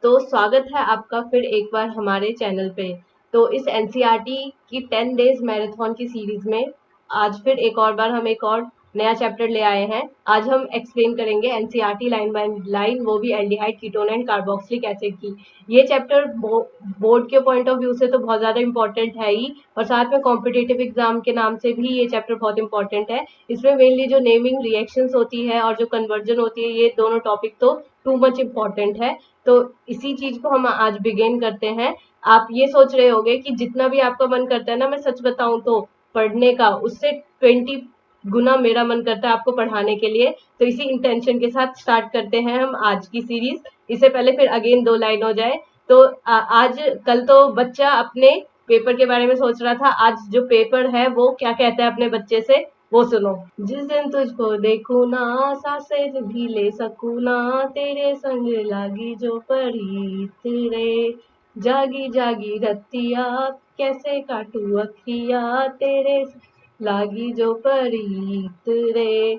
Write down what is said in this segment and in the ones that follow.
तो स्वागत है आपका फिर एक बार हमारे चैनल पे। तो इस एनसीईआरटी की 10 डेज मैराथन की सीरीज में आज फिर एक और बार हम एक और नया चैप्टर ले आए हैं। आज हम एक्सप्लेन करेंगे एनसीईआरटी लाइन बाय लाइन, वो भी aldehyde, ketone and carboxylic acid की। ये चैप्टर बोर्ड के पॉइंट ऑफ व्यू से तो बहुत ज्यादा इंपॉर्टेंट है ही, और साथ में कॉम्पिटिटिव एग्जाम के नाम से भी ये चैप्टर बहुत इंपॉर्टेंट है। इसमें मेनली जो नेमिंग रिएक्शंस होती है और जो कन्वर्जन होती है, ये दोनों टॉपिक तो टू मच इम्पॉर्टेंट है। तो इसी चीज को हम आज बिगेन करते हैं। आप ये सोच रहे होंगे कि जितना भी आपका मन करता है ना, मैं सच बताऊं तो पढ़ने का, उससे 20 गुना मेरा मन करता है आपको पढ़ाने के लिए। तो इसी इंटेंशन के साथ स्टार्ट करते हैं हम आज की सीरीज। इससे पहले फिर अगेन 2 लाइन हो जाए तो आज कल तो बच्चा अपने पेपर के बारे में सोच रहा था, आज जो पेपर है वो क्या कहता है अपने बच्चे से, वो सुनो। जिस दिन तुझको देखूं ना, सांसें भी ले सकूं ना, तेरे संग लागी जो प्रीत रे, जागी जागी रतिया, कैसे काटू अखिया, तेरे लागी जो प्रीत रे,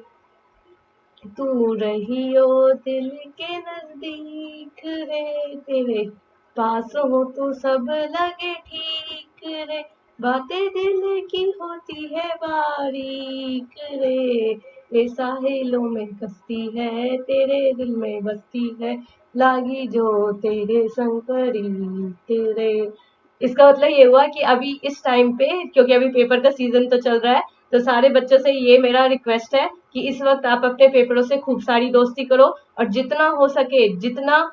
तू रहियो दिल के नजदीक रे, तेरे पास हो तो सब लगे ठीक रे, बातें दिल की होती है बारीक रे, ये साहिलों में कश्ती है, तेरे दिल में बसती है, लागी जो तेरे संग प्रीत रे। इसका मतलब ये हुआ कि अभी इस टाइम पे, क्योंकि अभी पेपर का सीजन तो चल रहा है, तो सारे बच्चों से ये मेरा रिक्वेस्ट है कि इस वक्त आप अपने पेपरों से खूब सारी दोस्ती करो, और जितना हो सके, जितना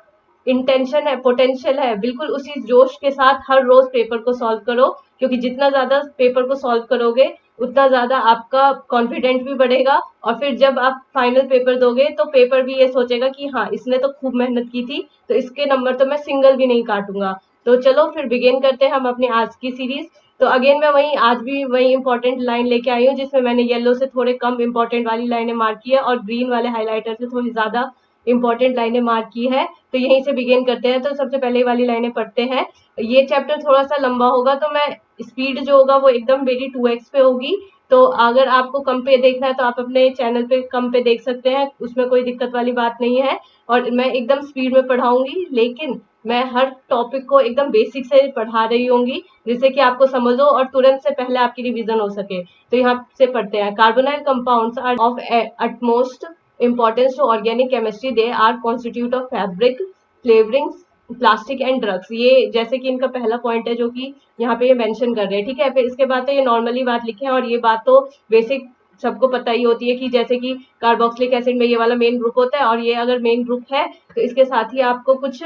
इंटेंशन है, पोटेंशियल है, बिल्कुल उसी जोश के साथ हर रोज पेपर को सॉल्व करो। क्योंकि जितना ज्यादा पेपर को सॉल्व करोगे, उतना ज्यादा आपका कॉन्फिडेंट भी बढ़ेगा, और फिर जब आप फाइनल पेपर दोगे तो पेपर भी ये सोचेगा कि हाँ, इसने तो खूब मेहनत की थी, तो इसके नंबर तो मैं सिंगल भी नहीं काटूंगा। तो चलो फिर बिगेन करते हैं हम अपनी आज की सीरीज। तो अगेन मैं वही आज भी वही इंपॉर्टेंट लाइन लेके आई हूँ, जिसमें मैंने येलो से थोड़े कम इंपॉर्टेंट वाली लाइनें मार्क की है और ग्रीन वाले हाइलाइटर से थोड़ी ज्यादा इंपॉर्टेंट लाइनें मार्क की है। तो यहीं से बिगेन करते हैं। तो सबसे पहले वाली लाइनें पढ़ते हैं। ये चैप्टर थोड़ा सा लंबा होगा, तो मैं स्पीड जो होगा वो एकदम मेरी 2x पे होगी। तो अगर आपको कम पे देखना है तो आप अपने चैनल पे कम पे देख सकते हैं, उसमें कोई दिक्कत वाली बात नहीं है। और मैं एकदम स्पीड में पढ़ाऊंगी, लेकिन मैं हर टॉपिक को एकदम बेसिक से पढ़ा रही होंगी, जिससे कि आपको समझ हो और तुरंत से पहले आपकी रिवीजन हो सके। तो यहाँ से पढ़ते हैं। Carbonyl compounds are of utmost importance to organic chemistry. They are constitute of fabric, flavorings, plastic and drugs. ये जैसे कि इनका पहला पॉइंट है जो कि यहाँ पे ये मेंशन कर रहे हैं, ठीक है। फिर इसके बाद तो ये नॉर्मली बात लिखे हैं, और ये बात तो बेसिक सबको पता ही होती है कि जैसे कि कार्बोक्सिलिक एसिड में ये वाला मेन ग्रुप होता है, और ये अगर मेन ग्रुप है तो इसके साथ ही आपको कुछ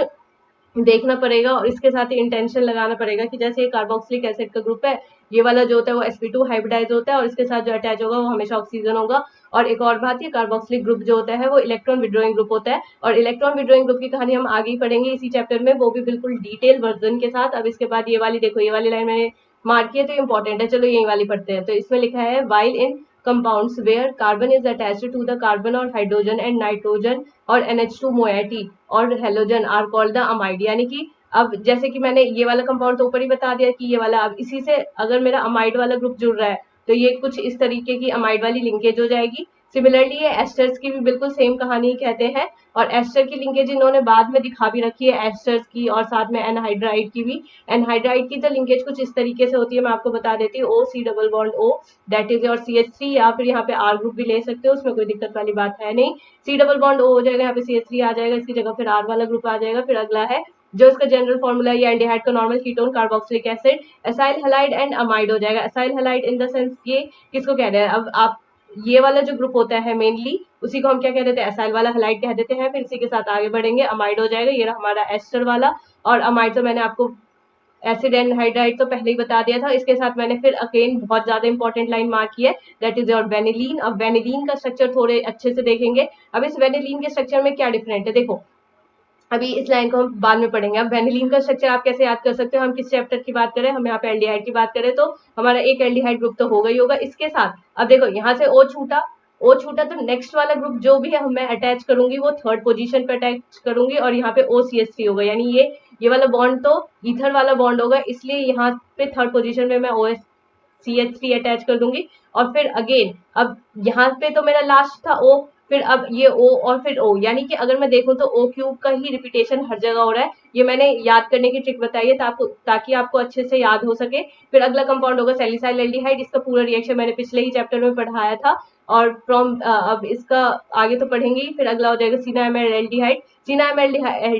देखना पड़ेगा, और इसके साथ ही इंटेंशन लगाना पड़ेगा कि जैसे ये कार्बोक्सिलिक एसिड का ग्रुप है, ये वाला जो होता है वो sp2 हाइब्रिडाइज होता है, और इसके साथ जो अटैच होगा वो हमेशा ऑक्सीजन होगा। और एक और बात, ये कार्बोक्सिलिक ग्रुप जो होता है वो इलेक्ट्रॉन विड्रॉइंग ग्रुप होता है, और इलेक्ट्रॉन विड्रॉइंग ग्रुप की कहानी हम आगे ही पढ़ेंगे इसी चैप्टर में, वो भी बिल्कुल डिटेल वर्जन के साथ। अब इसके बाद ये वाली देखो, ये वाली लाइन मैंने मार्क की है तो इंपॉर्टेंट है, चलो यही वाली पढ़ते हैं। तो इसमें लिखा है, while in compounds where carbon is attached to the carbon or hydrogen and nitrogen और NH2 moiety और halogen are called the amide। यानी कि अब जैसे कि मैंने ये वाला कंपाउंड तो ऊपर ही बता दिया कि ये वाला, अब इसी से अगर मेरा अमाइड वाला ग्रुप जुड़ रहा है तो ये कुछ इस तरीके की अमाइड वाली लिंकेज हो जाएगी। सिमिलरली ये एस्टर्स की भी बिल्कुल सेम कहानी कहते हैं, और एस्टर की लिंकेज इन्होंने बाद में दिखा भी रखी है, एस्टर्स की और साथ में एनहाइड्राइड की भी। एनहाइड्राइड की तो लिंकेज कुछ इस तरीके से होती है, मैं आपको बता देती हूँ। O, C double bond O, that is your CH3, या फिर यहाँ पे R ग्रुप भी ले सकते हो, उसमें कोई दिक्कत वाली बात है नहीं। C डबल बॉन्ड O हो जाएगा, यहाँ पे CH3 आ जाएगा, इसकी जगह फिर R वाला ग्रुप आ जाएगा। फिर अगला है जो इसका जनरल फॉर्मूला है, ये एल्डिहाइड का normal ketone carboxylic acid, acyl halide and amide हो जाएगा। Acyl halide in the sense ये किसको कह रहे हैं, अब आप ये वाला जो ग्रुप होता है मेनली, उसी को हम क्या कह देते हैं, एसाइल वाला हैलाइड कह देते हैं। फिर इसी के साथ आगे बढ़ेंगे, अमाइड हो जाएगा, ये रहा हमारा एस्टर वाला। और अमाइड तो मैंने आपको एसिड एंड हाइड्राइड तो पहले ही बता दिया था। इसके साथ मैंने फिर अगेन बहुत ज्यादा इंपॉर्टेंट लाइन मार्क की है, दैट इज योर वेनिलीन। अब वेनिलीन का स्ट्रक्चर थोड़े अच्छे से देखेंगे। अब इस वेनिलीन के स्ट्रक्चर में क्या डिफरेंट है, देखो अभी इस लाइन को हम बाद में पढ़ेंगे। अब वेनिलीन का स्ट्रक्चर आप कैसे याद कर सकते हो, हम किस चैप्टर की बात करें, हम यहाँ पे एल्डिहाइड की बात करें, तो हमारा एक एल्डिहाइड ग्रुप तो होगा ही होगा। इसके साथ अब देखो यहाँ से ओ छूटा तो नेक्स्ट वाला ग्रुप जो भी है मैं अटैच करूंगी वो थर्ड पोजीशन पे अटैच करूंगी, और यहाँ पे OCH3 होगा, यानी ये वाला बॉन्ड तो ईथर वाला बॉन्ड होगा, इसलिए यहाँ पे थर्ड पोजीशन में मैं CH3 अटैच कर दूंगी। और फिर अगेन अब यहाँ पे तो मेरा लास्ट था O, फिर अब ये O और फिर O, यानी कि अगर मैं देखूं तो O क्यूब का ही रिपीटेशन हर जगह हो रहा है। ये मैंने याद करने की ट्रिक बताई है ताकि आपको अच्छे से याद हो सके। फिर अगला कंपाउंड होगा सैलिसाइल एल्डिहाइड। इसका पूरा रिएक्शन मैंने पिछले ही चैप्टर में पढ़ाया था, और फ्रॉम अब इसका आगे तो पढ़ेंगे ही। फिर अगला हो जाएगा सिनामाइड एल्डिहाइड। सिनामाइड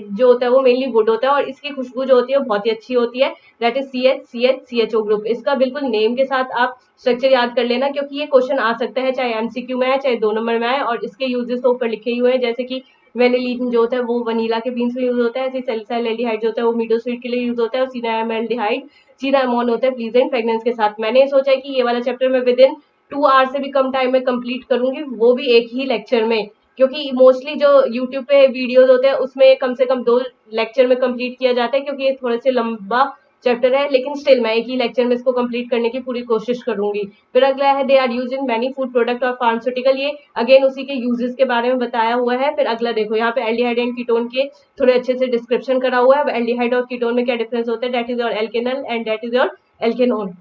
जो होता है वो मेनली वुड होता है, और इसकी खुशबू जो होती है बहुत ही अच्छी होती है, that is CH CH CHO group. इसका बिल्कुल नेम के साथ आप स्ट्रक्चर याद कर लेना, क्योंकि ये क्वेश्चन आ सकता है, चाहे एमसीक्यू में आए चाहे 2 नंबर में आए, और इसके यूजेस तो ऊपर लिखे ही हुए हैं, जैसे कि वेनिलीन जो होता है वो वनीला के बीन्स में यूज होता है, ऐसे सैलिसाइल एल्डिहाइड जो होता है वो मीडो स्वीट के लिए यूज होता है, और सिनामाइड सिनामोन होता है प्लीजेंट फ्रेग्रेंस के साथ। मैंने सोचा है कि ये वाला चैप्टर मैं विद इन 2 आवर्स से भी कम टाइम में कंप्लीट करूंगी, वो भी एक ही लेक्चर में, क्योंकि मोस्टली जो यूट्यूब पे वीडियोस होते हैं उसमें कम से कम 2 लेक्चर में कंप्लीट किया जाता है, क्योंकि ये थोड़े से लंबा चैप्टर है, लेकिन स्टिल मैं एक ही लेक्चर में इसको कंप्लीट करने की पूरी कोशिश करूंगी। फिर अगला है they are use in many food product और फार्मास्यूटिकल। ये अगेन उसी के यूजेस के बारे में बताया हुआ है। फिर अगला देखो यहाँ पे एल्डिहाइड एंड कीटोन के थोड़े अच्छे से डिस्क्रिप्शन करा हुआ है। अब एल्डिहाइड और कीटोन में क्या डिफरेंस होता है, that is your alkanal and that is your alkanone.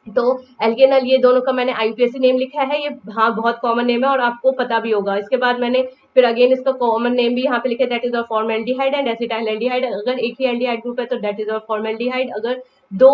तो एल्केनल ये दोनों का मैंने आईयूपीएसी नेम लिखा है, ये हाँ बहुत कॉमन नेम है और आपको पता भी होगा। इसके बाद मैंने फिर अगेन इसका कॉमन नेम भी यहाँ पे लिखा है, that is of formaldehyde and acetyl aldehyde. अगर एक ही एल्डिहाइड ग्रुप है तो दैट इज ऑफ फॉर्मेल्डिहाइड, अगर 2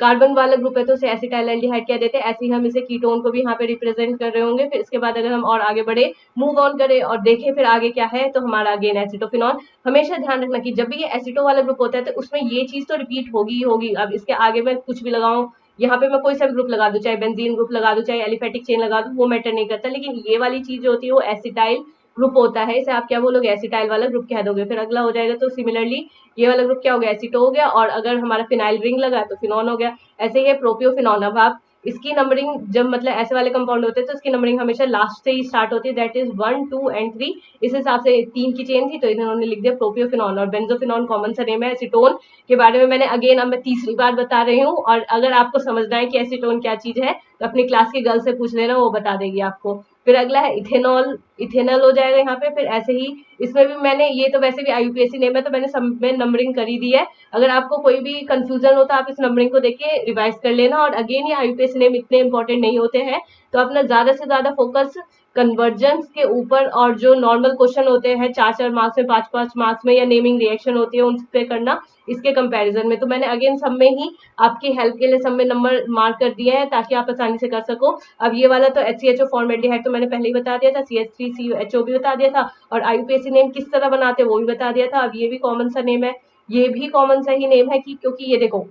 कार्बन वाला ग्रुप है तो उसे एसिटाइल एल्डिहाइड कह देते हैं। ऐसे ही हम इसे कीटोन को भी यहाँ पे रिप्रेजेंट कर रहे होंगे। फिर इसके बाद अगर हम और आगे बढ़े, मूव ऑन करें और देखें फिर आगे क्या है, तो हमारा अगेन एसिटोफिनॉल। हमेशा ध्यान रखना कि जब भी ये एसिटो वाला ग्रुप होता है तो उसमें ये चीज तो रिपीट होगी ही होगी। अब इसके आगे मैं कुछ भी लगाऊं, यहाँ पे मैं कोई सा भी ग्रुप लगा दूं, चाहे बेंजीन ग्रुप लगा दूं, चाहे एलिफेटिक चेन लगा दूं, वो मैटर नहीं करता, लेकिन ये वाली चीज जो होती है वो एसिटाइल ग्रुप होता है, इसे आप क्या बोलोगे, एसिटाइल वाला ग्रुप कह दोगे। फिर अगला हो जाएगा तो सिमिलरली ये वाला ग्रुप क्या हो गया, एसिटो हो गया, और अगर हमारा फिनाइल रिंग लगा तो फिनॉन हो गया। ऐसे ही है प्रोपियोफिनॉन। अब आप इसकी नंबरिंग जब मतलब ऐसे वाले कंपाउंड होते हैं तो इसकी नंबरिंग हमेशा लास्ट से ही स्टार्ट होती है, दैट इज 1 2 एंड 3। इस हिसाब से 3 की चेन थी तो इन्होंने लिख दिया प्रोपियोफिनॉन। और बेंजोफिनॉन कॉमन सा नेम है। एसीटोन के बारे में मैंने अगेन अब मैं तीसरी बार बता रही हूँ, और अगर आपको समझना है कि एसीटोन क्या चीज है तो अपनी क्लास की गर्ल से पूछ लेना, वो बता देगी आपको। फिर अगला है इथेनॉल, इथेनॉल हो जाएगा यहाँ पे। फिर ऐसे ही इसमें भी मैंने, ये तो वैसे भी आईयूपीएसी नेम है तो मैंने सब में नंबरिंग करी दी है। अगर आपको कोई भी कंफ्यूजन हो तो आप इस नंबरिंग को देखिए रिवाइज कर लेना। और अगेन ये आईयूपीएसी नेम इतने इंपॉर्टेंट नहीं होते हैं, तो अपना ज्यादा से ज्यादा फोकस कन्वर्जेंस के ऊपर, और जो नॉर्मल क्वेश्चन होते हैं 4 4 मार्क्स में, 5 5 मार्क्स में, या नेमिंग रिएक्शन होती है उन पे करना इसके कंपैरिजन में। तो मैंने अगेन सब में ही आपकी हेल्प के लिए सब में नंबर मार्क कर दिए हैं ताकि आप आसानी से कर सको। अब ये वाला तो HCHO फॉर्मेल्डिहाइड तो मैंने पहले ही बता दिया था, CH3CHO भी बता दिया था, और आईयूपीएसी नेम किस तरह बनाते हैं वो भी बता दिया था। अब ये भी कॉमन सा नेम है, ये भी कॉमन सा ही नेम है, कि क्योंकि ये देखो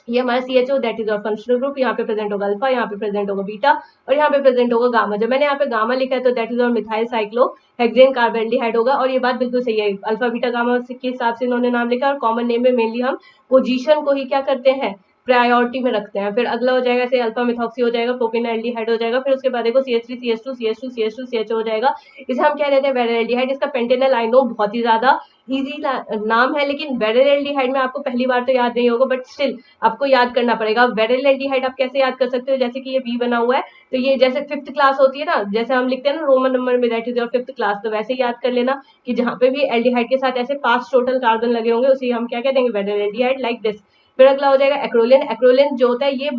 ये हमारा CHO दैट इज और फंक्शनल ग्रुप, यहाँ पे प्रेजेंट होगा अल्फा, यहाँ पे प्रेजेंट होगा बीटा, और यहाँ पे प्रेजेंट होगा गामा। जब मैंने यहाँ पे गामा लिखा है तो दैट इज और मिथाइल साइक्लो हेक्सेन कार्बोल्डिहाइड होगा। और ये बात बिल्कुल सही है, अल्फा बीटा गामा के हिसाब से इन्होंने नाम लिखा, और कॉमन नेम में मेनली हम पोजीशन को ही क्या करते हैं, प्रायोरिटी में रखते हैं। फिर अगला हो जाएगा ऐसे अल्फा मिथॉक्सी हो जाएगा, प्रोपेनॉल्डिहाइड हो जाएगा। फिर उसके बाद देखो CH3 CH2 CH2 CH2 CHO हो जाएगा। इसे हम क्या कहते हैं, वेराइल्डिहाइड। इसका पेंटेनल आई नो बहुत ही ज्यादा इजी नाम है, लेकिन वेराइल्डिहाइड में आपको पहली बार तो याद नहीं होगा, बट स्टिल आपको याद करना पड़ेगा। वेराइल्डिहाइड आप कैसे याद कर सकते हो, जैसे कि ये बी बना हुआ है तो ये जैसे 5th क्लास होती है ना, जैसे हम लिखते हैं ना रोमन नंबर में, that is your 5th class, तो वैसे ही याद कर लेना कि जहां पे भी एल्डिहाइड के साथ ऐसे 5 टोटल कार्बन लगे होंगे उसे हम क्या कह देंगे, वेराइल्डिहाइड, लाइक दिस। फिर अगला हो जाएगा एक्रोलिन। एक्रोलिन जो होता है ये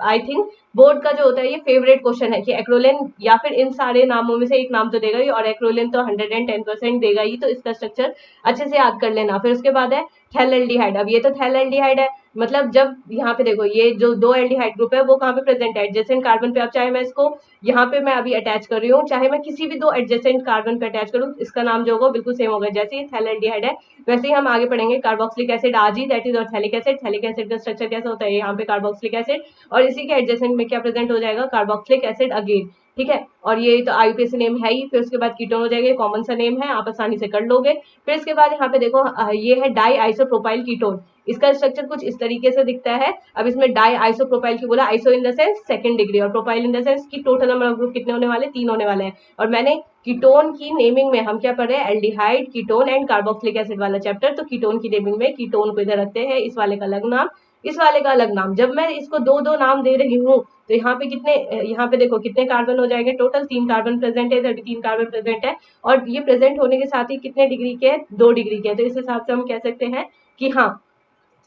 आई थिंक बोर्ड का जो होता है ये फेवरेट क्वेश्चन है कि एक्रोलिन या फिर इन सारे नामों में से एक नाम तो देगा ही, और एक्रोलिन तो 110% देगा ही, तो इसका स्ट्रक्चर अच्छे से याद कर लेना। फिर उसके बाद है थैलेल्डिहाइड। अब ये तो थैलेल्डिहाइड है, मतलब जब यहाँ पे देखो ये जो 2 एल्डिहाइड ग्रुप है वो कहाँ पे प्रेजेंट है, एडजेसेंट कार्बन पे। अब चाहे मैं इसको यहाँ पे मैं अभी अटैच कर रही हूँ, चाहे मैं किसी भी 2 एडजेसेंट कार्बन पे अटैच करूँ, इसका नाम जो होगा बिल्कुल सेम होगा। जैसे ये थैलेल्डिहाइड है वैसे ही हम आगे पढ़ेंगे कार्बोक्सिलिक एसिड आज ही, दैट इज और थैलिक एसिड। थैलिक एसिड का स्ट्रक्चर कैसा होता है, यहाँ पे कार्बोक्सिलिक एसिड, और इसी के एडजेसेंट में क्या प्रेजेंट हो जाएगा, कार्बोक्सिलिक एसिड अगेन, ठीक है। और ये तो आईयूपीएसी नेम है ही। फिर उसके बाद कीटोन हो जाएगा, कॉमन सा नेम है, आप आसानी से कर लोगे। फिर इसके बाद यहाँ पे देखो ये है डाई आइसोप्रोपाइल कीटोन। इसका स्ट्रक्चर कुछ इस तरीके से दिखता है। अब इसमें डाई आइसोप्रोपाइल की बोला, iso in the sense second degree, और प्रोपाइल इन द सेंस की टोटल नंबर ऑफ ग्रुप कितने होने वाले, 3 होने वाले हैं। और मैंने कीटोन की नेमिंग में हम क्या पढ़ रहे हैं, aldehyde, ketone and carboxylic acid वाला चैप्टर। तो कीटोन की नेमिंग में कीटोन को इधर रखते हैं, इस वाले का अलग नाम, इस वाले का अलग नाम। जब मैं इसको 2 2 नाम दे रही हूँ तो यहाँ पे कितने, यहाँ पे देखो कितने कार्बन हो जाएंगे, टोटल 3 कार्बन प्रेजेंट है, 33 कार्बन प्रेजेंट है, और ये प्रेजेंट होने के साथ ही कितने डिग्री के, 2 डिग्री के। तो इस हिसाब से हम कह सकते हैं कि हाँ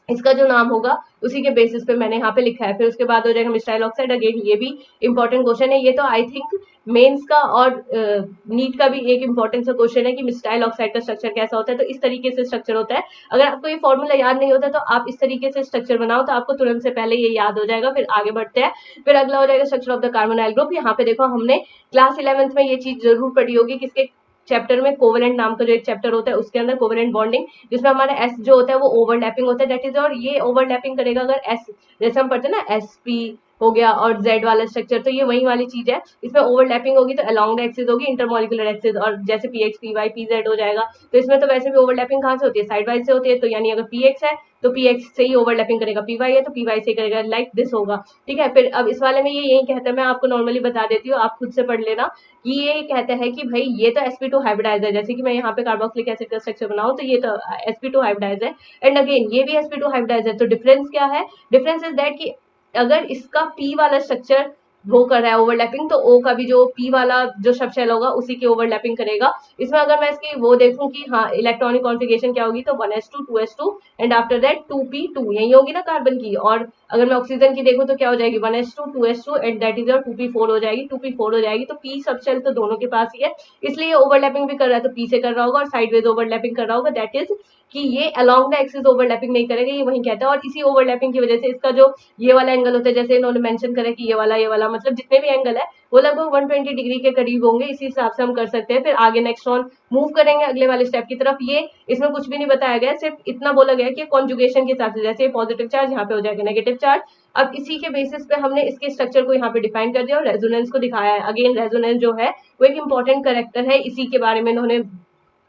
इसका जो नाम होगा उसी के बेसिस पे मैंने यहाँ पे लिखा है। फिर उसके बाद हो जाएगा मिथाइल ऑक्साइड, अगेन ये भी इंपॉर्टेंट क्वेश्चन है। ये तो आई थिंक मेंस का और नीट का भी एक इंपॉर्टेंट सा क्वेश्चन है कि मिथाइल ऑक्साइड का स्ट्रक्चर कैसा होता है। तो इस तरीके से स्ट्रक्चर होता है। अगर आपको ये फॉर्मूला याद नहीं होता तो आप इस तरीके से स्ट्रक्चर बनाओ तो आपको तुरंत से पहले ये याद हो जाएगा। फिर आगे बढ़ते हैं। फिर अगला हो जाएगा structure of the carbonyl group. यहाँ पे देखो हमने क्लास 11th में ये चीज जरूर पढ़ी होगी, किसके चैप्टर में, कोवेलेंट नाम का जो एक चैप्टर होता है उसके अंदर कोवेलेंट बॉन्डिंग, जिसमें हमारा एस जो होता है वो ओवरलैपिंग होता है, दैट इज, और ये ओवरलैपिंग करेगा अगर एस, जैसे हम पढ़ते हैं ना एस पी हो गया और जेड वाला स्ट्रक्चर, तो ये वही वाली चीज है। इसमें ओवरलैपिंग होगी तो अलोंग द एक्सिस होगी, इंटरमोलिकुलर एक्सिस, और जैसे P X P Y P Z हो जाएगा। तो इसमें तो वैसे भी ओवरलैपिंग कहाँ से होती है, साइड वाइज से होती है। तो यानी अगर पी एक्स है तो पी एक्स से ही ओवरलैपिंग करेगा, पी वाई है तो पी वाई से करेगा, लाइक दिस होगा। ठीक है। फिर अब इस वाले में ये यही कहता है, मैं आपको नॉर्मली बता देती हूँ, आप खुद से पढ़ लेना, कि ये कहता है कि भाई ये तो sp2 हाइब्रिडाइज है, जैसे कि मैं यहाँ पे कार्बोक्सिलिक एसिड का स्ट्रक्चर बनाऊं तो ये तो sp2 हाइब्रिडाइज है, एंड अगेन ये भी sp2 हाइब्रिडाइज है। तो डिफरेंस क्या है, डिफरेंस इज दैट कि अगर इसका p वाला स्ट्रक्चर वो कर रहा है ओवरलैपिंग, तो O का भी जो P वाला जो सब शेल होगा उसी की ओवरलैपिंग करेगा। इसमें अगर मैं इसकी वो देखूं कि हाँ इलेक्ट्रॉनिक कॉन्फ़िगरेशन क्या होगी, तो 1s2 2s2 and after that 2p2 यही होगी ना कार्बन की। और अगर मैं ऑक्सीजन की देखूं तो क्या हो जाएगी, 1s2 2s2 and that is 2p4 हो जाएगी, 2p4 हो जाएगी। तो P सब शेल तो दोनों के पास ही है, इसलिए ओवरलैपिंग भी कर रहा है तो P से कर रहा होगा, और साइडवेज ओवरलैपिंग कर रहा होगा, दैट इज कि ये अलोंग द एक्सिस ओवरलैपिंग नहीं करेगा, ये वही कहता है। और इसी ओवरलैपिंग की वजह से इसका जो ये वाला एंगल होता है, जैसे इन्होंने मेंशन करा कि ये वाला मतलब जितने भी एंगल है वो लगभग 120 डिग्री के करीब होंगे, इसी हिसाब से हम कर सकते हैं। फिर आगे नेक्स्ट ऑन मूव करेंगे अगले वाले स्टेप की तरफ। ये इसमें कुछ भी नहीं बताया गया, सिर्फ इतना बोला गया कि कॉन्जुगेशन के हिसाब से, जैसे पॉजिटिव चार्ज यहाँ पे हो जाएगा नेगेटिव चार्ज। अब इसी के बेसिस पे हमने इसके स्ट्रक्चर को यहाँ पे डिफाइन कर दिया और रेजोनेंस को दिखाया है। अगेन रेजोनेंस जो है वो एक इंपॉर्टेंट करेक्टर है, इसी के बारे में इन्होंने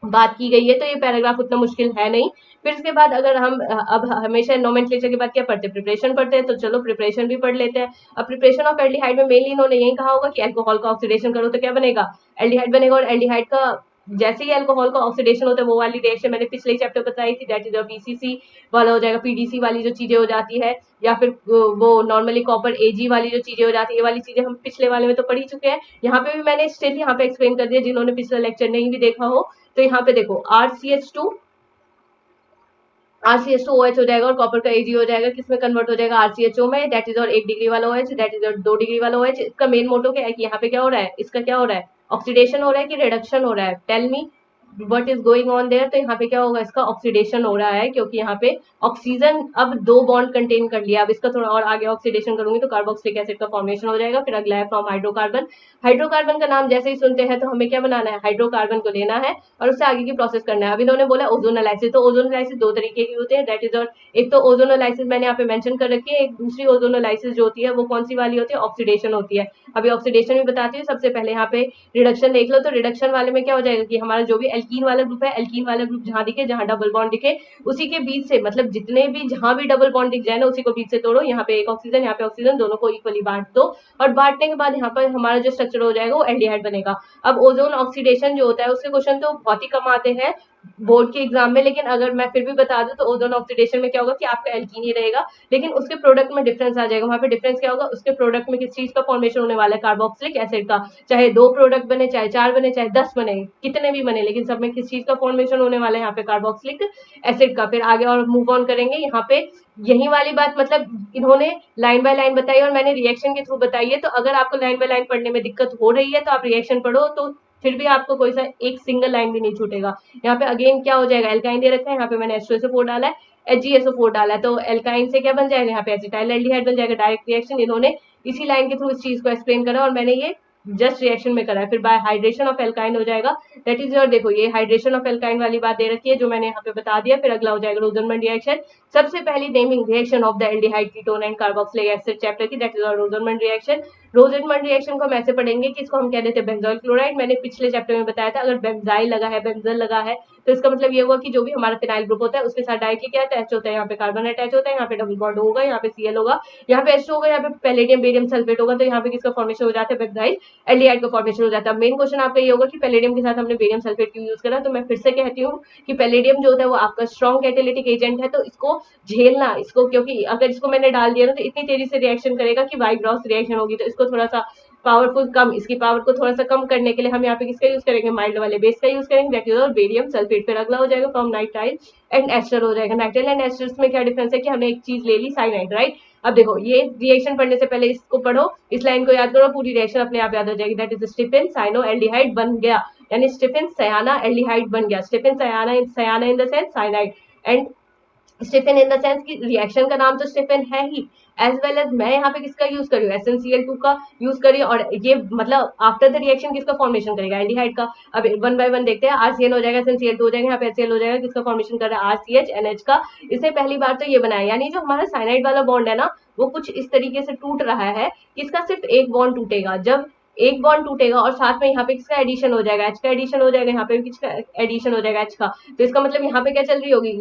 बात की गई है, तो ये पैराग्राफ उतना मुश्किल है नहीं। फिर इसके बाद अगर हम अब हमेशा नोमेनक्लेचर के बाद क्या पढ़ते हैं, प्रिपरेशन पढ़ते हैं, तो चलो प्रिपरेशन भी पढ़ लेते हैं। अब प्रिपरेशन ऑफ एल्डिहाइड में मेनली इन्होंने यही कहा होगा कि अल्कोहल का ऑक्सीडेशन करो तो क्या बनेगा, एल्डिहाइड बनेगा। और एल्डिहाइड का जैसे ही अल्कोहल का ऑक्सीडेशन होता है वो वाली रिएक्शन मैंने पिछले चैप्टर बताई थी, दैट इज पीसीसी वाला हो जाएगा, पीडीसी वाली जो चीजें हो जाती है, या फिर वो नॉर्मली कॉपर एजी वाली जो चीजें हो जाती है, ये वाली चीजें हम पिछले वाले में तो पढ़ ही चुके हैं। यहाँ पे भी मैंने स्टिल यहाँ पे एक्सप्लेन कर दिया, जिन्होंने पिछला लेक्चर नहीं भी देखा हो तो यहाँ पे देखो RCH2OH हो जाएगा और कॉपर का Ag हो जाएगा, किसमें कन्वर्ट हो जाएगा, RCHO में, दैट इज और 1 डिग्री वाला OH, दैट इज और 2 डिग्री वाला OH। इसका मेन मोटो क्या है कि यहाँ पे क्या हो रहा है, इसका क्या हो रहा है, ऑक्सीडेशन हो रहा है कि रिडक्शन हो रहा है, tell me what is going on there. तो यहाँ पे क्या होगा, इसका ऑक्सीडेशन हो रहा है, क्योंकि यहाँ पे ऑक्सीजन अब 2 बॉन्ड कंटेन कर लिया। अब इसका थोड़ा और आगे ऑक्सीडेशन करूंगी तो कार्बोक्सिलिक एसिड का फॉर्मेशन हो जाएगा। फिर अगला है फ्रॉम हाइड्रोकार्बन। हाइड्रोकार्बन का नाम जैसे ही सुनते हैं तो हमें क्या बनाना है, हाइड्रोकार्बन को लेना है और उससे आगे की प्रोसेस करना है। अब इन्होंने बोला ओजोनोलाइसिस, तो ओजोनोलाइसिस 2 तरीके की होते हैं, दैट इज, और एक तो ओजोनोलाइसिस मैंने यहाँ पे मेंशन कर रखी है, एक दूसरी ओजोनोलाइसिस जो होती है वो कौन सी वाली होती है, ऑक्सीडेशन होती है। अभी ऑक्सीडेशन भी बताती हूँ। सबसे पहले यहाँ पे रिडक्शन देख लो, तो रिडक्शन वाले में क्या हो जाएगा कि हमारा जो भी एल्कीन वाला ग्रुप है, एल्कीन वाला ग्रुप जहां दिखे, जहां डबल बॉन्ड दिखे, उसी के बीच से, मतलब जितने भी जहां भी डबल बॉन्ड दिख जाए ना उसी को बीच से तोड़ो, यहाँ पे एक ऑक्सीजन यहाँ पे ऑक्सीजन, दोनों को इक्वली बांट दो, और बांटने के बाद यहाँ पर हमारा जो स्ट्रक्चर हो जाएगा वो एल्डिहाइड बनेगा। अब ओजोन ऑक्सीडेशन जो होता है उसके क्वेश्चन तो बहुत ही कम आते हैं बोर्ड के एग्जाम में, लेकिन अगर मैं फिर भी बता दूं तो ओजोन ऑक्सीडेशन में क्या होगा कि आपका एल्कीन ही रहेगा, लेकिन उसके प्रोडक्ट में डिफरेंस आ जाएगा। वहां पे डिफरेंस क्या होगा, उसके प्रोडक्ट में किस चीज का फॉर्मेशन होने वाला है, कार्बोक्सिलिक एसिड का। चाहे 2 प्रोडक्ट बने, चाहे 4 बने, चाहे 10 बने, कितने भी बने, लेकिन सब में किस चीज का फॉर्मेशन होने वाला है, यहाँ पे कार्बोक्सिलिक एसिड का। फिर आगे और मूव ऑन करेंगे। यहाँ पे यही वाली बात मतलब इन्होंने लाइन बाय लाइन बताई और मैंने रिएक्शन के थ्रू बताई है, तो अगर आपको लाइन बाय लाइन पढ़ने में दिक्कत हो रही है तो आप रिएक्शन पढ़ो, तो फिर भी आपको कोई सा एक सिंगल लाइन भी नहीं छूटेगा। यहाँ पे अगेन क्या हो जाएगा, एल्काइन दे रखा है, यहाँ पे मैंने H2SO4 डाला है, HgSO4 डाला है, तो एल्काइन से क्या बन जाएगा, यहाँ पे एसिटाइल एल्डिहाइड बन जाएगा। डायरेक्ट रिएक्शन इन्होंने इसी लाइन के थ्रू इस चीज को एक्सप्लेन करा और मैंने ये जस्ट रिएक्शन में करा है। फिर बाय हाइड्रेशन ऑफ एल्काइन हो जाएगा, दैट इज, और देखो ये हाइड्रेशन ऑफ एल्काइन वाली बात दे रखी है जो मैंने यहाँ पे बता दिया। फिर अगला हो जाएगा रोजनमन रिएक्शन। सबसे पहली naming reaction of the aldehyde ketone and carboxylic acid chapter की, दैट इज रोजनमन रिएक्शन। रोजनमन रिएक्शन को हम ऐसे पढ़ेंगे कि इसको हम कह देते हैं बेंजोइल क्लोराइड। मैंने पिछले चैप्टर में बताया था, अगर बेंजाइल लगा है, बेंजल लगा है, तो इसका मतलब ये हुआ कि जो भी हमारा फिनाइल ग्रुप होता है उसके साथ डायरेक्टली क्या अटैच होता है, यहाँ पे कार्बन अटैच होता है, यहाँ पे डबल बॉन्ड होगा, यहाँ पे Cl होगा, यहाँ पे H2 होगा, यहाँ पे पैलेडियम बेरियम सल्फेट होगा, तो यहाँ पे किसका फॉर्मेशन हो जाता है, बेंजाइल एल्डिहाइड का फॉर्मेशन हो जाता है। मेन क्वेश्चन आपका ये होगा कि पैलेडियम के साथ हमने बेरियम सल्फेट क्यों यूज करा, तो मैं फिर से कहती हूँ कि पैलेडियम जो होता है वो आपका स्ट्रॉन्ग कैटालिटिक एजेंट है, तो इसको झेलना, इसको, क्योंकि अगर इसको मैंने डाल दिया ना तो इतनी तेजी से रिएक्शन करेगा कि वाइट ग्रॉस रिएक्शन होगी, तो इसको थोड़ा सा पावरफुल कम, इसकी पावर को थोड़ा सा कम करने के लिए हम यहाँ पे किसका यूज करेंगे, माइल्ड वाले बेस का यूज करेंगे, दैट इज और बेरियम सल्फेट। फिर अगला हो जाएगा फ्रॉम नाइट्राइल एंड एस्टर हो जाएगा। नाइट्राइल एंड एस्टर्स में क्या डिफरेंस है कि हमने एक चीज ले ली साइनाइड, राइट। अब देखो ये रिएक्शन पढ़ने से पहले इसको पढ़ो, इस लाइन को याद करो, पूरी रिएक्शन अपने आप याद हो जाएगी। दैट इज स्टिफिन साइनो एल्डिहाइड बन गया, यानी स्टिफिन सयाना एल्डिहाइड बन गया। स्टिफिन सयाना in the sense cyanide, and Stephen in the sense की रिएक्शन का नाम तो स्टिफन है ही, एज वेल एज मैं यहाँ पे किसका यूज करी हूँ, SnCl2 का यूज करी, और ये मतलब आफ्टर द रिएक्शन किसका फॉर्मेशन करेगा, एल्डिहाइड का। अब वन बाय वन देखते हैं, RCN हो जाएगा, SnCl2 हो जाएगा, यहाँ पे HCl हो जाएगा, किसका फॉर्मेशन कर रहा है, RCH NH का। इसे पहली बार तो ये बनाया, यानी जो हमारा साइनाइड वाला बॉन्ड है ना, वो कुछ इस तरीके से टूट रहा है कि इसका सिर्फ एक बॉन्ड टूटेगा। जब एक बॉन्ड टूटेगा और साथ में यहाँ पे किसका एडिशन हो जाएगा, H का एडिशन हो जाएगा, यहाँ पे किसका एडिशन हो जाएगा, H का। तो इसका मतलब यहाँ पे क्या चल रही होगी,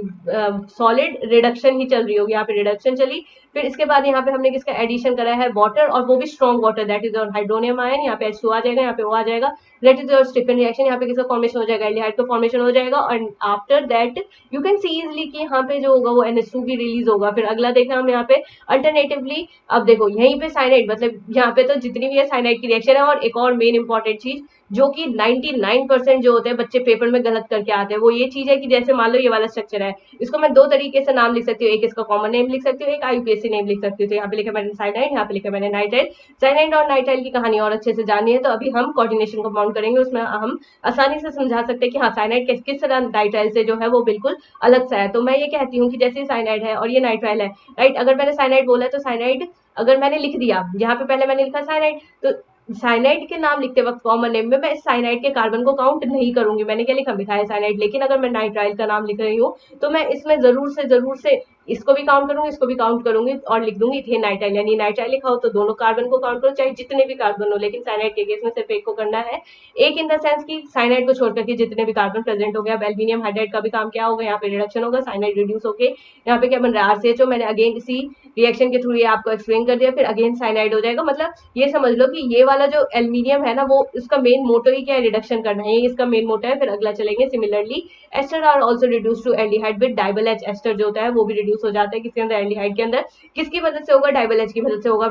सॉलिड रिडक्शन ही चल रही होगी, यहाँ पे रिडक्शन चली। फिर इसके बाद यहाँ पे हमने किसका एडिशन करा है, वाटर, और वो भी स्ट्रॉन्ग वाटर, दैट इज और हाइड्रोनियम आयन, यहाँ पे H2 आ जाएगा, यहाँ पे O आ जाएगा, दैट इज और स्टिफन रिएक्शन। यहाँ पे किसका फॉर्मेशन हो जाएगा, एल्डिहाइड का फॉर्मेशन हो जाएगा, और after that you can see easily कि यहाँ पे जो होगा वो NH2 की रिलीज होगा। फिर अगला देखना हम यहाँ पे अल्टरनेटिवली, अब देखो यहीं पे साइनाइड, मतलब यहाँ पे तो जितनी भी है साइनाइड की रिएक्शन है। और एक और मेन इंपॉर्टेंट चीज जो कि 99% जो होते हैं बच्चे पेपर में गलत करके आते हैं, वो ये चीज है कि जैसे मान लो ये वाला स्ट्रक्चर है, इसको मैं दो तरीके से नाम लिख सकती हूँ, एक इसका कॉमन नेम लिख सकती हूँ, एक IUPAC नेम लिख सकती हूँ। तो यहाँ पे लिखा मैंने साइनाइड, यहाँ पे लिखा मैंने नाइट्राइल। साइनाइड और नाइट्राइल की कहानी और अच्छे से जानी है तो अभी हम कोऑर्डिनेशन कंपाउंड करेंगे, उसमें हम आसानी से समझा सकते हैं कि हाँ साइनाइड किस तरह नाइट्राइल से जो है वो बिल्कुल अलग सा है। तो मैं ये कहती हूँ कि जैसे साइनाइड है और ये नाइट्राइल है, राइट। अगर मैंने साइनाइड बोला है तो साइनाइड अगर मैंने लिख दिया, यहाँ पे पहले मैंने लिखा साइनाइड, तो साइनाइड के नाम लिखते वक्त कॉमन नेम में मैं इस साइनाइड के कार्बन को काउंट नहीं करूंगी। मैंने क्या लिखा, मिथाइल साइनाइड। लेकिन अगर मैं नाइट्राइल का नाम लिख रही हूँ तो मैं इसमें जरूर से इसको भी काउंट करूंगी, इसको भी काउंट करूंगी, और लिख दूंगी इथेन नाइट्राइल। यानी नाइट्राइल लिखा हो तो दोनों कार्बन को काउंट करो, चाहे जितने भी कार्बन हो, लेकिन साइनाइड के केस में सिर्फ एक को करना है। एक इन द सेंस की साइनाइड को छोड़कर के जितने भी कार्बन प्रेजेंट हो गया। एल्यूमिनियम हाइड्राइड का भी काम क्या होगा, यहाँ पे रिडक्शन होगा, साइनाइड रिड्यूस होके यहाँ पे क्या बन रहा है, RCHO। मैंने अगेन इसी रिएक्शन के थ्रू ये आपको एक्सप्लेन कर दिया। फिर अगेन साइनाइड हो जाएगा। मतलब ये समझ लो कि ये वाला जो एल्यूमिनियम है ना, वो इसका मेन मोटो ही क्या है, रिडक्शन करना है, ये इसका मेन मोटो है। फिर अगला चलेंगे, similarly ester are also reduce to aldehyde with DIBAL H. Ester जो होता है वो भी रिड्यूस हो जाता है किसके अंदर, एल्डिहाइड के अंदर। किसकी मदद से होगा, डाइबल एच की मदद से होगा।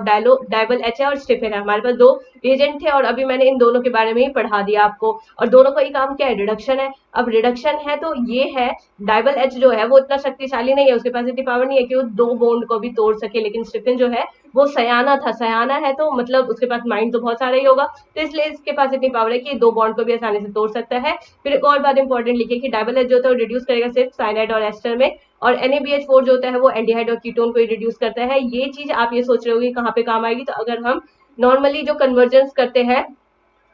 डाइबल एच है और स्टिफिन है, हमारे पास दो रिएजेंट थे और अभी मैंने इन दोनों के बारे में ही पढ़ा दिया आपको। और दोनों का ही काम क्या है, रिडक्शन है। अब रिडक्शन है तो ये है, डाइबल एच जो है वो इतना शक्तिशाली नहीं है, उसके पास इतनी पावर नहीं है कि वो दो बॉन्ड को भी तोड़ सके। लेकिन स्टिफिन जो है वो सयाना था, सयाना है तो मतलब उसके पास माइंड तो बहुत सारा ही होगा, तो इसलिए इसके पास इतनी पावर है कि दो बॉन्ड को भी आसानी से तोड़ सकता है। फिर एक और बात इंपॉर्टेंट लिखिए कि डाइबल एच जो होता है वो रिड्यूस करेगा सिर्फ साइनाइड और एस्टर में, और NaBH4 जो होता है वो एल्डिहाइड और कीटोन को ही रिड्यूस करता है। ये चीज आप ये सोच रहे होगे कहाँ पे काम आएगी, तो अगर हम नॉर्मली जो कन्वर्जेंस करते हैं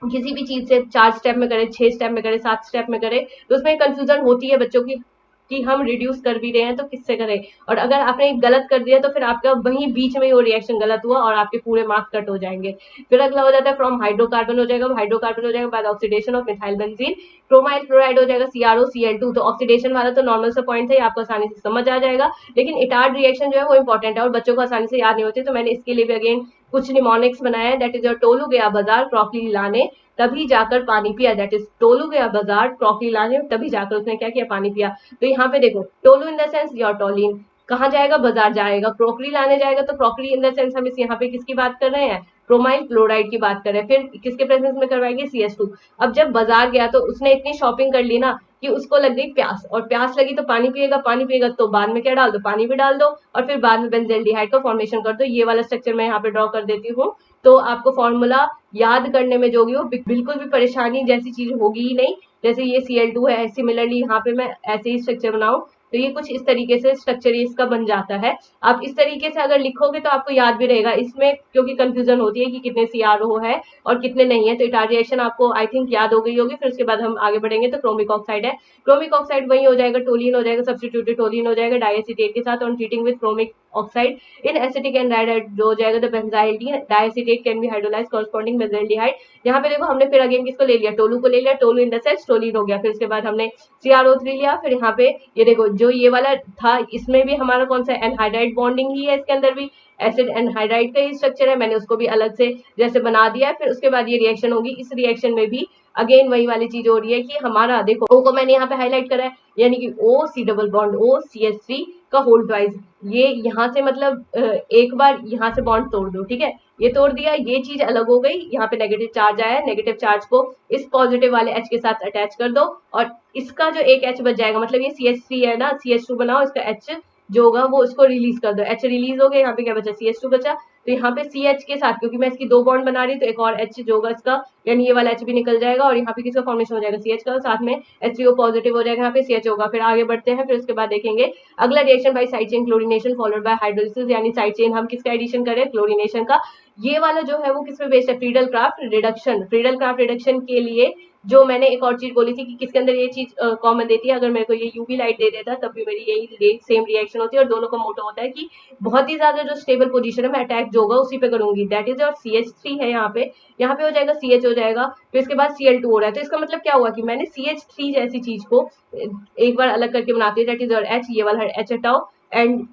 किसी भी चीज से, 4 स्टेप में करें, 6 स्टेप में करें, 7 स्टेप में करें, तो उसमें कंफ्यूजन होती है बच्चों की कि हम रिड्यूस कर भी रहे हैं तो किससे करें। और अगर आपने गलत कर दिया तो फिर आपका वहीं बीच में वो रिएक्शन गलत हुआ और आपके पूरे मार्क्स कट हो जाएंगे। फिर अगला हो जाता है फ्रॉम हाइड्रोकार्बन हो जाएगा, हाइड्रोकार्बन हो जाएगा बाद oxidation of methyl benzene. Chromyl chloride हो जाएगा CrOCl2। तो ऑक्सीडेशन वाला तो नॉर्मल सा पॉइंट है, आपको आसानी से समझ आ जाएगा। लेकिन इटार्ड रिएक्शन जो है वो इंपॉर्टेंट है और बच्चों को आसानी से याद नहीं होती, तो मैंने इसके लिए भी अगेन कुछ निमोनिक्स बनाया है। दैट इज योर टोलू गया बाजार क्रॉकरी लाने तभी जाकर पानी पिया। दैट इज टोलू गया बाजार क्रॉकरी लाने तभी जाकर उसने क्या किया, पानी पिया। तो यहाँ पे देखो tolu in the sense your toluene, कहाँ जाएगा, बाजार जाएगा। क्रॉकरी लाने जाएगा तो क्रॉकरी इन द सेंस हम इस यहाँ पे किसकी बात कर रहे हैं, क्रोमाइल क्लोराइड की बात कर रहे हैं। फिर किसके प्रेजेंस में करवाएंगे, CS2। अब जब बाजार गया तो उसने इतनी शॉपिंग कर ली ना कि उसको लग गई प्यास, और प्यास लगी तो पानी पिएगा, पानी पिएगा तो बाद में क्या डाल दो, पानी भी डाल दो, और फिर बाद में बेंजल्डिहाइड का फॉर्मेशन कर दो। ये वाला स्ट्रक्चर मैं यहाँ पे ड्रॉ कर देती हूँ, तो आपको फॉर्मूला याद करने में जो होगी वो बिल्कुल भी परेशानी जैसी चीज होगी ही नहीं। जैसे ये Cl2 है, सिमिलरली यहाँ पे मैं ऐसे ही स्ट्रक्चर बनाऊं तो ये कुछ इस तरीके से स्ट्रक्चर इसका बन जाता है। आप इस तरीके से अगर लिखोगे तो आपको याद भी रहेगा इसमें, क्योंकि कंफ्यूजन होती है कि कितने CrO है और कितने नहीं है। तो इटार रिएक्शन आपको आई थिंक याद हो गई होगी। फिर उसके बाद हम आगे बढ़ेंगे तो क्रोमिक ऑक्साइड है, क्रोमिक ऑक्साइड वही हो जाएगा, टोलिन हो जाएगा, सब्सटीट्यूटेड टोलिन हो जाएगा डाइएसिटेट के साथ on treating with chromic oxide in acetic anhydride जो हो जाएगा, तो benzyl diacetate can be hydrolysed corresponding benzaldehyde. यहाँ पे देखो हमने फिर अगेन किसको ले लिया, टोलू को ले लिया, tolu in the sense toluene हो गया। फिर उसके बाद हमने CrO3 लिया। फिर यहाँ पे ये देखो जो ये वाला था इसमें भी हमारा कौन सा एनहाइड्राइड बॉन्डिंग ही है, इसके अंदर भी एसिड एनहाइड्राइड का ही स्ट्रक्चर है, मैंने उसको भी अलग से जैसे बना दिया है। फिर उसके बाद ये रिएक्शन होगी, इस रिएक्शन में भी अगेन वही वाली चीज हो रही है कि हमारा देखो O को मैंने यहाँ पे हाईलाइट करा है, यानी कि O C double bond O CH3 का होल्ड वाइज, ये यहाँ से मतलब एक बार यहाँ से बॉन्ड तोड़ दो, ठीक है, ये तोड़ दिया, ये चीज अलग हो गई, यहाँ पे नेगेटिव चार्ज आया, नेगेटिव चार्ज को इस पॉजिटिव वाले H के साथ अटैच कर दो, और इसका जो एक H बच जाएगा, मतलब ये CH3 है ना, CH2 बनाओ, इसका H जो होगा वो इसको रिलीज कर दो, H रिलीज हो गया, यहाँ पे क्या बचा, CH2 बचा, तो यहाँ पे CH के साथ, क्योंकि मैं इसकी दो बॉन्ड बना रही हूँ, तो एक और H जो होगा इसका, यानी ये वाला H भी निकल जाएगा, और यहाँ पे किसका फॉर्मेशन हो जाएगा, CH का, साथ में HCO पॉजिटिव हो जाएगा, यहाँ पे CH होगा। फिर आगे बढ़ते हैं, फिर उसके बाद देखेंगे अगला reaction by side chain chlorination followed by hydrolysis, यानी साइड चेन हम किसका एडिशन करें, क्लोरीनेशन का। ये वाला जो है वो किस पे बेस्ड है, Friedel craft reduction. Friedel craft reduction के लिए जो मैंने एक और चीज बोली थी कि किसके अंदर ये चीज कॉमन देती है, अगर मेरे को ये यूवी लाइट दे देता तब भी मेरी यही सेम रिएक्शन होती है, और दोनों का मोटो होता है कि बहुत ही ज्यादा जो स्टेबल पोजीशन है मैं अटैक जो होगा उसी पे करूंगी, दैट इज और CH3 है यहाँ पे हो जाएगा CH हो जाएगा, फिर इसके बाद Cl2 हो रहा है, तो इसका मतलब क्या हुआ कि मैंने CH3 जैसी चीज को एक बार अलग करके बनाती है, दैट इज और H, ये वाला H हटाओ, एंड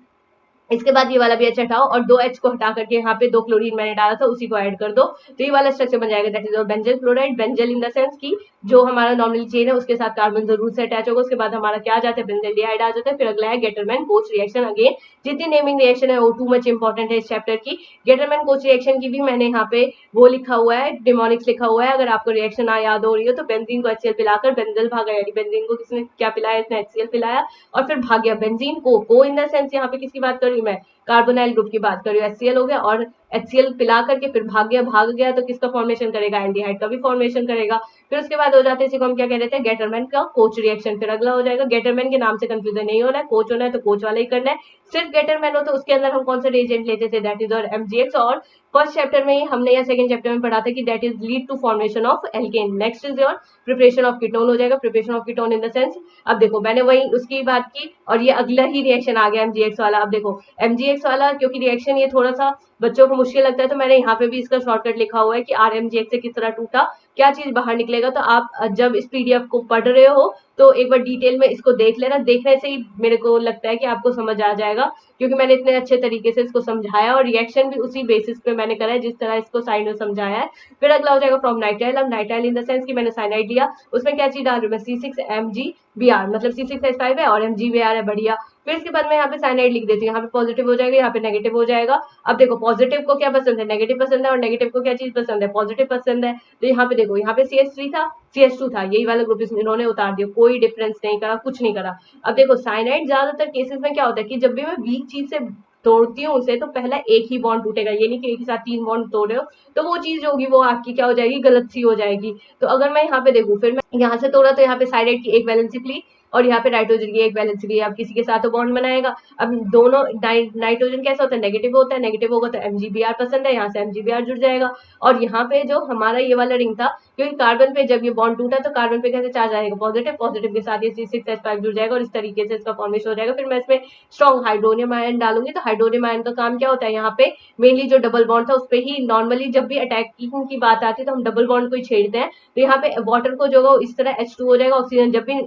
इसके बाद ये वाला भी H हटाओ, और दो H को हटा करके यहाँ पे दो क्लोरीन मैंने डाला था उसी को ऐड कर दो, तो ये वाला स्ट्रक्चर बन जाएगा, दैट इज और benzyl chloride. Benzyl in the sense की जो हमारा नॉर्मल चेन है उसके साथ कार्बन जरूर से अटैच होगा, उसके बाद हमारा क्या आ जाता है, बेंजल डिहाइड आ जाता है। फिर अगला है गेटरमैन कोच रिएक्शन। अगेन जितनी नेमिंग रिएक्शन है वो टू मच इंपॉर्टेंट है इस चैप्टर की। गेटरमैन कोच रिएक्शन की भी मैंने यहाँ पे वो लिखा हुआ है, डिमोनिक्स लिखा हुआ है, अगर आपको रिएक्शन ना याद हो रही हो तो बेंजीन को HCl पिलाकर बेंजल भागा, यानी बेंजीन को किसने क्या पिलाया, इसने HCl पिलाया और फिर भाग गया। बेंजीन को इन द सेंस यहाँ पे किसकी बात कर रही हूँ मैं, कार्बोनाइल ग्रुप की बात कर रही हूँ, HCl हो गया और HCl पिला करके फिर भाग गया तो किसका फॉर्मेशन करेगा, एल्डिहाइड का भी फॉर्मेशन करेगा। फिर उसके बाद हो जाते हैं, इसी को हम क्या कह रहे थे, गेटरमैन का कोच रिएक्शन। फिर अगला हो जाएगा, गेटरमैन के नाम से कंफ्यूजन नहीं होना है, कोच होना है तो कोच वाला ही करना है। सिर्फ गेटरमैन हो तो उसके अंदर हम कौन सा रिएजेंट लेते थे, दैट इज और MgX, और फर्स्ट चैप्टर में ही हमने या सेकंड चैप्टर में पढ़ा था कि that is lead to formation of alkene. Next is your preparation of ketone हो जाएगा, preparation of ketone in the sense, अब देखो मैंने वही उसकी बात की और ये अगला ही रिएक्शन आ गया MgX वाला। अब देखो MgX वाला क्योंकि रिएक्शन ये थोड़ा सा बच्चों को मुश्किल लगता है तो मैंने यहाँ पे भी इसका शॉर्टकट लिखा हुआ है कि RMgX से किस तरह टूटा, क्या चीज बाहर निकलेगा। तो आप जब इस PDF को पढ़ रहे हो तो एक बार डिटेल में इसको देख लेना, देखने से ही मेरे को लगता है कि आपको समझ आ जाएगा, क्योंकि मैंने इतने अच्छे तरीके से इसको समझाया और रिएक्शन भी उसी बेसिस पे मैंने करा है जिस तरह इसको साइड में समझाया है। फिर अगला हो जाएगा फ्रॉम नाइट्राइल। अब नाइट्राइल इन द सेंस कि मैंने साइनाइड लिया, उसमें क्या चीज डाल रही हूँ मैं, C6MgBr, मतलब C6H5 है और MgBr है, बढ़िया। फिर इसके बाद मैं यहाँ पे साइनाइड लिख देती हूँ, यहाँ पे पॉजिटिव हो जाएगा, यहाँ पे नेगेटिव हो जाएगा। अब देखो पॉजिटिव को क्या पसंद है, नेगेटिव पसंद है, और नेगेटिव को क्या चीज पसंद है, पॉजिटिव पसंद है। तो यहाँ पे देखो, यहाँ पे CH3 था, CH2 था, यही वाला ग्रुप इन्होंने उतार दिया, कोई डिफरेंस नहीं करा, कुछ नहीं करा। अब देखो साइनाइड ज्यादातर केसेस में क्या होता है कि जब भी मैं वीक चीज से तोड़ती हूँ उसे तो पहला एक ही बॉन्ड टूटेगा, ये नहीं कि एक ही साथ 3 बॉन्ड तोड़ रहे हो, तो वो चीज होगी वो आपकी क्या हो जाएगी, गलत सी हो जाएगी। तो अगर मैं यहाँ पे देखूँ, फिर मैं यहाँ से तोड़ा तो यहाँ पे साइनाइड की एक वैलेंसी ली और यहाँ पे नाइट्रोजन की एक वैलेंसी ली, अब किसी के साथ तो बॉन्ड बनाएगा। अब दोनों नाइट्रोजन कैसा होता है, नेगेटिव होता है, नेगेटिव होगा तो MgBr पसंद है, यहाँ से MgBr जुड़ जाएगा। और यहाँ पे जो हमारा ये वाला रिंग था, क्योंकि कार्बन पे जब ये बॉन्ड टूटा तो कार्बन पे कैसे चार्ज आएगा, पॉजिटिव, पॉजिटिव के साथ ये C6H5 जुड़ जाएगा और इस तरीके से इसका फॉर्मेशन हो जाएगा। फिर मैं इसमें स्ट्रॉन्ग हाइड्रोनियम आयन डालूंगी, तो हाइड्रोनियम आयन का काम क्या होता है, यहाँ पे मेनली जो डबल बॉन्ड था उस पर ही नॉर्मली जब भी अटैकिंग की बात आती है तो हम डबल बॉन्ड को ही छेड़ते हैं। तो यहाँ पे वाटर को जो इस तरह H2 हो जाएगा, ऑक्सीजन जब भी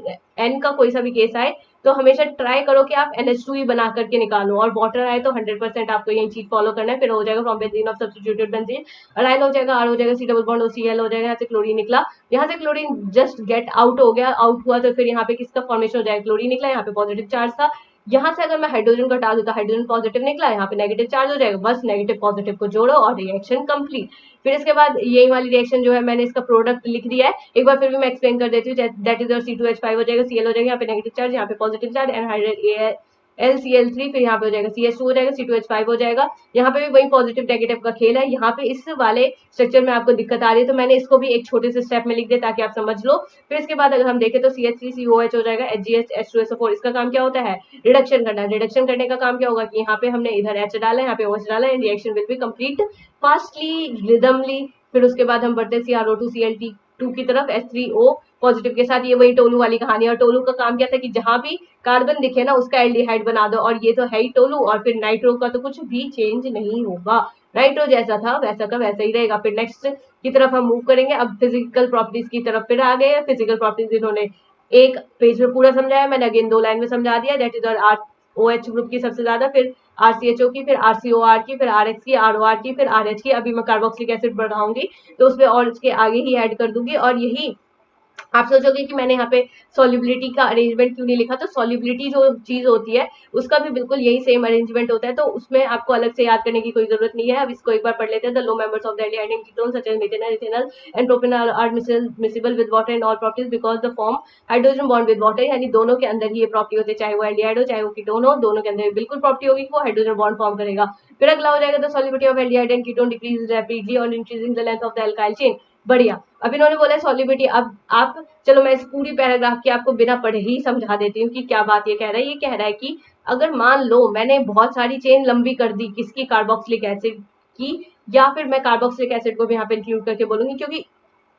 N का कोई सा भी केस आए तो हमेशा ट्राई करो कि आप NH2 ही बना करके निकालो, और वाटर आए तो 100% आपको यही चीज फॉलो करना है। फिर हो जाएगा from benzene of substituted benzene, aryl हो जाएगा, R हो जाएगा, C डबल बॉन्ड OCl हो जाएगा, यहाँ से क्लोरीन निकला, यहाँ से क्लोरीन जस्ट गेट आउट हो गया, आउट हुआ तो फिर यहाँ पे किसका फॉर्मेशन हो जाएगा, क्लोरीन निकला, यहाँ पे पॉजिटिव चार्ज था, यहाँ से अगर मैं हाइड्रोजन को हटा दूं तो हाइड्रोजन पॉजिटिव निकला, यहाँ पे नेगेटिव चार्ज हो जाएगा, बस नेगेटिव पॉजिटिव को जोड़ो और रिएक्शन कंप्लीट। फिर इसके बाद यही वाली रिएक्शन जो है मैंने इसका प्रोडक्ट लिख दिया है, एक बार फिर भी मैं एक्सप्लेन कर देती हूँ, दैट इज और C2H5 हो जाएगा, Cl हो जाएगा, यहाँ पे नेगेटिव चार्ज, यहाँ पे पॉजिटिव चार्ज, एनहाइड्रेट LCl3, फिर यहाँ पे हो जाएगा CH2 हो जाएगा, C2H5 हो जाएगा। यहाँ पे भी वही पॉजिटिव नेगेटिव का खेल है। यहाँ पे इस वाले स्ट्रक्चर में आपको दिक्कत आ रही है तो मैंने इसको भी एक छोटे से स्टेप में लिख दिया ताकि आप समझ लो। फिर इसके बाद अगर हम देखें तो CH3COH हो जाएगा, HGH H2SO4, इसका काम क्या होता है, रिडक्शन करना। रिडक्शन करने का काम क्या होगा कि यहाँ पे हमने इधर H डाला है, यहाँ पे OH डाला है, reaction will be complete fastly, rhythmly. फिर उसके बाद हम बढ़ते CrO2Cl2 की तरफ, H3O पॉजिटिव के साथ, ये वही टोलू वाली कहानी है। और टोलू का काम क्या था कि जहां भी कार्बन दिखे ना उसका एल्डिहाइड बना दो, और ये तो है ही टोलू, और फिर नाइट्रो का तो कुछ भी चेंज नहीं होगा, नाइट्रो जैसा था वैसा का वैसा ही रहेगा। फिर नेक्स्ट की तरफ हम मूव करेंगे, अब फिजिकल प्रॉपर्टीज की तरफ फिर आ गए। फिजिकल प्रॉपर्टीज इन्होंने एक पेज में पूरा समझाया, मैंने अगेन 2 लाइन में समझा दिया, दैट इज और OH ग्रुप की सबसे ज्यादा, फिर RCHO की, फिर RCOR की, फिर RX की, ROR की, फिर RH की। अभी मैं कार्बोक्सिलिक एसिड बढ़ाऊंगी तो उसमें और इसके आगे ही ऐड कर दूंगी, और यही आप सोचोगे कि मैंने यहाँ पे सॉल्युबिलिटी का अरेंजमेंट क्यों नहीं लिखा, तो सॉल्युबिलिटी जो चीज होती है उसका भी बिल्कुल यही सेम अरेंजमेंट होता है, तो उसमें आपको अलग से याद करने की कोई जरूरत नहीं है। अब इसको एक बार पढ़ लेते हैं। The low members of the aldehyde and ketone such as methanol, ethanol and propanol are miscible with water and all properties because the form hydrogen bond with water, यानी दोनों के अंदर ही ये प्रॉपर्टी होती है, चाहे वो एल्डिहाइड हो चाहे वो कीटोन हो, दोनों के अंदर बिल्कुल प्रॉपर्टी होगी कि वो हाइड्रोजन बॉन्ड फॉर्म करेगा। फिर अगला हो जाएगा the solubility of aldehyde and ketone decrease rapidly on increasing the length of the alkyl chain. बढ़िया। अब इन्होंने बोला है सॉल्युबिलिटी। अब आप, चलो मैं इस पूरी पैराग्राफ की आपको बिना पढ़े ही समझा देती हूँ कि क्या बात ये कह रहा है। ये कह रहा है कि अगर मान लो मैंने बहुत सारी चेन लंबी कर दी किसकी, कार्बोक्सिलिक एसिड की, या फिर मैं कार्बोक्सिलिक एसिड को भी यहाँ पे इंक्लूड करके बोलूंगी, क्योंकि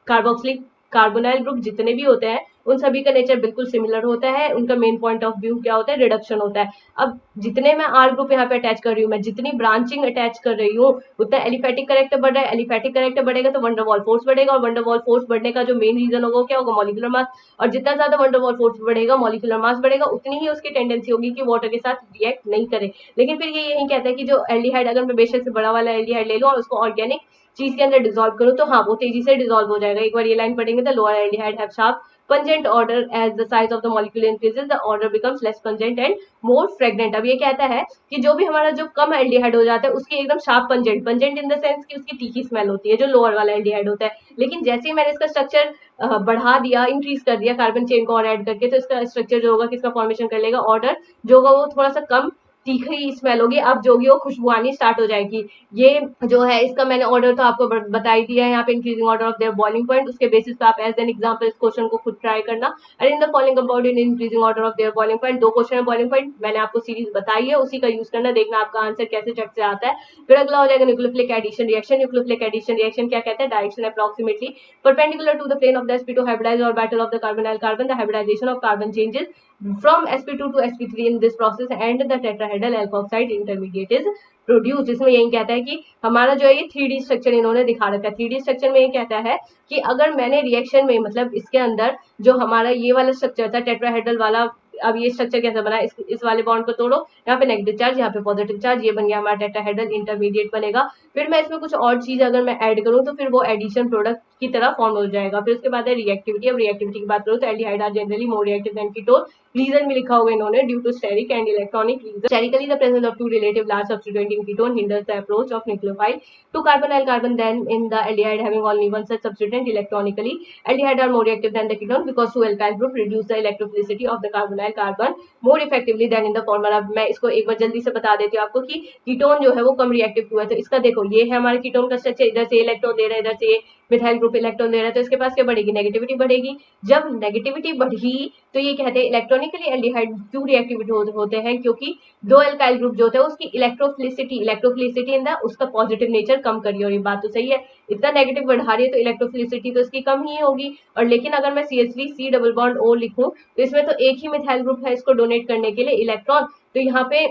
कार्बोक्सिलिक कार्बोनाइल ग्रुप जितने भी होते हैं उन सभी का नेचर बिल्कुल सिमिलर होता है। उनका मेन पॉइंट ऑफ व्यू क्या होता है, रिडक्शन होता है। अब जितने मैं आर ग्रुप यहाँ पे अटैच कर रही हूँ, मैं जितनी ब्रांचिंग अटैच कर रही हूँ, उतना एलिफेटिक करेक्टर बढ़ रहा है। एलिफेटिक करेक्टर बढ़ेगा तो वंडरवॉल फोर्स बढ़ेगा, और वंडरवॉल फोर्स बढ़ने का जो मेन रीजन होगा क्या होगा, मॉलिक्यूलर मास। और जितना ज्यादा वंडरवॉल फोर्स बढ़ेगा, मॉलिक्यूलर मास बढ़ेगा, उतनी ही उसकी टेंडेंसी होगी कि वाटर के साथ रिएक्ट नहीं करे। लेकिन फिर ये यही कहता है कि जो एल्डिहाइड, अगर मैं बेशक से बड़ा वाला एल्डिहाइड ले लूँ और उसको ऑर्गेनिक चीज के अंदर डिसॉल्व करूं, तो हाँ वो तेजी से डिसॉल्व हो जाएगा। एक बार ये लाइन पढ़ेंगे, the lower aldehyde have sharp pungent odor as the size of the molecule increases the odor becomes less pungent and more fragrant। अब ये कहता है कि जो भी हमारा जो कम एल्डिहाइड हो जाता है उसकी एकदम sharp pungent, pungent in the sense कि उसकी तीखी स्मेल होती है, जो लोअर वाला एल्डिहाइड होता है। लेकिन जैसे ही मैंने इसका स्ट्रक्चर बढ़ा दिया, इंक्रीज कर दिया कार्बन चेन को और ऐड करके, तो इसका स्ट्रक्चर जो होगा किसका फॉर्मेशन कर लेगा, ऑर्डर जो होगा वो थोड़ा सा कम तीखी स्मेल होगी। अब जो होगी वो खुशबू आनी स्टार्ट हो जाएगी। ये जो है इसका मैंने ऑर्डर तो आपको बता ही दिया है यहाँ पे, increasing order of their boiling point. उसके बेसिस पे आप एज एन एग्जांपल इस क्वेश्चन को खुद ट्राई करना। And in the following compound in increasing order of their boiling point, दो क्वेश्चन है बॉइलिंग पॉइंट, मैंने आपको सीरीज बताई है, उसी का यूज करना, देखना आपका आंसर कैसे झट से आता है। फिर अगला हो जाएगा nucleophilic addition reaction. Nucleophilic addition reaction क्या कहता है, direction approximately perpendicular to the plane of the sp2 hybridized orbital of the carbonyl carbon, the hybridization of carbon changes from sp2 to sp3 in this process and the tetrahedral alkoxide intermediate is produce. इसमें यही कहता है कि हमारा जो है ये 3D structure इन्होंने दिखा रखा है। 3D स्ट्रक्चर में ये कहता है कि अगर मैंने रिएक्शन में, मतलब इसके अंदर जो हमारा ये वाला स्ट्रक्चर था टेट्राहेड्रल वाला, अब ये स्ट्रक्चर कैसे बना, इस वाले बॉन्ड को तोड़ो, यहाँ पे नेगेटिव चार्ज, यहाँ पे पॉजिटिव चार्ज, ये बन गया हमारा टेट्राहेड्रल इंटरमीडिएट बनेगा। फिर मैं इसमें कुछ और चीज अगर मैं ऐड करूँ तो फिर वो एडिशन प्रोडक्ट की तरह फॉर्म हो जाएगा। फिर उसके बाद है रिएक्टिविटी। अब रिएक्टिविटी की बात करूँ तो aldehyde are generally more reactive than ketone. Reason भी लिखा होगा इन्होंने, due to steric and electronic reason. Sterically the presence of two relative large substituent in ketone hinders the approach of nucleophile to carbonyl carbon than in the aldehyde having only one such substituent electronically. Aldehyde are more reactive than the ketone because two alkyl group reduce the electrophilicity of the carbonyl carbon more effectively than in the former। अब मैं इसको एक बार जल्दी से बता देती हूँ आपको कि कीटोन जो है वो कम रिएक्टिव क्यों है। तो इसका देखो, ये है हमारे कीटोन का स्ट्रक्चर, इधर से इलेक्ट्रॉन दे रहा है, इधर से मिथाइल ग्रुप इलेक्ट्रॉन दे रहा है, तो इसके पास क्या बढ़ेगी, नेगेटिविटी बढ़ेगी। जब नेगेटिविटी बढ़ी तो ये कहते हैं इलेक्ट्रॉनिकली एल्डिहाइड क्यों रिएक्टिव होते हैं, क्योंकि दो एल्काइल ग्रुप जो होता है उसकी इलेक्ट्रोफिलिसिटी इन द उसका पॉजिटिव नेचर कम करिए। और ये बात तो सही है, इतना नेगेटिव बढ़ा रही है तो इलेक्ट्रोफिलिसिटी तो इसकी कम ही होगी। और लेकिन अगर मैं CH3 C double bond O लिखूं तो इसमें तो एक ही मिथाइल ग्रुप है इसको डोनेट करने के लिए इलेक्ट्रॉन, तो यहाँ पे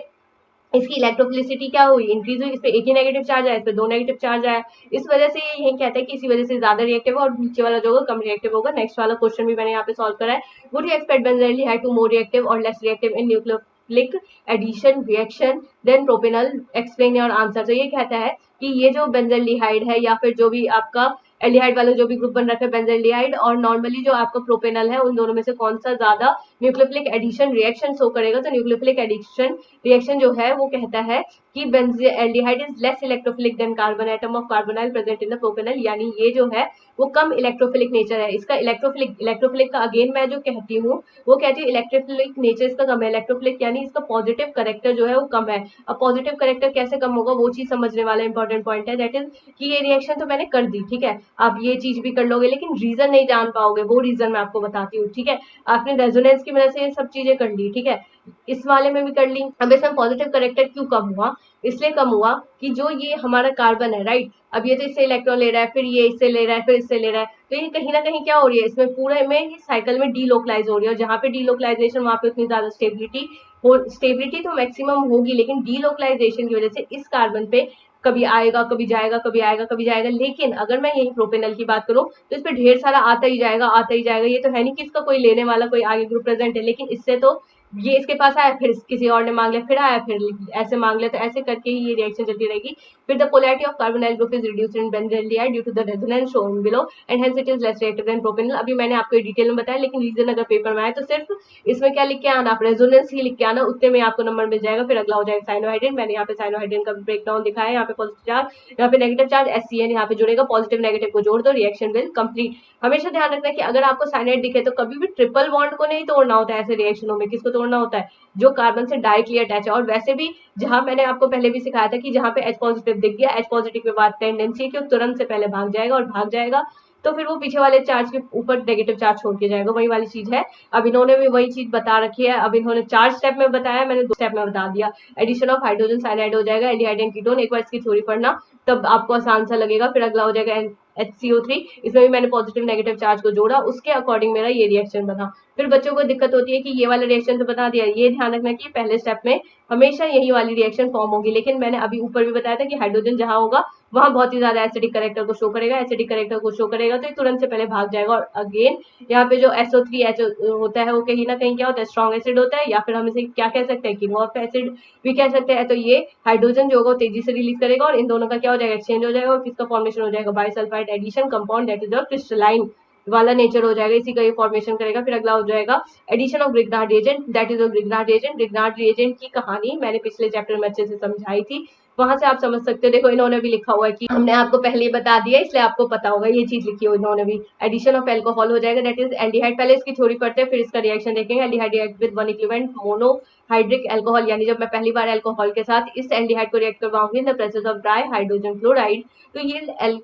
इसकी इलेक्ट्रोफिलिसिटी क्या हुई, इंक्रीज हुई। इस पे एक ही नेगेटिव चार्ज आया, इस पे दो नेगेटिव चार्ज आया, इस वजह से ये यही कहता है कि इसी वजह से ज्यादा रिएक्टिव है और नीचे वाला जो होगा कम रिएक्टिव होगा। नेक्स्ट वाला क्वेश्चन भी मैंने यहाँ पे सॉल्व करा है। Would you expect benzene to more reactive और less reactive in nucleophilic addition reaction then propanol, explain your answer. तो ये कहता है कि ये जो बेंजीन है या फिर जो भी आपका एल्डिहाइड वाला जो भी ग्रुप बन रखा है बेंजीन और नॉर्मली जो आपका प्रोपेनॉल है, उन दोनों में से कौन सा ज्यादा न्यूक्लियोफिलिक एडिशन रिएक्शन शो करेगा। तो न्यूक्लियोफिलिक एडिशन रिएक्शन जो है वो कहता है कि aldehyde is less electrophilic than carbon atom of carbonyl present in the propanol, यानी ये जो है वो कम इलेक्ट्रोफिलिक नेचर है इसका। इलेक्ट्रोफिलिक का अगेन मैं जो कहती हूँ वो कहती है इलेक्ट्रोफिलिक नेचर इसका कम है। इलेक्ट्रोफिलिक यानी इसका पॉजिटिव करेक्टर जो है वो कम है। अब पॉजिटिव करेक्टर कैसे कम होगा वो चीज समझने वाला इंपॉर्टेंट पॉइंट है, दैट इज कि ये रिएक्शन तो मैंने कर दी, ठीक है, आप ये चीज भी कर लोगे लेकिन रीजन नहीं जान पाओगे, वो रीजन मैं आपको बताती हूँ, ठीक है। आपने रेजोनेंस की वजह से ये सब चीजें कर ली, ठीक है, इस वाले में भी कर ली। अब इसमें पॉजिटिव करेक्टर क्यों कम हुआ, इसलिए कम हुआ कि जो ये हमारा कार्बन है, राइट, अब ये तो इससे इलेक्ट्रॉन ले रहा है, फिर ये इससे ले रहा है, फिर इससे ले रहा है, तो ये कहीं ना कहीं क्या हो रही है, इसमें पूरे में ये साइकिल में डीलोकलाइज हो रही है। और जहाँ पे डीलोकलाइजेशन वहां पे उतनी ज्यादा स्टेबिलिटी तो मैक्सिमम होगी, लेकिन डीलोकलाइजेशन की वजह से इस कार्बन पे कभी आएगा कभी जाएगा, कभी आएगा कभी जाएगा। लेकिन अगर मैं यही प्रोपेनल की बात करूं तो इस पे ढेर सारा आता ही जाएगा आता ही जाएगा। ये तो है नहीं कि इसका कोई लेने वाला कोई आगे ग्रुप प्रेजेंट है, लेकिन इससे तो ये इसके पास आया, फिर किसी और ने मांग लिया, फिर आया, फिर ऐसे मांग लिया, तो ऐसे करके ही ये रिएक्शन चलती रहेगी। फिर the polarity of carbonyl group is reduced in benzene due to the resonance shown below and hence it is less reactive than propanol. अभी मैंने आपको डिटेल में बताया, लेकिन रीजन अगर पेपर में आए तो सिर्फ इसमें क्या लिख के आना, आप रेजोनेंस ही लिख के आना, उतने में आपको नंबर मिल जाएगा। फिर अगला हो जाएगा साइनोहाइड्रेन। मैंने यहाँ पे साइनोहाइड्रेन का ब्रेक डाउन दिखाया, यहाँ पे पॉजिटिव चार्ज, यहाँ पे नेगेटिव चार्ज, SCN यहाँ पे जुड़ेगा, पॉजिटिव नेगेटिव को जोड़ दो, रिएक्शन विल कंप्लीट। हमेशा ध्यान रखना है कि अगर आपको साइनाइड दिखे तो कभी भी ट्रिपल बॉन्ड को नहीं तोड़ना होता है ऐसे रिएक्शनों में। किसको तोड़ना होता है? जो कार्बन से डायरेक्टली अटैच है। और वैसे भी जहां मैंने आपको पहले भी सिखाया था कि जहां पे H पॉजिटिव दिख गया, H पॉजिटिव के बाद टेंडेंसी है कि वो तुरंत से पहले भाग जाएगा, और भाग जाएगा तो फिर वो पीछे वाले चार्ज के ऊपर नेगेटिव चार्ज छोड़ के जाएगा। वही वाली चीज है। अब इन्होंने भी वही चीज बता रखी है। अब इन्होंने 4 स्टेप में बताया, मैंने 2 स्टेप में बता दिया। एडिशन ऑफ हाइड्रोजन साइनाइड हो जाएगा, एल्डिहाइड एंड कीटोन। एक बार इसकी थ्योरी पढ़ना तब आपको आसान सा लगेगा। फिर अगला हो जाएगा HCO3। इसमें भी मैंने पॉजिटिव नेगेटिव चार्ज को जोड़ा, उसके अकॉर्डिंग मेरा ये रिएक्शन बना। फिर बच्चों को दिक्कत होती है कि ये वाला रिएक्शन तो बता दिया, ये ध्यान रखना कि पहले स्टेप में हमेशा यही वाली रिएक्शन फॉर्म होगी। लेकिन मैंने अभी ऊपर भी बताया था कि हाइड्रोजन जहां होगा वहां बहुत ही ज्यादा एसिडिक करेक्टर को शो करेगा, एसिडिक करेक्टर को शो करेगा तो ये तुरंत से पहले भाग जाएगा। और अगेन यहाँ पे जो SO3H होता है वो कहीं ना कहीं क्या होता है? स्ट्रॉन्ग एसिड होता है, या फिर हम इसे क्या कह सकते हैं? किनोफ एसिड भी कह सकते हैं। तो ये हाइड्रोजन जो होगा तेजी से रिलीज करेगा और इन दोनों का क्या हो जाएगा? एक्सचेंज हो जाएगा, और किसका फॉर्मेशन हो जाएगा? Bisulphide addition compound, that is your crystalline वाला नेचर हो जाएगा, इसी का ये फॉर्मेशन करेगा। फिर अगला हो जाएगा addition of Grignard reagent, that is Grignard reagent. Grignard reagent की कहानी मैंने पिछले चैप्टर में अच्छे से समझाई थी, वहां से आप समझ सकते हो। देखो इन्होंने भी लिखा हुआ है कि हमने आपको पहले ही बता दिया, इसलिए आपको पता होगा, ये चीज लिखी हुई इन्होंने भी। एडिशन ऑफ एल्कोहल हो जाएगा, दैट इज एल्डिहाइड। पहले इसकी थ्योरी पढ़ते हैं, फिर इसका रिएक्शन देखेंगे। Aldehyde react with one equivalent monohydric alcohol, यानी जब मैं पहली बार एल्कोहल के साथ इस एल्डिहाइड को रिएक्ट करवाऊंगी in the presence of dry hydrogen fluoride तो ये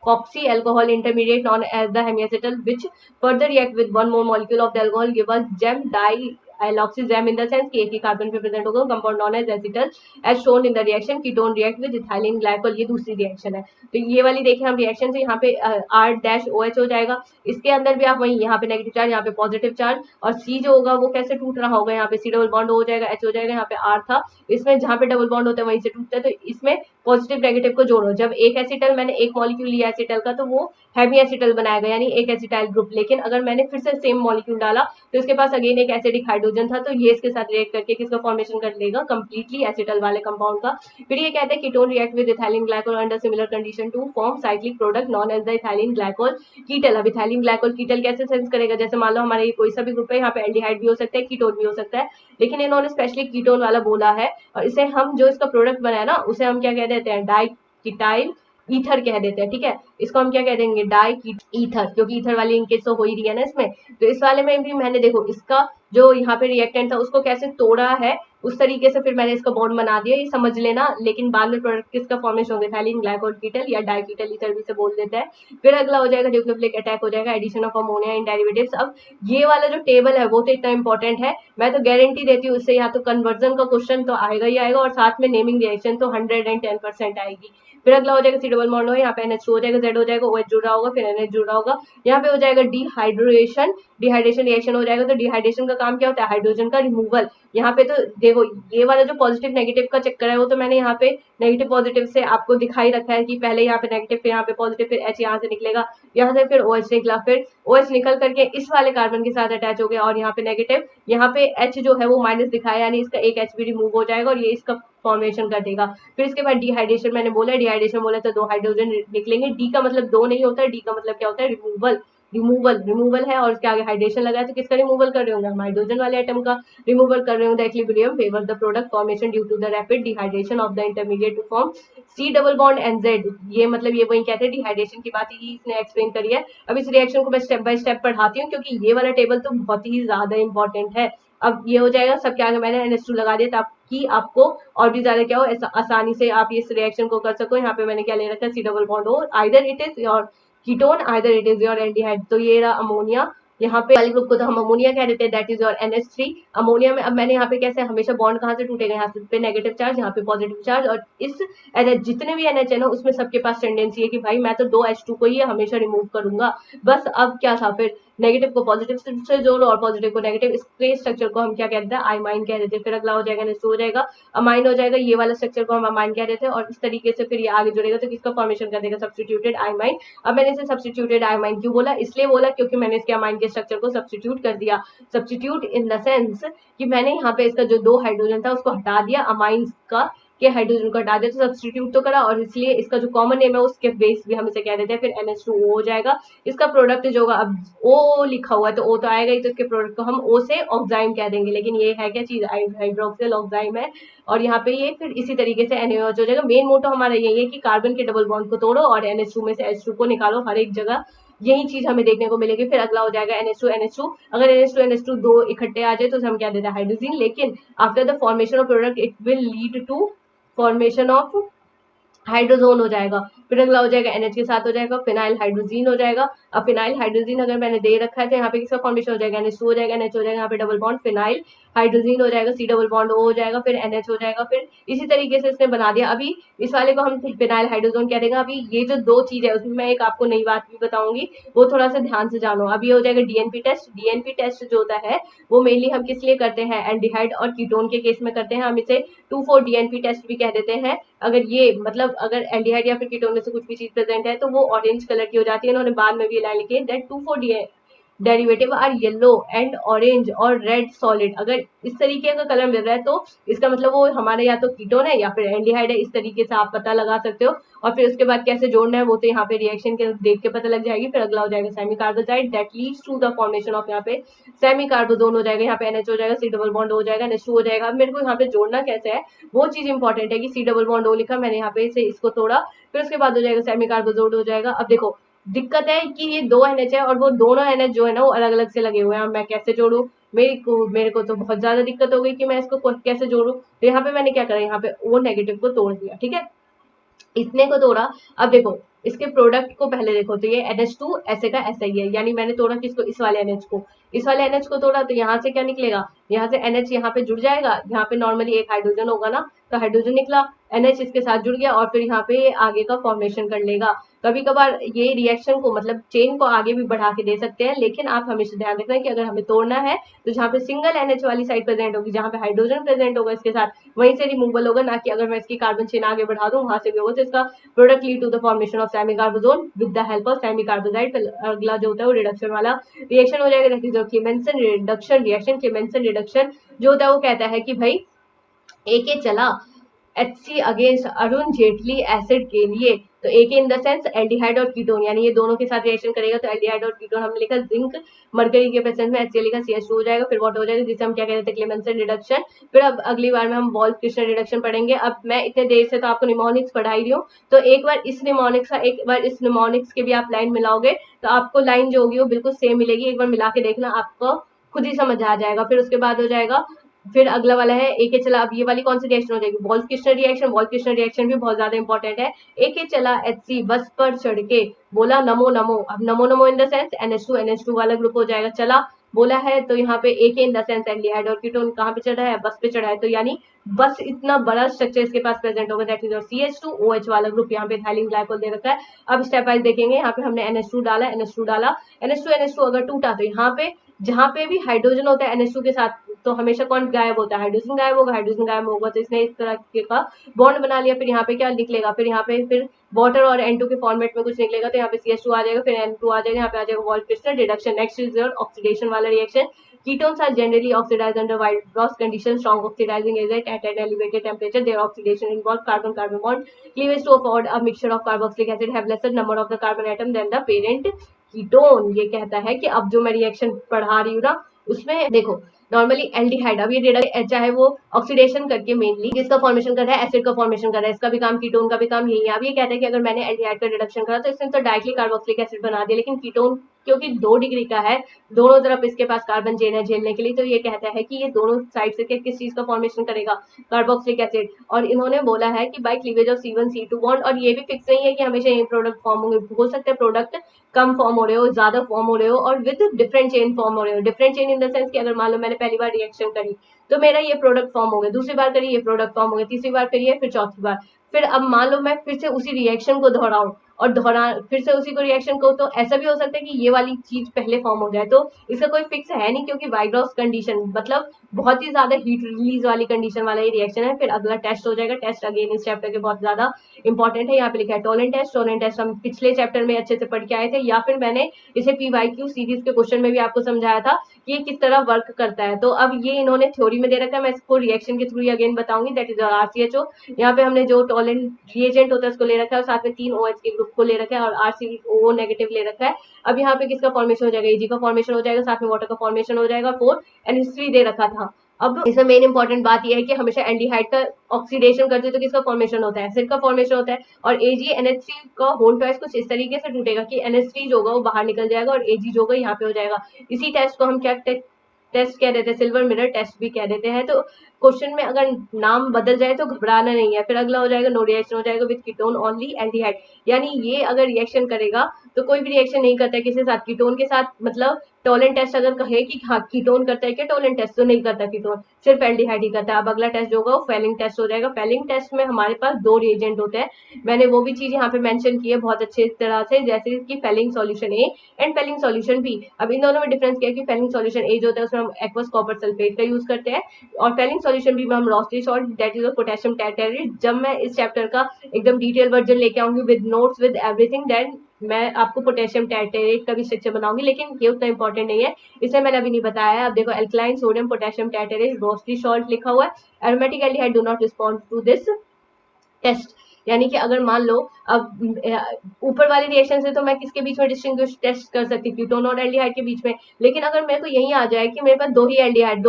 Coxy alcohol intermediate known as the hemiacetal, which further react with one more molecule of the alcohol, give us gem dialloxygem in the sense कि एक ही carbon पे present होगा, compound known as acetal as shown in the reaction ketone react with ethylene glycol. ये दूसरी reaction है। तो ये वाली देखें हम रिएक्शन से, यहाँ पे R-OH हो जाएगा, इसके अंदर भी आप वही, यहाँ पे नेगेटिव चार्ज, यहाँ पे पॉजिटिव चार्ज, और C जो होगा वो कैसे टूट रहा होगा? यहाँ पे C डबल बॉन्ड हो जाएगा, H हो जाएगा, यहाँ पे R था, इसमें जहाँ पे डबल बॉन्ड होता है वहीं से टूटता है। तो इसमें पॉजिटिव नेगेटिव को जोड़ो। जब एक एसिटल, मैंने एक मॉलिक्यूल लिया एसिटल का, तो वो हेमी एसिटल बनाएगा, यानी एक एसिटाइल ग्रुप। लेकिन अगर मैंने फिर से सेम मॉलिक्यूल डाला तो इसके पास अगेन एक एसिडिक हाइड्रोजन था, तो ये इसके साथ रिएक्ट करके किसका फॉर्मेशन कर लेगा? कंप्लीटली एसिटल वाले कंपाउंड का। फिर ये कहते हैं ketone react with ethylene glycol under similar condition to form cyclic product known as the ethylene glycol ketal. अब इथाइलिन ग्लाइकोल कीटल कैसे सेंस करेगा? जैसे मान लो हमारे कोई सा भी ग्रुप है, यहाँ पे एल्डिहाइड भी हो सकता है, कीटोन भी हो सकता है, लेकिन इन्होंने स्पेशली कीटोन वाला बोला है। और इसे हम जो इसका प्रोडक्ट बनाया ना, उसे हम क्या कह देते हैं? डाइकीटाइल ईथर कह देते हैं। ठीक है, इसको हम क्या कह देंगे? डाई ईथर, क्योंकि ईथर वाली इनकेस तो हो ही रही है ना इसमें। तो इस वाले में भी मैंने देखो इसका जो यहाँ पे रिएक्टेंट था उसको कैसे तोड़ा है, उस तरीके से फिर मैंने इसका बॉन्ड बना दिया, ये समझ लेना। लेकिन बाद में प्रोडक्ट किसका फॉर्मेशन होगा? इथाइलिन ग्लाइकोल कीटल या डाइकीटल ईथर भी से बोल देता है। फिर अगला हो जाएगा न्यूक्लियोफिलिक अटैक हो जाएगा, addition of ammonia in derivatives. अब ये वाला जो टेबल है वो तो इतना इंपॉर्टेंट है, मैं तो गारंटी देती हूँ इससे या तो कन्वर्जन का क्वेश्चन तो आएगा ही आएगा, और साथ में नेमिंग रिएक्शन तो 110% आएगी। फिर अगला हो जाएगा C डबल बॉन्ड हो, यहाँ पे NH2 हो जाएगा, Z हो जाएगा, OH जुड़ा होगा, फिर NH जुड़ा होगा, यहाँ पे हो जाएगा डिहाइड्रेशन। डिहाइड्रेशन रिएक्शन हो जाएगा। तो डिहाइड्रेशन का काम क्या होता है? हाइड्रोजन का रिमूवल। यहाँ पे तो देखो ये वाला जो पॉजिटिव नेगेटिव का चक्कर है वो तो मैंने यहाँ पे नेगेटिव पॉजिटिव से आपको दिखाई रखा है कि पहले यहाँ पे नेगेटिव, फिर यहाँ पे पॉजिटिव, फिर H यहाँ से निकलेगा, यहाँ से फिर OH निकला, फिर OH निकल करके इस वाले कार्बन के साथ अटैच हो गया, और यहाँ पे नेगेटिव, यहाँ पे H जो है वो माइनस दिखाया, यानी इसका एक H भी रिमूव हो जाएगा और ये इसका फॉर्मेशन कर देगा। फिर इसके बाद डिहाइड्रेशन मैंने बोला, डिहाइड्रेशन बोला तो 2 हाइड्रोजन निकलेंगे। डी का मतलब 2 नहीं होता है, डी का मतलब क्या होता है? रिमूवल। रिमूवल है, और इसके आगे हाइड्रेशन लगा है, तो किसका रिमूवल कर रहे होंगे? हम हाइड्रोजन वाले एटम का रिमूवल कर रहे होंगे। Equilibrium favour the product formation due to the rapid dehydration of the intermediate to form C double bond NZ। ये मतलब ये वही कहते हैं, डिहाइड्रेशन की बात ही इसने एक्सप्लेन करी है। अब इस रिएक्शन को मैं स्टेप बाय स्टेप पढ़ाती हूँ, क्योंकि ये वाला टेबल तो बहुत ही ज्यादा इंपॉर्टेंट है। अब ये हो जाएगा, सब क्या मैंने NH2 लगा दिया ताकि आपको और भी ज्यादा क्या हो, आसानी से आप इस रिएक्शन को कर सको। यहाँ पे मैंने क्या ले रखा है? C डबल बॉन्ड हो, either it is your ketone, either it is your aldehyde. तो ये रहा अमोनिया, यहाँ पे वाले ग्रुप को तो हम अमोनिया कह देते हैं, that is your NH3 ammonia में। अब मैंने यहाँ पे कैसे, हमेशा बॉन्ड कहाँ से टूटेगा? यहाँ पे नेगेटिव चार्ज, यहाँ पे पॉजिटिव चार्ज, और इस NH जितने भी NH है ना उसमें सबके पास टेंडेंसी है कि भाई मैं तो 2H2 को ही हमेशा रिमूव करूंगा। बस अब क्या था, फिर नेगेटिव को पॉजिटिव से जोड़ो और पॉजिटिव को नेगेटिव। इसके स्ट्रक्चर को हम क्या कहते हैं? आइमाइन कह देते हैं। फिर अगला हो जाएगा NH2 हो जाएगा, अमाइन हो जाएगा, ये वाला स्ट्रक्चर को हम अमाइन कह देते हैं, और इस तरीके से फिर ये आगे जुड़ेगा तो किसका फॉर्मेशन कर देगा? सब्स्टिट्यूटेड आइमाइन। अब मैंने इसे सब्स्टिट्यूटेड आइमाइन क्यों बोला? इसलिए बोला क्योंकि मैंने इसके अमाइन के स्ट्रक्चर को सब्स्टिट्यूट कर दिया। सब्स्टिट्यूट इन द सेंस कि मैंने यहाँ पे इसका जो 2 हाइड्रोजन था उसको हटा दिया, अमाइन का के हाइड्रोजन को हटा दिया, तो सब्स्टिट्यूट तो करा, और इसलिए इसका जो कॉमन नेम है उसके बेस भी हम इसे कह देते हैं, फिर NH2O हो जाएगा। इसका प्रोडक्ट जो होगा, अब O लिखा हुआ है तो O तो आएगा ही, तो इसके प्रोडक्ट को हम O से ऑक्साइम कह देंगे, लेकिन ये है क्या चीज, हाइड्रोक्सिल ऑक्साइम है। और यहाँ पे ये फिर इसी तरीके से NaOH हो जाएगा। मेन मोटो हमारा यही है कि कार्बन के डबल बॉन्ड को तोड़ो और NH2 में से H2 को निकालो, हर एक जगह यही चीज हमें देखने को मिलेगी। फिर अगला हो जाएगा NH2 अगर NH2 दो इकट्ठे आ जाए तो हम क्या देते हैं, हाइड्रोजन। लेकिन after the formation of product it will lead to formation of hydrazone हो जाएगा। फिर अगला हो जाएगा NH के साथ हो जाएगा फिनाइल हाइड्रोजीन हो जाएगा। अब फिनाइल हाइड्रोजीन अगर मैंने दे रखा है तो यहाँ पे किसका फॉर्मेशन हो जाएगा, NH2 हो जाएगा, NH हो जाएगा, यहाँ पे डबल बॉन्ड फिनाइल हाइड्रोजीन हो जाएगा, C डबल बॉन्ड O हो जाएगा, फिर NH हो जाएगा। फिर इसी तरीके से इसने बना दिया। अभी इस वाले को हम फिनाइल हाइड्रोजोन कह देंगे। अभी ये जो दो चीज है उसमें मैं एक आपको नई बात भी बताऊंगी, वो थोड़ा सा ध्यान से जानो। अभी हो जाएगा DNP टेस्ट। DNP टेस्ट जो होता है वो मेनली हम किस लिए करते हैं, एल्डिहाइड और कीटोन के केस में करते हैं। हम इसे 2,4 DNP टेस्ट भी कह देते हैं। अगर ये मतलब अगर एल्डिहाइड या फिर कीटोन में से कुछ भी चीज प्रेजेंट है तो वो ऑरेंज कलर की हो जाती है। इन्होंने बाद में भी लाइन लिखी है that 2,4 derivative are yellow and orange और रेड सॉलिड। अगर इस तरीके का कलर मिल रहा है तो इसका मतलब वो हमारे या तो कीटोन है या फिर एल्डिहाइड है। इस तरीके से आप पता लगा सकते हो। और फिर उसके बाद कैसे जोड़ना है वो तो यहाँ पे रिएक्शन के देख के पता लग जाएगी। फिर अगला हो जाएगा semi carbazide that leads to the formation of, यहाँ पे सेमी कार्बोजोन हो जाएगा, यहाँ पे NH हो जाएगा, C डबल बॉन्ड हो जाएगा, NH2 हो जाएगा। अब मेरे को यहाँ पे जोड़ना कैसे है वो चीज इंपॉर्टेंट है कि C डबल बॉन्ड O लिखा मैंने यहाँ पे से इसको तोड़ा, फिर उसके बाद हो जाएगा सेमी कार्बोजोन हो जाएगा। अब देखो दिक्कत है कि ये दो NH है और वो दोनों NH जो है ना वो अलग अलग से लगे हुए हैं। मैं कैसे जोड़ू, मेरे को तो बहुत ज्यादा दिक्कत हो गई कि मैं इसको कैसे जोड़ू। तो यहाँ पे मैंने क्या करा, यहाँ पे O नेगेटिव को तोड़ दिया, ठीक है, इतने को तोड़ा। अब देखो इसके प्रोडक्ट को पहले देखो तो ये NH2 ऐसे का ऐसा ही है, यानी मैंने तोड़ा किसको, इस वाले NH को, इस वाले NH को तोड़ा तो यहाँ से क्या निकलेगा, यहाँ से NH यहाँ पे जुड़ जाएगा, यहाँ पे नॉर्मली एक हाइड्रोजन होगा ना तो हाइड्रोजन निकला, NH इसके साथ जुड़ गया और फिर यहाँ पे आगे का फॉर्मेशन कर लेगा। कभी कभार ये रिएक्शन को मतलब चेन को आगे भी बढ़ा के दे सकते हैं, लेकिन आप हमेशा ध्यान रखना कि अगर हमें तोड़ना है तो जहाँ पे सिंगल NH वाली साइड प्रेजेंट होगी, जहाँ पे हाइड्रोजन प्रेजेंट होगा इसके साथ, वहीं से रिमूवल होगा, ना कि अगर मैं इसकी कार्बन चेन आगे बढ़ा दूं वहां से भी होगा। तो इसका product lead to the formation of semi carbazone with the help of semi carbazide. अगला जो होता है वो रिडक्शन वाला रिएक्शन हो जाएगा, that is Clemmensen reduction reaction. Clemmensen reduction जो होता है वो कहता है कि भाई AK चला HC against Arun Jaitley acid के लिए, तो AK in the sense aldehyde और कीटोन, यानी ये दोनों के साथ रिएक्शन करेगा तो एल्डिहाइड और कीटोन हमने लिखा जिंक मरकरी के प्रेजेंस में HCl लिखा CH2 हो जाएगा। फिर व्हाट हो जाएगा जिसे हम क्या कहते हैं, क्लेमेंसन रिडक्शन। फिर अब अगली बार में हम वॉल्फ-क्रिस्टल रिडक्शन पढ़ेंगे। अब मैं इतने देर से तो आपको निमोनिक्स पढ़ा ही रही हूँ, तो एक बार इस निमोनिक्स का एक बार इस निमोनिक्स के भी आप लाइन मिलाओगे तो आपको लाइन जो होगी वो बिल्कुल सेम मिलेगी। एक बार मिला के देखना, आपको खुद ही समझ आ जाएगा। फिर उसके बाद हो जाएगा, फिर अगला वाला है AK चला। अब ये वाली कौन सी रिएक्शन हो जाएगी, वॉल्फ-क्रिस्टल रिएक्शन। वॉल्फ-क्रिस्टल रिएक्शन भी बहुत ज्यादा इंपॉर्टेंट है। AK चला HC बस पर चढ़ के बोला नमो नमो। अब नमो नमो इन द सेंस NH2 वाला ग्रुप हो जाएगा, चला बोला है तो यहाँ पे AK in the sense aldehyde और कीटोन कहाँ पे चढ़ा है, बस पे चढ़ा है, तो यानी बस इतना बड़ा स्ट्रक्चर इसके पास प्रेजेंट होगा, दैट इज और CH2OH वाला ग्रुप यहाँ पे इथाइलिन ग्लाइकोल दे रखा है। अब स्टेप वाइज देखेंगे, यहाँ पे हमने NH2 डाला, NH2 डाला, NH2 अगर टूटा तो यहाँ पे जहाँ पे भी हाइड्रोजन होता है NH2 के साथ तो हमेशा कौन गायब होता है, हाइड्रोजन गायब होगा, हाइड्रोजन गायब होगा तो इसने इस तरह का बॉन्ड बना लिया। फिर यहाँ पे क्या निकलेगा, फिर यहाँ पे फिर वाटर और N2 के फॉर्मेट में कुछ निकलेगा, तो यहाँ पे CH2 आ जाएगा, फिर N2 आ जाएगा, यहाँ पे आ जाएगा wolf-crystal reduction. Next is your oxidation वाला reaction. Ketones are generally oxidized under Weierstrass conditions. Strong oxidizing agent at an elevated temperature. Their oxidation involves carbon-carbon bond cleavage to afford a mixture of carboxylic acid have lesser number of the carbon atom than the parent ketone। ये कहता है कि अब जो मैं reaction पढ़ा रही हूँ ना उसमें देखो नॉर्मली एल्डिहाइड, अब ये चाहे वो ऑक्सीडेशन करके मेनली किसका फॉर्मेशन कर रहा है, एसिड का फॉर्मेशन कर रहा है, इसका भी काम कीटोन का भी काम यही है। अब ये कहता है कि अगर मैंने एल्डिहाइड का रिडक्शन करा तो इसने तो डायरेक्टली कार्बोक्सिलिक एसिड बना दिया, लेकिन कीटोन क्योंकि 2 डिग्री का है, दोनों तरफ इसके पास कार्बन चेन है झेलने के लिए, तो ये कहता है कि ये दोनों साइड से किस चीज का फॉर्मेशन करेगा, कार्बोक्सिलिक एसिड। और इन्होंने बोला है कि bye cleavage of C1C2 bond, और ये भी फिक्स नहीं है कि हमेशा ये प्रोडक्ट फॉर्म होंगे, हो सकता है प्रोडक्ट कम फॉर्म हो रहे हो, ज्यादा फॉर्म हो रहे हो और विद डिफरेंट चेन फॉर्म हो रहे हो। Different chain in the sense कि अगर मान लो मैंने पहली बार रिएक्शन करी तो मेरा ये प्रोडक्ट फॉर्म हो गया, दूसरी बार करी ये प्रोडक्ट फॉर्म हो गया, तीसरी बार करिए फिर चौथी बार, फिर अब मान लो मैं फिर से उसी रिएक्शन को दोहराऊं और दोहरा फिर से उसी को रिएक्शन को, तो ऐसा भी हो सकता है कि ये वाली चीज पहले फॉर्म हो जाए। तो इसका कोई फिक्स है नहीं, क्योंकि वाइग्रॉस कंडीशन मतलब बहुत ही ज्यादा हीट रिलीज वाली कंडीशन वाला ये रिएक्शन है। फिर अगला टेस्ट हो जाएगा। टेस्ट अगेन इस चैप्टर के बहुत ज्यादा इंपॉर्टेंट है। यहाँ पे लिखा है टोलेंट टेस्ट। टोलेंट टेस्ट हम पिछले चैप्टर में अच्छे से पढ़ के आए थे, या फिर मैंने इसे पीवाईक्यू सीरीज के क्वेश्चन में भी आपको समझाया था कि ये किस तरह वर्क करता है। तो अब ये इन्होंने थ्योरी में दे रखा है, मैं इसको रिएक्शन के थ्रू अगेन बताऊंगी। That is RCHO. यहाँ पे हमने जो टोलेंट रिएजेंट होता है उसको ले रखा है और साथ में 3 OH के ग्रुप को ले रखा है और RCO नेगेटिव ले रखा है। अब यहाँ पे किसका फॉर्मेशन हो जाएगा, एजी का फॉर्मेशन हो जाएगा, साथ में वाटर का फॉर्मेशन हो जाएगा। 4 NH3 दे रखा था। अब इसमें मेन इंपॉर्टेंट बात यह है कि हमेशा एल्डिहाइड का ऑक्सीडेशन करते तो किसका फॉर्मेशन होता है, एसिड का फॉर्मेशन होता है। और AgNH3 का होल ट्वाइस कुछ इस तरीके से टूटेगा कि NH3 जो होगा वो बाहर निकल जाएगा और Ag जो होगा यहाँ पे हो जाएगा। इसी टेस्ट को हम क्या टेस्ट कह देते हैं, सिल्वर मिरर टेस्ट भी कह देते हैं। तो क्वेश्चन में अगर नाम बदल जाए तो घबराना नहीं है। फिर अगला हो जाएगा नो रिएक्शन हो जाएगा विद कीटोन ओनली एल्डिहाइड। यानी ये अगर रिएक्शन करेगा तो कोई भी रिएक्शन नहीं करता है किसी साथ, कीटोन के साथ। मतलब टोलेंट टेस्ट अगर कहे कि हाँ कीटोन करता है क्या, टोलेंट टेस्ट तो नहीं करता कीटोन, सिर्फ एल्डिहाइड ही करता है। अब अगला टेस्ट जो होगा वो फेलिंग टेस्ट हो जाएगा। फेलिंग टेस्ट में हमारे पास 2 रिएजेंट होते हैं। मैंने वो भी चीज यहाँ पे मेंशन की है बहुत अच्छे तरह से, जैसे कि Fehling solution A and Fehling solution B. अब इन दोनों में डिफरेंस क्या है कि फेलिंग सॉल्यूशन ए जो होता है उसमें हम एक्वस कॉपर सल्फेट का यूज करते हैं और फेलिंग सॉल्यूशन बी में हम रोस्टी सॉल्ट दैट इज पोटेशियम टेट्राइड। जब मैं इस चैप्टर का एकदम डिटेल वर्जन लेके आऊंगी with notes with everything, then मैं आपको पोटेशियम टेट्राइड का भी स्ट्रक्चर बनाऊंगी, लेकिन ये उतना इंपॉर्टेंट नहीं है, इसे मैंने अभी नहीं बताया है। अब देखो alkaline sodium potassium tartrate Rochelle salt लिखा हुआ है। Aromatic aldehyde do not respond to this test. यानी कि अगर मान लो अब ऊपर वाले रिएक्शन से तो मैं किसके बीच में डिस्टिंग्विश टेस्ट कर सकती हूँ, कीटोन और एल्डिहाइड के बीच में। लेकिन अगर मेरे को यही आ जाए कि मेरे पास दो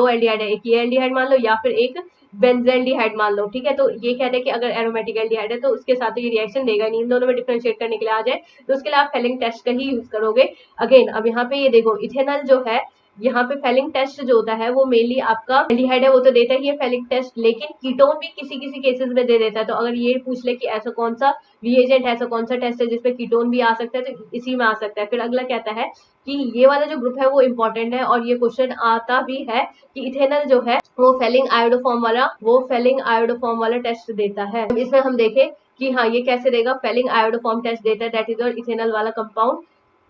एल्डिहाइड है, एक ये एल्डिहाइड मान लो या फिर एक बेंजेल्डिहाइड मान लो, ठीक है, तो ये कहते हैं कि अगर एरोमेटिक एल्डिहाइड है तो उसके साथ तो ये रिएक्शन देगा नहीं। इन दोनों में डिफरेंशिएट करने के लिए आ जाए तो उसके लिए आप फेलिंग टेस्ट का ही यूज करोगे। अगेन अब यहाँ पे ये देखो इथेनॉल जो है, यहाँ पे फेलिंग टेस्ट जो होता है वो मेनली आपका एल्डिहाइड है वो तो देता ही है फेलिंग टेस्ट, लेकिन कीटोन भी किसी किसी केसेस में दे देता है। तो अगर ये पूछ ले कि ऐसा कौन सा रिएजेंट, ऐसा कौन सा टेस्ट है जिसमें कीटोन भी आ सकता है, तो इसी में आ सकता है। फिर अगला कहता है कि ये वाला जो ग्रुप है वो इंपॉर्टेंट है और ये क्वेश्चन आता भी है कि इथेनॉल जो है वो फेलिंग आयोडोफॉर्म वाला टेस्ट देता है। इसमें हम देखें कि हाँ ये कैसे देगा, फेलिंग आयोडोफॉर्म टेस्ट देता है, दैट इज और इथेनॉल वाला कंपाउंड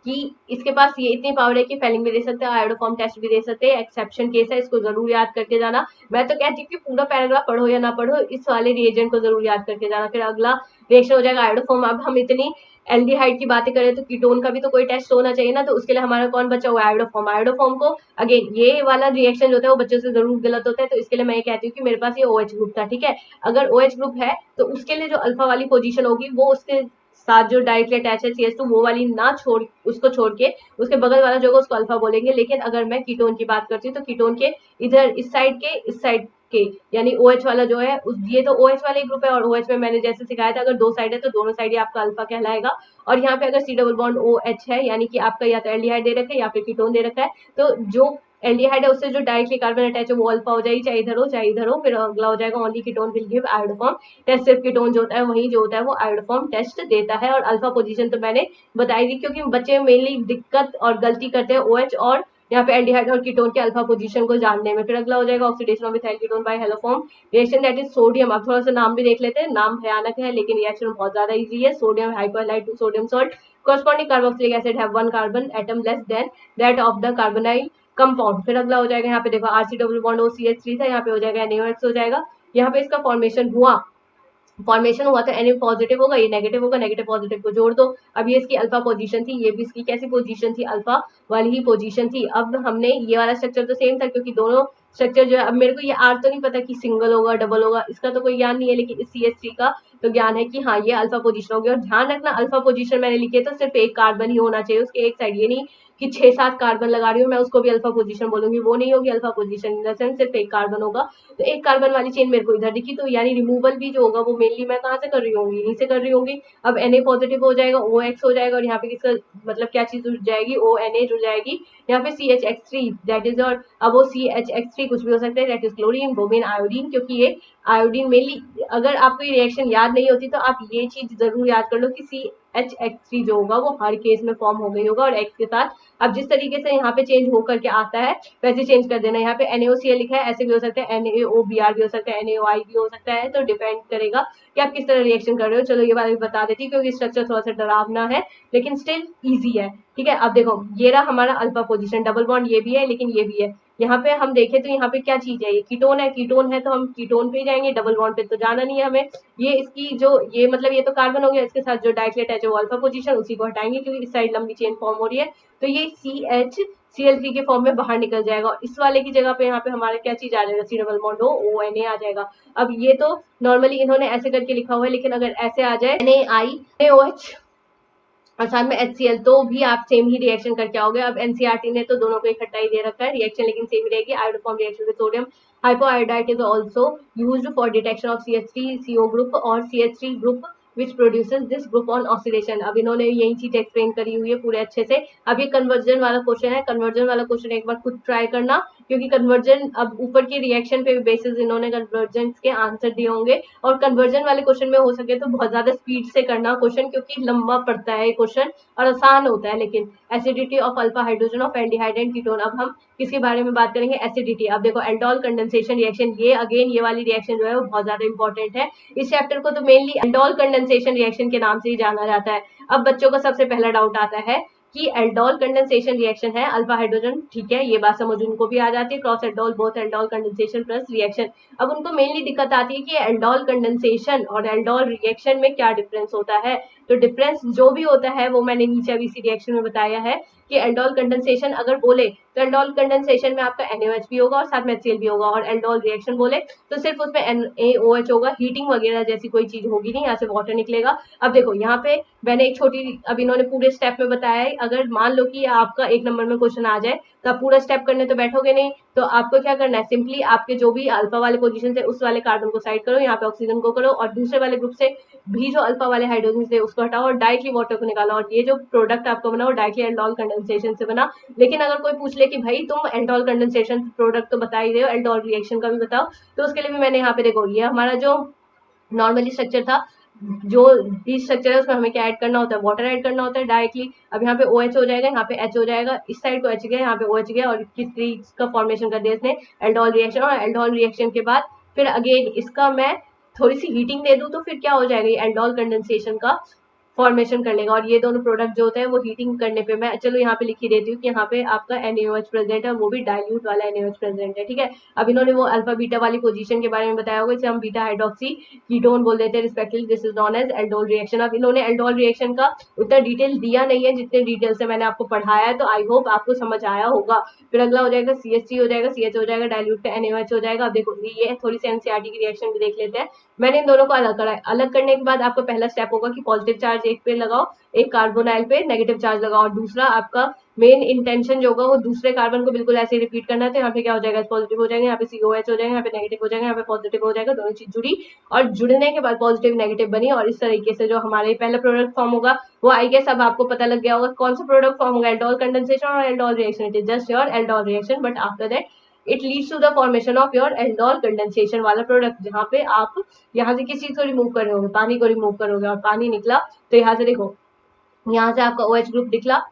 कि इसके पास ये इतनी पावर है कि फेलिंग भी दे सकते हैं, आयोडोफॉर्म टेस्ट भी दे सकते हैं। एक्सेप्शन केस है, इसको जरूर याद करके जाना। मैं तो कहती हूँ कि पूरा पैराग्राफ पढ़ो या ना पढ़ो, इस वाले रिएजेंट को जरूर याद करके जाना। फिर अगला रिएक्शन हो जाएगा आयोडोफॉर्म। अब हम इतनी एल्डिहाइड की बातें करें तो कीटोन का भी तो कोई टेस्ट होना चाहिए ना, तो उसके लिए हमारा कौन बचा हुआ है, आयोडोफॉर्म। आयोडोफॉर्म को अगेन ये वाला रिएक्शन जो होता है वो बच्चों से जरूर गलत होता है, तो इसके लिए मैं ये कहती हूँ कि मेरे पास ये OH ग्रुप था, ठीक है। अगर OH ग्रुप है तो उसके लिए जो अल्फा वाली पोजीशन होगी वो उसके साथ जो डायरेक्टली अटैच है CS2 वो वाली ना छोड़, उसको छोड़ के उसके बगल वाला जो होगा उसको अल्फा बोलेंगे। लेकिन अगर मैं कीटोन की बात करती हूँ तो कीटोन के इधर इस साइड के यानी OH वाला जो है ये तो OH वाले ग्रुप है और OH में मैंने जैसे सिखाया था अगर 2 साइड है तो दोनों साइड ही आपका अल्फा कहलाएगा। और यहाँ पे अगर C डबल बॉन्ड OH है यानी कि आपका या तो एल्डिहाइड दे रखा है या फिर कीटोन दे रखा है, तो जो एल्डिहाइड है उससे जो डायरेक्टली कार्बन अटैच है वो अल्फा हो जाएगी, चाहे इधर हो चाहे इधर हो। फिर अगला हो जाएगा only ketone will give iodoform test. सिर्फ कीटोन जो होता है वही जो होता है वो आयोडोफॉर्म टेस्ट देता है। और अल्फा पोजीशन तो मैंने बताई थी, क्योंकि बच्चे मेनली दिक्कत और गलती करते हैं OH और यहाँ पे एल्डिहाइड और कीटोन के अल्फा पोजीशन को जानने में। फिर अगला हो जाएगा oxidation of methyl ketone by haloform reaction that is sodium. अब थोड़ा सा नाम भी देख लेते हैं, नाम भयानक है लेकिन रिएक्शन बहुत ज्यादा इजी है। Sodium hypohalite to sodium salt corresponding carboxylic acid have one carbon atom less than that of the carbonyl compound। फिर अगला हो जाएगा यहाँ पे देखो RC डबल बॉन्ड OCH3 था, यहाँ पे हो जाएगा NaOH हो जाएगा। यहाँ पे इसका फॉर्मेशन हुआ तो Na पॉजिटिव होगा, ये नेगेटिव होगा, नेगेटिव पॉजिटिव को जोड़ दो। अब ये इसकी अल्फा पोजीशन थी, ये भी इसकी कैसी पोजीशन थी, अल्फा वाली ही पोजीशन थी। अब हमने ये वाला स्ट्रक्चर तो सेम था क्योंकि दोनों स्ट्रक्चर जो है, अब मेरे को ये R तो नहीं पता कि सिंगल होगा डबल होगा, इसका तो कोई ज्ञान नहीं है, लेकिन इस CH3 का तो ज्ञान है कि हाँ ये अल्फा पोजीशन होगी। और ध्यान रखना अल्फा पोजीशन मैंने लिखे तो सिर्फ एक कार्बन ही होना चाहिए उसके एक साइड, ये नहीं कि 6-7 कार्बन लगा रही हूँ मैं उसको भी अल्फा पोजीशन बोलूंगी, वो नहीं होगी alpha position. In the sense सिर्फ एक कार्बन होगा, तो एक कार्बन वाली चेन मेरे को इधर दिखी, तो यानी रिमूवल भी जो होगा वो मेनली मैं कहाँ से कर रही होंगी, यहीं से कर रही होंगी। अब Na पॉजिटिव हो जाएगा, OX हो जाएगा और यहाँ पे किसका मतलब क्या चीज जुड़ जाएगी, ONA जुड़ जाएगी। यहाँ पे CHX3 दैट इज, और अब वो CHX3 कुछ भी हो सकता है, that is chlorine, bromine, iodine. क्योंकि ये आयोडीन मेनली, अगर आपको ये रिएक्शन याद नहीं होती तो आप ये चीज जरूर याद कर लो कि CHX3 जो होगा वो हर केस में फॉर्म हो गई होगा और X के साथ। अब जिस तरीके से यहाँ पे चेंज होकर के आता है वैसे चेंज कर देना। यहाँ पे NaOCl लिखा है, ऐसे भी हो सकता है, NaOBr भी हो सकता है, NaOI भी हो सकता है, तो डिपेंड करेगा कि आप किस तरह रिएक्शन कर रहे हो। चलो ये बात भी बता देती हूँ क्योंकि स्ट्रक्चर थोड़ा सा डरावना है लेकिन स्टिल इजी है, ठीक है। अब देखो ये रहा हमारा अल्फा पोजीशन, डबल बॉन्ड ये भी है लेकिन ये भी है, यहाँ पे हम देखें तो यहाँ पे क्या चीज है, ये कीटोन है तो हम कीटोन पे ही जाएंगे, डबल बॉन्ड पे तो जाना नहीं है हमें। ये इसकी जो ये मतलब ये तो कार्बन हो गया, इसके साथ जो डाइक्लेट है जो अल्फा पोजीशन उसी को हटाएंगे क्योंकि इस साइड लंबी चेन फॉर्म हो रही है, तो ये CH Cl3 के फॉर्म में बाहर निकल जाएगा और इस वाले की जगह पे यहाँ पे हमारा क्या चीज आ जाएगा, सी डबल बॉन्ड ONA आ जाएगा। अब ये तो नॉर्मली इन्होंने ऐसे करके लिखा हुआ है, लेकिन अगर ऐसे आ जाए NaOH और साथ में HCl तो भी आप सेम ही रिएक्शन करके आओगे। अब NCERT ने तो दोनों को इकट्ठा ही दे रखा है, रिएक्शन लेकिन सेम ही रहेगी। Iodoform reaction with sodium hypoiodide is also used for detection of CH3CO group और CH3 group which produces this group on oxidation. अब इन्होंने यही चीज एक्सप्लेन करी हुई है पूरे अच्छे से। अब ये कन्वर्जन वाला क्वेश्चन है, कन्वर्जन वाला क्वेश्चन एक बार खुद ट्राई करना, क्योंकि कन्वर्जन अब ऊपर के रिएक्शन पे बेसिस इन्होंने कन्वर्जन के आंसर दिए होंगे, और कन्वर्जन वाले क्वेश्चन में हो सके तो बहुत ज्यादा स्पीड से करना क्वेश्चन, क्योंकि लंबा पड़ता है क्वेश्चन और आसान होता है। लेकिन acidity of alpha hydrogen of aldehyde and ketone. अब हम किसके बारे में बात करेंगे, एसिडिटी। अब देखो एल्डोल कंडेंसेशन रिएक्शन, ये अगेन ये वाली रिएक्शन जो है वो बहुत ज्यादा इंपॉर्टेंट है। इस चैप्टर को तो मेनली एल्डोल कंडेंसेशन रिएक्शन के नाम से ही जाना जाता है। अब बच्चों का सबसे पहला डाउट आता है कि एल्डोल कंडेंसेशन रिएक्शन है अल्फा हाइड्रोजन, ठीक है, ये बात समझ उनको भी आ जाती है, cross aldol both aldol condensation plus reaction. अब उनको मेनली दिक्कत आती है कि एल्डोल कंडेंसेशन और एल्डोल रिएक्शन में क्या डिफरेंस होता है। तो डिफरेंस जो भी होता है वो मैंने नीचे अभी इसी रिएक्शन में बताया है कि एल्डोल कंडेंसेशन अगर बोले तो एल्डोल कंडेंसेशन में आपका NaOH भी होगा और साथ में HCl भी होगा, और एल्डोल रिएक्शन बोले तो सिर्फ उसमें NaOH होगा, हीटिंग वगैरह जैसी कोई चीज होगी नहीं, यहाँ से वाटर निकलेगा। अब देखो यहाँ पे मैंने एक छोटी, अब इन्होंने पूरे स्टेप में बताया है, अगर मान लो कि आपका 1 नंबर में क्वेश्चन आ जाए तो आप पूरा स्टेप करने तो बैठोगे नहीं, तो आपको क्या करना है, सिंपली आपके जो भी अल्फा वाले पोजीशन से उस वाले कार्बन को साइड करो, यहाँ पे ऑक्सीजन को करो और दूसरे वाले ग्रुप से भी जो अल्फा वाले हाइड्रोजन से उसको हटाओ और डायरेक्टली वाटर को निकालो, और ये जो प्रोडक्ट आपको बना वो डायरेक्टली एल्डोल कंडेंसेशन से बना। लेकिन अगर कोई पूछ ले कि भाई तुम एल्डोल कंडेंसेशन प्रोडक्ट तो बता ही रहे हो, एल्डोल रिएक्शन का भी बताओ, तो उसके लिए भी मैंने यहाँ पे देखो ये हमारा जो नॉर्मली स्ट्रक्चर था, जो भी स्ट्रक्चर है उसमें हमें क्या ऐड करना होता है, वाटर ऐड करना होता है डायरेक्टली। अब यहाँ पे OH हो जाएगा, यहाँ पे H हो जाएगा, इस साइड को H गया, यहाँ पे OH गया, और किस का फॉर्मेशन कर दिया इसने, एल्डोल रिएक्शन। और एल्डोल रिएक्शन के बाद फिर अगेन इसका मैं थोड़ी सी हीटिंग दे दूं तो फिर क्या हो जाएगा, ये एल्डोल कंडेंसेशन का फॉर्मेशन कर लेगा, और ये दोनों प्रोडक्ट जो होते हैं वो हीटिंग करने पे, मैं चलो यहाँ पे लिख ही देती हूँ कि यहाँ पे आपका NaOH प्रेजेंट है, वो भी डाइल्यूट वाला NaOH प्रेजेंट है, ठीक है। अब इन्होंने वो अल्फा बीटा वाली पोजीशन के बारे में बताया होगा, इसे हम बीटा हाइड्रोक्सी कीटोन बोल देते हैं respectively, this is known as aldol reaction. अब इन्होंने एल्डोल रिएक्शन का उतना डिटेल दिया नहीं है जितने डिटेल से मैंने आपको पढ़ाया है, तो आई होप आपको समझ आया होगा। फिर अगला हो जाएगा CH3 हो जाएगा, CH हो जाएगा, डाइल्यूट का NaOH हो जाएगा। अब देखो ये थोड़ी सी NCERT की रिएक्शन भी देख लेते हैं। मैंने इन दोनों को अलग करा है, अलग करने के बाद आपका पहला स्टेप होगा कि पॉजिटिव चार्ज एक पे लगाओ, एक कार्बोनाइल पे नेगेटिव चार्ज लगाओ, और दूसरा आपका मेन इंटेंशन जो होगा वो दूसरे कार्बन को बिल्कुल ऐसे रिपीट करना है। तो यहाँ पे क्या हो जाएगा, पॉजिटिव हो जाएगा, यहाँ पे COH हो जाएगा, यहाँ पे नेगेटिव हो जाएगा, यहाँ पे पॉजिटिव हो जाएगा, दोनों चीज जुड़ी और जुड़ने के बाद पॉजिटिव नेगेटिव बनी, और इस तरीके से जो हमारे पहला प्रोडक्ट फॉर्म होगा वो आई गेस अब आपको पता लग गया होगा कौन सा प्रोडक्ट फॉर्म होगा, एल्डोल कंडेंसेशन और aldol reaction. It is just your aldol reaction, but after that it leads to the formation of your aldol condensation वाला प्रोडक्ट, जहाँ पे आप यहाँ से किसी चीज को रिमूव कर रहे होगे, पानी को रिमूव करोगे और पानी निकला, तो यहाँ से देखो यहाँ से आपका OH ग्रुप निकला,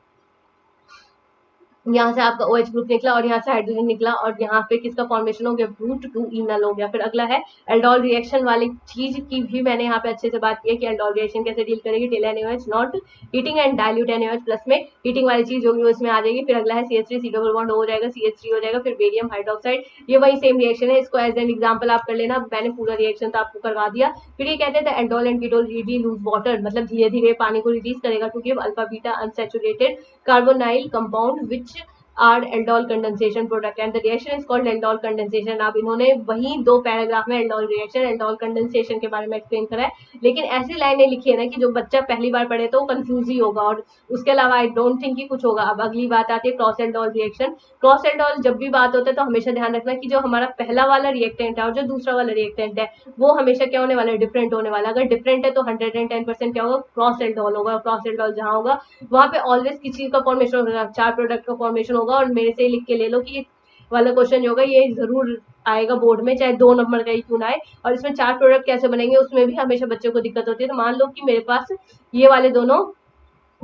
यहाँ से आपका OH ग्रुप निकला और यहाँ से हाइड्रोजन निकला, और यहाँ पे किसका फॉर्मेशन हो गया, ब्रूट 2 इनल हो गया। फिर अगला है एल्डोल रिएक्शन वाली चीज की भी मैंने यहाँ पे अच्छे से बात की है कि एल्डोल रिएक्शन कैसे डील करेगी, till NaOH not heating and dilute NaOH plus में हीटिंग वाली चीज होगी वो इसमें आ जाएगी। फिर अगला है CH3 C डबल बॉन्ड हो जाएगा, CH3 हो जाएगा, फिर बेरियम हाइड्रोक्साइड, ये वही सेम रिएक्शन है, इसको एज एन एग्जाम्पल आप कर लेना, मैंने पूरा रिएक्शन तो आपको करवा दिया। फिर ये कहते हैं aldol and ketone release lose water, मतलब धीरे धीरे पानी को रिलीज करेगा to give alpha beta unsaturated carbonyl compound which are aldol condensation product and the reaction is called aldol condensation. अब इन्होंने वही 2 पैराग्राफ में एल्डोल रिएक्शन एल्डोल कंडेंसेशन के बारे में एक्सप्लेन करा है, लेकिन ऐसी लाइनें लिखी है ना कि जो बच्चा पहली बार पढ़े तो कंफ्यूज ही होगा, और उसके अलावा आई डोंट थिंक कि कुछ होगा। अब अगली बात आती है cross aldol reaction. Cross aldol जब भी बात होता है तो हमेशा ध्यान रखना कि जो हमारा पहला वाला रिएक्टेंट है और जो दूसरा वाला रिएक्टेंट है वो हमेशा क्या होने वाला है, डिफरेंट होने वाला। अगर डिफरेंट है तो 110% क्या होगा, क्रॉस एल्डोल होगा। क्रॉस एल्डोल जहां होगा वहां पे ऑलवेज किसी चीज का फॉर्मेशन होगा, 4 प्रोडक्ट का फॉर्मेशन होगा, और मेरे से लिख के ले लो कि ये वाला क्वेश्चन जो होगा ये जरूर आएगा बोर्ड में, चाहे 2 नंबर का ही क्यों ना आए। और इसमें 4 प्रोडक्ट कैसे बनेंगे उसमें भी हमेशा बच्चों को दिक्कत होती है। तो मान लो कि मेरे पास ये वाले दोनों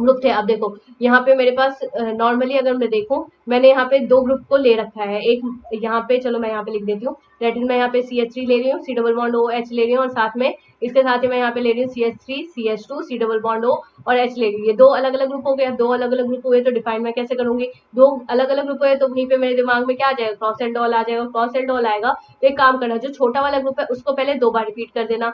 ग्रुप थे। अब देखो यहाँ पे मेरे पास नॉर्मली अगर मैं देखूं, मैंने यहाँ पे दो ग्रुप को ले रखा है। एक यहाँ पे, चलो मैं यहाँ पे लिख देती हूँ, दैट इज मैं यहाँ पे CH3 ले रही हूँ, C double bond O H ले रही हूँ, और साथ में इसके साथ ही मैं यहाँ पे ले रही हूँ CH3 CH2 C double bond O और H ले रही हूँ। ये दो अलग अलग ग्रुप हो गए। दो अलग अलग ग्रुप हुए तो डिफाइन मैं कैसे करूंगी? दो अलग अलग ग्रुप हुए तो वहीं पे मेरे दिमाग में क्या आ जाएगा? क्रॉस एंड ऑल आ जाएगा। क्रॉस एंड ऑल आएगा तो एक काम करना, जो छोटा वाला ग्रुप है उसको पहले 2 बार रिपीट कर देना।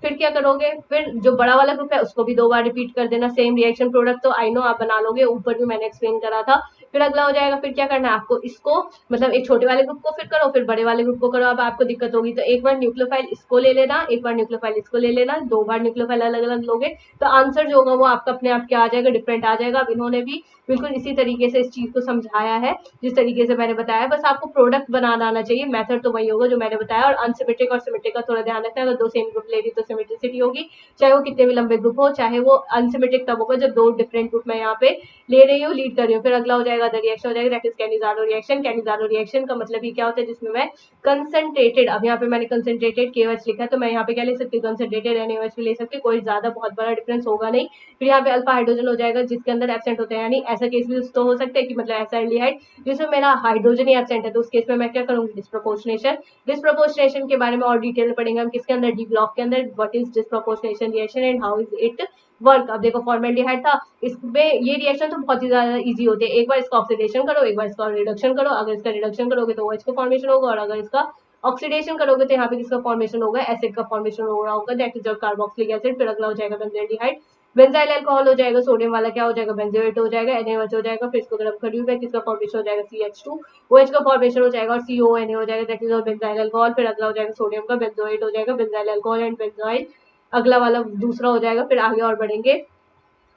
फिर क्या करोगे? फिर जो बड़ा वाला ग्रुप है उसको भी 2 बार रिपीट कर देना। सेम रिएक्शन प्रोडक्ट तो आई नो आप बना लोगे, ऊपर भी मैंने एक्सप्लेन करा था। फिर अगला हो जाएगा, फिर क्या करना है आपको? इसको मतलब एक छोटे वाले ग्रुप को फिर करो, फिर बड़े वाले ग्रुप को करो। अब आपको दिक्कत होगी तो एक बार न्यूक्लियोफाइल इसको ले लेना, एक बार न्यूक्लियोफाइल इसको ले लेना, 2 बार न्यूक्लियोफाइल अलग अलग लोगे तो आंसर जो होगा वो आपका अपने आप क्या आ जाएगा? डिफरेंट आ जाएगा। अब इन्होंने भी बिल्कुल इसी तरीके से इस चीज को समझाया है जिस तरीके से मैंने बताया। बस आपको प्रोडक्ट बनाना आना चाहिए, मेथड तो वही होगा जो मैंने बताया। और अनसिमेट्रिक और सिमेट्रिक का थोड़ा ध्यान रखना है। अगर दो सेम ग्रुप ले रही तो सिमेट्रिसिटी होगी, चाहे वो कितने भी लंबे ग्रुप हो। चाहे वो अनसिमेट्रिक तब होगा जब दो डिफरेंट ग्रुप मैं यहाँ पे ले रही हूँ, लीड कर रही हूँ। फिर अगला हो जाएगा द रिएक्शन हो जाएगा, that is Cannizzaro reaction. Cannizzaro reaction का मतलब ये क्या होता है? जिसमें मैं कंसंट्रेटेड, अब यहाँ पे मैंने कंसंट्रेटेड KOH लिखा है तो मैं यहाँ पे क्या ले सकती हूँ? कंसंट्रेटेड NaOH भी ले सकती हूँ, कोई ज्यादा बहुत बड़ा डिफरेंस होगा नहीं। फिर यहाँ पे अल्फा हाइड्रोजन हो जाएगा जिसके अंदर एब्सेंट होते हैं, यानी ऐसा केस भी तो हो सकता है कि मतलब ऐसा एल्डिहाइड जिसमें मेरा हाइड्रोजन ही एब्सेंट है, तो उस केस में मैं क्या करूंगी? डिस्प्रोपोर्शनेशन। डिस्प्रोपोर्शनेशन के बारे में और डिटेल में पढ़ेंगे हम किसके अंदर? डी ब्लॉक के अंदर, what is disproportionation reaction and how is it work. अब देखो फॉर्मेल्डिहाइड था, इसमें ये रिएक्शन तो बहुत ही ज्यादा इजी होती है। एक बार इसका ऑक्सीडेशन करो, एक बार इसका रिडक्शन करो। अगर इसका रिडक्शन करोगे तो OH का फॉर्मेशन होगा, और अगर इसका ऑक्सीडेशन करोगे तो यहाँ पे किसका फॉर्मेशन होगा? एसिड का फॉर्मेशन हो रहा होगा, that is your carboxylic acid. फिर अगला हो जाएगा बेंजोल्डिहाइड। बेंजाइल अल्कोहल हो जाएगा, सोडियम वाला क्या हो जाएगा? बेंजोएट हो जाएगा, NaOH हो जाएगा। फिर इसको गर्म कर है, किसका फॉर्मेशन हो जाएगा? CH2 OH का फॉर्मेशन हो जाएगा, और CONA हो जाएगा, दैट इज और बेंजाइल अल्कोहल। फिर अगला हो जाएगा सोडियम का, बेंजोएट हो जाएगा, बेंजाइल अल्कोहल एंड बेंजोइल अगला वाला दूसरा हो जाएगा। फिर आगे और बढ़ेंगे,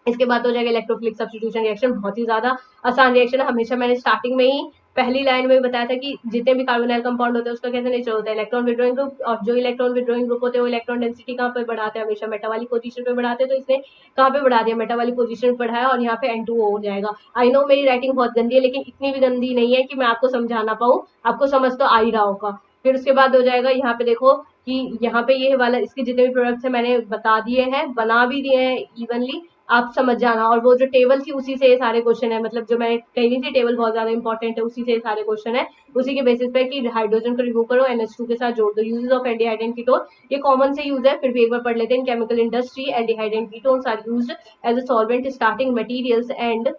इसके बाद हो जाएगा इलेक्ट्रोफिलिक सब्स्टिट्यूशन रिएक्शन। बहुत ही ज्यादा आसान रिएक्शन है। हमेशा मैंने स्टार्टिंग में ही पहली लाइन में बताया था कि जितने भी कार्बोनाइल कंपाउंड होते हैं उसका कैसे नेचर होता है? इलेक्ट्रॉन विड्रॉइंग ग्रुप, और जो इलेक्ट्रॉन विड्रॉइंग ग्रुप होते हैं वो इलेक्ट्रॉन डेंसिटी कहाँ पे बढ़ाते हैं? हमेशा मेटा वाली पोजीशन पे बढ़ाते हैं। तो इसने कहाँ पे बढ़ा दिया? मेटा वाली पोजीशन पे बढ़ाया, और यहाँ पे N2O हो जाएगा। आई नो मेरी राइटिंग बहुत गंदी है, लेकिन इतनी भी गंदी नहीं है कि मैं आपको समझा ना पाऊँ, आपको समझ तो आ ही रहा होगा। फिर उसके बाद हो जाएगा, यहाँ पे देखो कि यहाँ पे ये वाला इसके जितने भी प्रोडक्ट्स है मैंने बता दिए हैं, बना भी दिए हैं इवनली, आप समझ जाना। और वो जो टेबल थी उसी से ये सारे क्वेश्चन है, मतलब जो मैंने कही नहीं थी टेबल बहुत ज्यादा इंपॉर्टेंट है, उसी से ये सारे क्वेश्चन है। उसी के बेसिस पे कि हाइड्रोजन को रिमूव करो, NH2 के साथ जोड़ दो। Uses of aldehyde and ketone, ये कॉमन से यूज है, फिर भी एक बार पढ़ लेते हैं। Chemical industry aldehyde and ketones are used as a solvent, starting materials and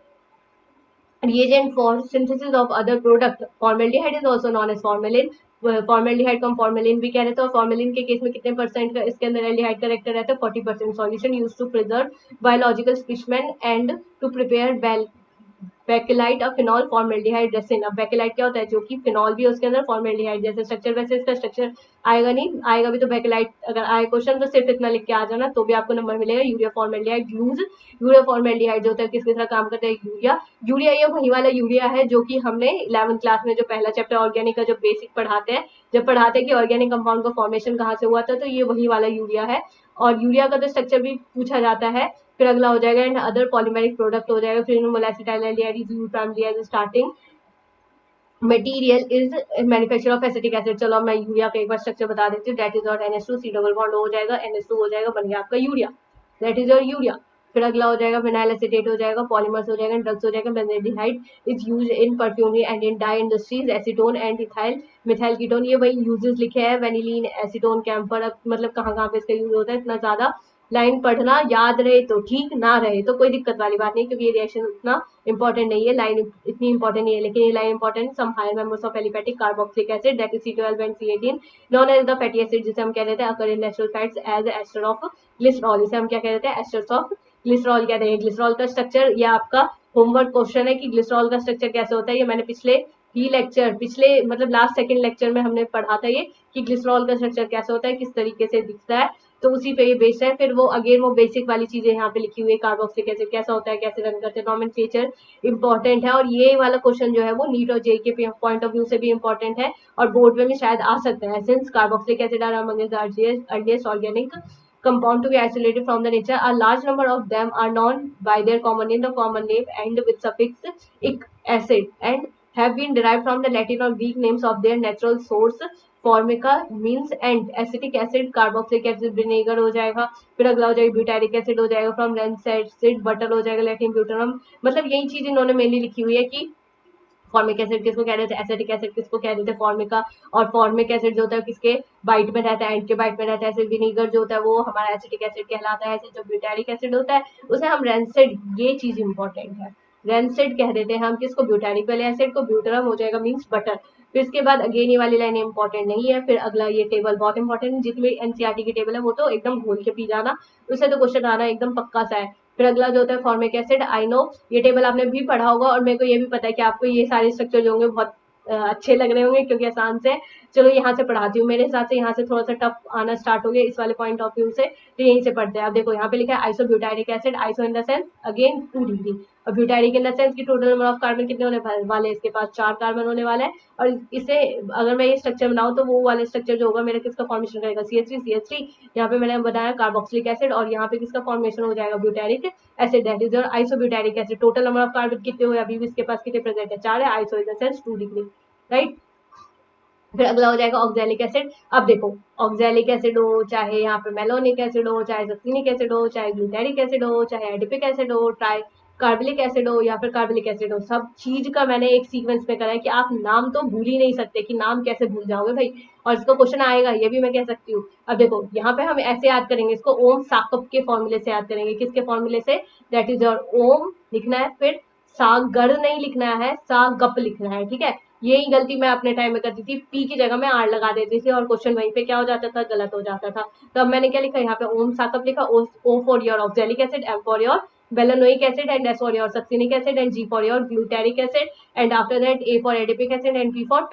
reagent for synthesis of other product. Formaldehyde is also known as formalin. Formaldehyde को हम फॉर्मेलिन भी कह रहे थे, और फॉर्मेलिन के केस में कितने परसेंट का इसके अंदर एल्डिहाइड का रेक्टर रहता है? 40%। Solution use to preserve biological specimen and to prepare Bakelite और फिनॉल फॉर्मेल्डिहाइड रेसिन। अब बेकेलाइट क्या होता है? जो कि फिनॉल भी है उसके अंदर, फॉर्मेल्डिहाइड जैसे स्ट्रक्चर वैसे इसका स्ट्रक्चर आएगा नहीं, आएगा भी तो बेकेलाइट अगर आए क्वेश्चन तो सिर्फ इतना लिख के आ जाना तो भी आपको नंबर मिलेगा। Urea formaldehyde use, urea formaldehyde जो होता है किसकी तरह काम करता है? यूरिया। यूरिया ये वही वाला यूरिया है जो कि हमने 11th क्लास में जो पहला चैप्टर ऑर्गेनिक का जो बेसिक पढ़ाते हैं, जब पढ़ाते हैं कि ऑर्गेनिक कंपाउंड का फॉर्मेशन कहाँ से हुआ था, तो ये वही वाला यूरिया है। और यूरिया का तो स्ट्रक्चर भी पूछा जाता है। फिर अगला हो जाएगा एंड अदर पॉलीमेरिक प्रोडक्ट हो जाएगा। फिर मोलैसिटाइल is used primary as starting material is manufacture of acetic acid. चलो मैं यूरिया का एक बार स्ट्रक्चर बता देती हूँ, दैट इज और NH2 C डबल बॉन्ड हो जाएगा, NH2 हो जाएगा, बन गया आपका urea, that is your urea. फिर अगला हो जाएगा फिनाइल एसिटेट हो जाएगा, पॉलीमर्स हो जाएगा, ड्रग्स हो जाएगा। Benzaldehyde is used in perfumery and in dye industries. Acetone and ethyl methyl ketone, ये वही यूजेस लिखे हैं। वेनिलीन, एसीटोन, कैम्फर, अब मतलब कहाँ कहाँ पे इसका यूज होता है इतना ज्यादा लाइन पढ़ना याद रहे तो ठीक, ना रहे तो कोई दिक्कत वाली बात नहीं, क्योंकि ये रिएक्शन उतना इंपॉर्टेंट नहीं है, लाइन इतनी इंपॉर्टेंट नहीं है, लेकिन ये line important. Some higher members of aliphatic carboxylic acid that is C12 and C18 known as the fatty acid, जिसे हम कह रहे थे occur in natural fats as ester of glycerol, इसे हम क्या कह रहे थे? एस्टर्स ऑफ ग्लिसरॉल कहते हैं। ग्लिसरॉल का स्ट्रक्चर, ये आपका होमवर्क क्वेश्चन है कि ग्लिसरॉल का स्ट्रक्चर कैसे होता है। ये मैंने पिछले मतलब लास्ट सेकंड लेक्चर में हमने पढ़ा था ये कि ग्लिसरॉल का स्ट्रक्चर कैसे होता है, किस तरीके से दिखता है, तो उसी पे ये बेस्ड है। फिर वो अगेन वो बेसिक वाली चीजें यहाँ पे लिखी हुई है, कार्बोक्सिलिक एसिड कैसा होता है, कैसे रन करते हैं, नॉमेनक्लेचर इंपॉर्टेंट है। और ये वाला क्वेश्चन जो है वो नीट और जेई के पॉइंट ऑफ व्यू से भी इंपॉर्टेंट है, और बोर्ड में भी शायद आ सकता है। Since carboxylic acid are among the earliest organic compound to be isolated from the nature, a large number of them are known by their common name. The common name end with suffix ic acid and have been derived from the Latin or Greek names of their natural source. Formica means and, acetic acid carboxylic acid vinegar हो जाएगा, फिर अगला हो जाएगा butyric acid हो जाएगा, from rancid butter हो जाएगा, लैटिन ब्यूटानम। मतलब यही चीज इन्होंने मेनली लिखी हुई है कि फॉर्मिक एसिड किसको कह रहे थे, एसिटिक एसिड किसको कह रहे थे, फॉर्मिका। और फॉर्मिक एसिड जो होता है किसके बाइट में रहता है, एंड के बाइट में रहता है। ऐसे विनीगर जो होता है वो हमारा एसिटिक एसिड कहलाता है। ऐसे जो ब्यूटारिक एसिड होता है उसे हम रेंसिड, ये चीज इंपॉर्टेंट है, रेंसिड कह देते हैं हम किसको, ब्यूटारिक वाले एसिड को। ब्यूटरम हो जाएगा मीन्स बटर। फिर इसके बाद अगेन ये वाली लाइन इंपॉर्टेंट नहीं है। फिर अगला ये टेबल बहुत इंपॉर्टेंट है, जितनी एनसीईआरटी की टेबल है वो तो एकदम घोल के पी जाना, उससे तो क्वेश्चन आना एकदम पक्का सा है। फिर अगला जो होता है फॉर्मिक एसिड, आई नो ये टेबल आपने भी पढ़ा होगा, और मेरे को ये भी पता है कि आपको ये सारे स्ट्रक्चर जो होंगे बहुत अच्छे लग रहे होंगे क्योंकि आसान से। चलो यहाँ से पढ़ाती हूँ, मेरे हिसाब से यहाँ से थोड़ा सा टफ आना स्टार्ट हो गया इस वाले पॉइंट ऑफ व्यू से, तो यहीं से पढ़ते हैं। अब देखो यहाँ पे लिखा है isobutyric acid, iso in the sense again 2 degree, और ब्यूटारिक इन द सेंस की टोटल नंबर ऑफ कार्बन कितने होने वाले, इसके पास 4 कार्बन होने वाला है। और इसे अगर मैं ये स्ट्रक्चर बनाऊँ तो वो वाले स्ट्रक्चर जो होगा मेरा किसका फॉर्मेशन करेगा, CH3 यहाँ पे मैंने बनाया कार्बोक्सिलिक एसिड, और यहाँ पे किसका फॉर्मेशन हो जाएगा, butyric acid, that is your isobutyric acid. Total number of carbon कितने हुए, अभी भी इसके पास कितने प्रेजेंट है, 4 है, iso in the sense 2 degree, right. फिर अगला हो जाएगा ऑक्सैलिक एसिड। अब देखो ऑक्सैलिक एसिड हो, चाहे यहाँ पे मेलोनिक एसिड हो, चाहे सल्फोनिक एसिड हो, चाहे ग्लूटेरिक एसिड हो, चाहे एडिपिक एसिड हो, ट्राई कार्बोलिक एसिड हो या फिर कार्बोलिक एसिड हो, सब चीज का मैंने एक सीक्वेंस में करा है कि आप नाम तो भूल ही नहीं सकते, कि नाम कैसे भूल जाओगे भाई, और इसका क्वेश्चन आएगा ये भी मैं कह सकती हूँ। अब देखो यहाँ पे हम ऐसे याद करेंगे इसको, ओम साकप के फॉर्मूले से याद करेंगे, किसके फॉर्मूले से, दैट इज योर ओम लिखना है, फिर सागर नहीं लिखना है, सागप लिखना है, ठीक है। यही गलती मैं अपने टाइम में करती थी, पी की जगह में आर लगा देती थी, और क्वेश्चन वहीं पे क्या हो जाता था, गलत हो जाता था। तो अब मैंने क्या लिखा यहाँ पे, ओम साकप लिखा, O for your oxalic acid, M for your malonic acid, and S for your succinic acid, and G for your glutaric acid, and after that A for adipic acid, and P for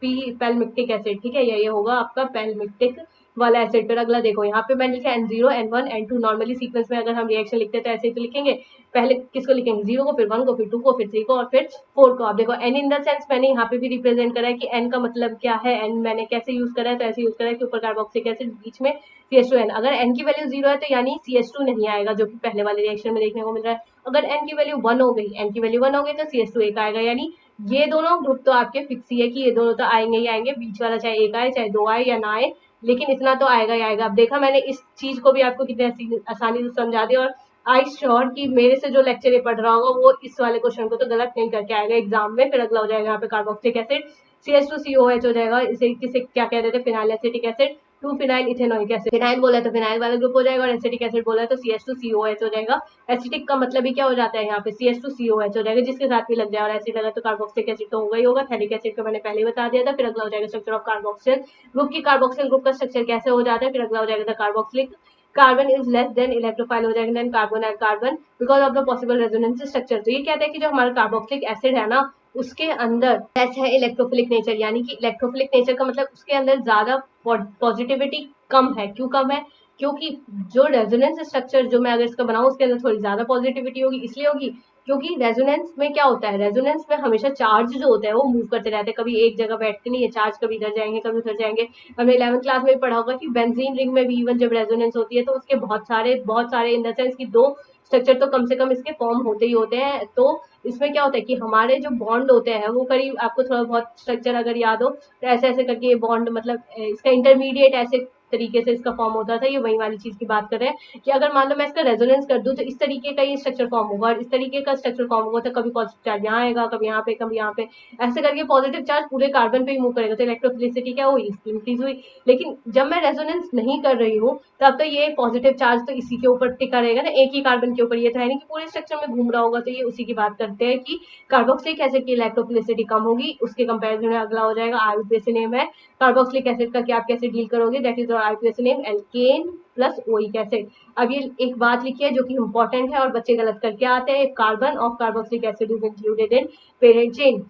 pimelic acid, ठीक है। ये होगा आपका पेलमिक्टिक वाला acid. फिर अगला देखो यहाँ पे मैंने लिखा N0 N1 N2, normally sequence में अगर हम रिएक्शन लिखते हैं तो ऐसे ही तो लिखेंगे, पहले किसको लिखेंगे, 0 को, फिर 1 को, फिर 2 को, फिर 3 को, और फिर 4 को। आप देखो N इन द सेंस मैंने यहाँ पे भी रिप्रेजेंट करा है कि N का मतलब क्या है, N मैंने कैसे यूज करा है, तो ऐसे यूज करा है कि ऊपर कार्बोक्सिलिक एसिड, बीच में CH2N। अगर N की वैल्यू 0 है तो यानी CH2 नहीं आएगा, जो कि पहले वाले रिएक्शन में देखने को मिल रहा है। अगर N की वैल्यू 1 हो गई, N की वैल्यू 1 हो गई तो CH2 एक आएगा, यानी ये दोनों ग्रुप तो आपके फिक्स ही है कि ये दोनों तो आएंगे ही आएंगे, बीच वाला चाहे एक आए चाहे 2 आए या ना आए, लेकिन इतना तो आएगा ही आएगा। अब देखा मैंने इस चीज को भी आपको कितने आसानी से समझा दिया, और आई श्योर कि मेरे से जो लेक्चर ये पढ़ रहा होगा वो इस वाले क्वेश्चन को तो गलत नहीं करके आएगा एग्जाम में। फिर अगला हो जाएगा यहाँ पे कार्बोक्सिलिक एसिड, CH2COH हो जाएगा, इसे किसे क्या कह देते हैं, phenyl acetic acid, 2 phenyl ethanoic acid. Phenyl बोला तो फिनाइल वाला ग्रुप हो जाएगा, और एसिटिक एसिड बोला तो CH2COH हो जाएगा। एसिटिक का मतलब ही क्या हो जाता है यहाँ पे, CH2COH हो जाएगा, जिसके साथ भी लग जाए, और एसिड लगा तो कार्बोक्सिलिक एसिड तो होगा ही होगा। थैलिक एसिड को मैंने पहले ही बता दिया था। फिर अगला हो जाएगा स्ट्रक्चर ऑफ कार्बोक्सिल ग्रुप की, कार्बोक्सिल ग्रुप का स्ट्रक्चर कैसे हो जाता है। फिर अगला हो जाएगा carboxylic carbon is less than electrophile हो जाएगा, then carbon and carbon because of the possible resonance structure. तो ये कहता है कि जो हमारा कार्बोक्सिलिक एसिड है ना, उसके अंदर लेस है इलेक्ट्रोफिलिक नेचर, यानी कि इलेक्ट्रोफिलिक नेचर का मतलब उसके अंदर ज्यादा पॉजिटिविटी कम है। क्यों कम है, क्योंकि जो रेजोनेंस स्ट्रक्चर जो मैं अगर इसका बनाऊं उसके अंदर थोड़ी ज्यादा पॉजिटिविटी होगी, इसलिए होगी क्योंकि रेजोनेंस में क्या होता है, रेजोनेंस में हमेशा चार्ज जो होता है वो मूव करते रहते हैं, कभी एक जगह बैठते नहीं है, चार्ज कभी इधर जाएंगे कभी उधर जाएंगे। हमने 11th क्लास में भी पढ़ा होगा कि बेंजीन रिंग में भी इवन जब रेजोनेंस होती है तो उसके बहुत सारे इन द सेंस कि 2 स्ट्रक्चर तो कम से कम इसके फॉर्म होते ही होते हैं। तो इसमें क्या होता है कि हमारे जो बॉन्ड होते हैं वो करीब, आपको थोड़ा बहुत स्ट्रक्चर अगर याद हो तो ऐसे ऐसे करके ये बॉन्ड, मतलब इसका इंटरमीडिएट ऐसे तरीके से इसका फॉर्म होता था। ये वही वाली चीज की बात कर रहे हैं कि अगर मान लो मैं इसका रेजोनेंस कर दूं तो इस तरीके का ये स्ट्रक्चर फॉर्म होगा, और इस तरीके का स्ट्रक्चर फॉर्म होगा, तो कभी पॉजिटिव चार्ज यहाँ आएगा, कभी यहाँ पे, कभी यहाँ पे, ऐसे करके पॉजिटिव चार्ज पूरे कार्बन पे ही मूव करेगा, तो इलेक्ट्रोफिलिसिटी क्या हुई, इसकी इंक्रीज हुई। लेकिन जब मैं रेजोनेंस नहीं कर रही हूँ तब तो ये पॉजिटिव चार्ज तो इसी के ऊपर टिका रहेगा ना, एक ही कार्बन के ऊपर, ये तो है नहीं कि पूरे स्ट्रक्चर में घूम रहा होगा। तो ये उसी की बात करते हैं कि कार्बोक्सिलिक एसिड की इलेक्ट्रोफिलिसिटी कम होगी, उसके कंपेरिजन में अगला हो जाएगा आईयूपीएसी नेम है कार्बोक्सिलिक एसिड का, कि आप कैसे डील करोगे, that is IUPAC name alkane plus oic acid. अब ये एक बात लिखी है जो कि इंपॉर्टेंट है और बच्चे गलत करके आते हैं, carbon of carboxylic acid is included in parent chain.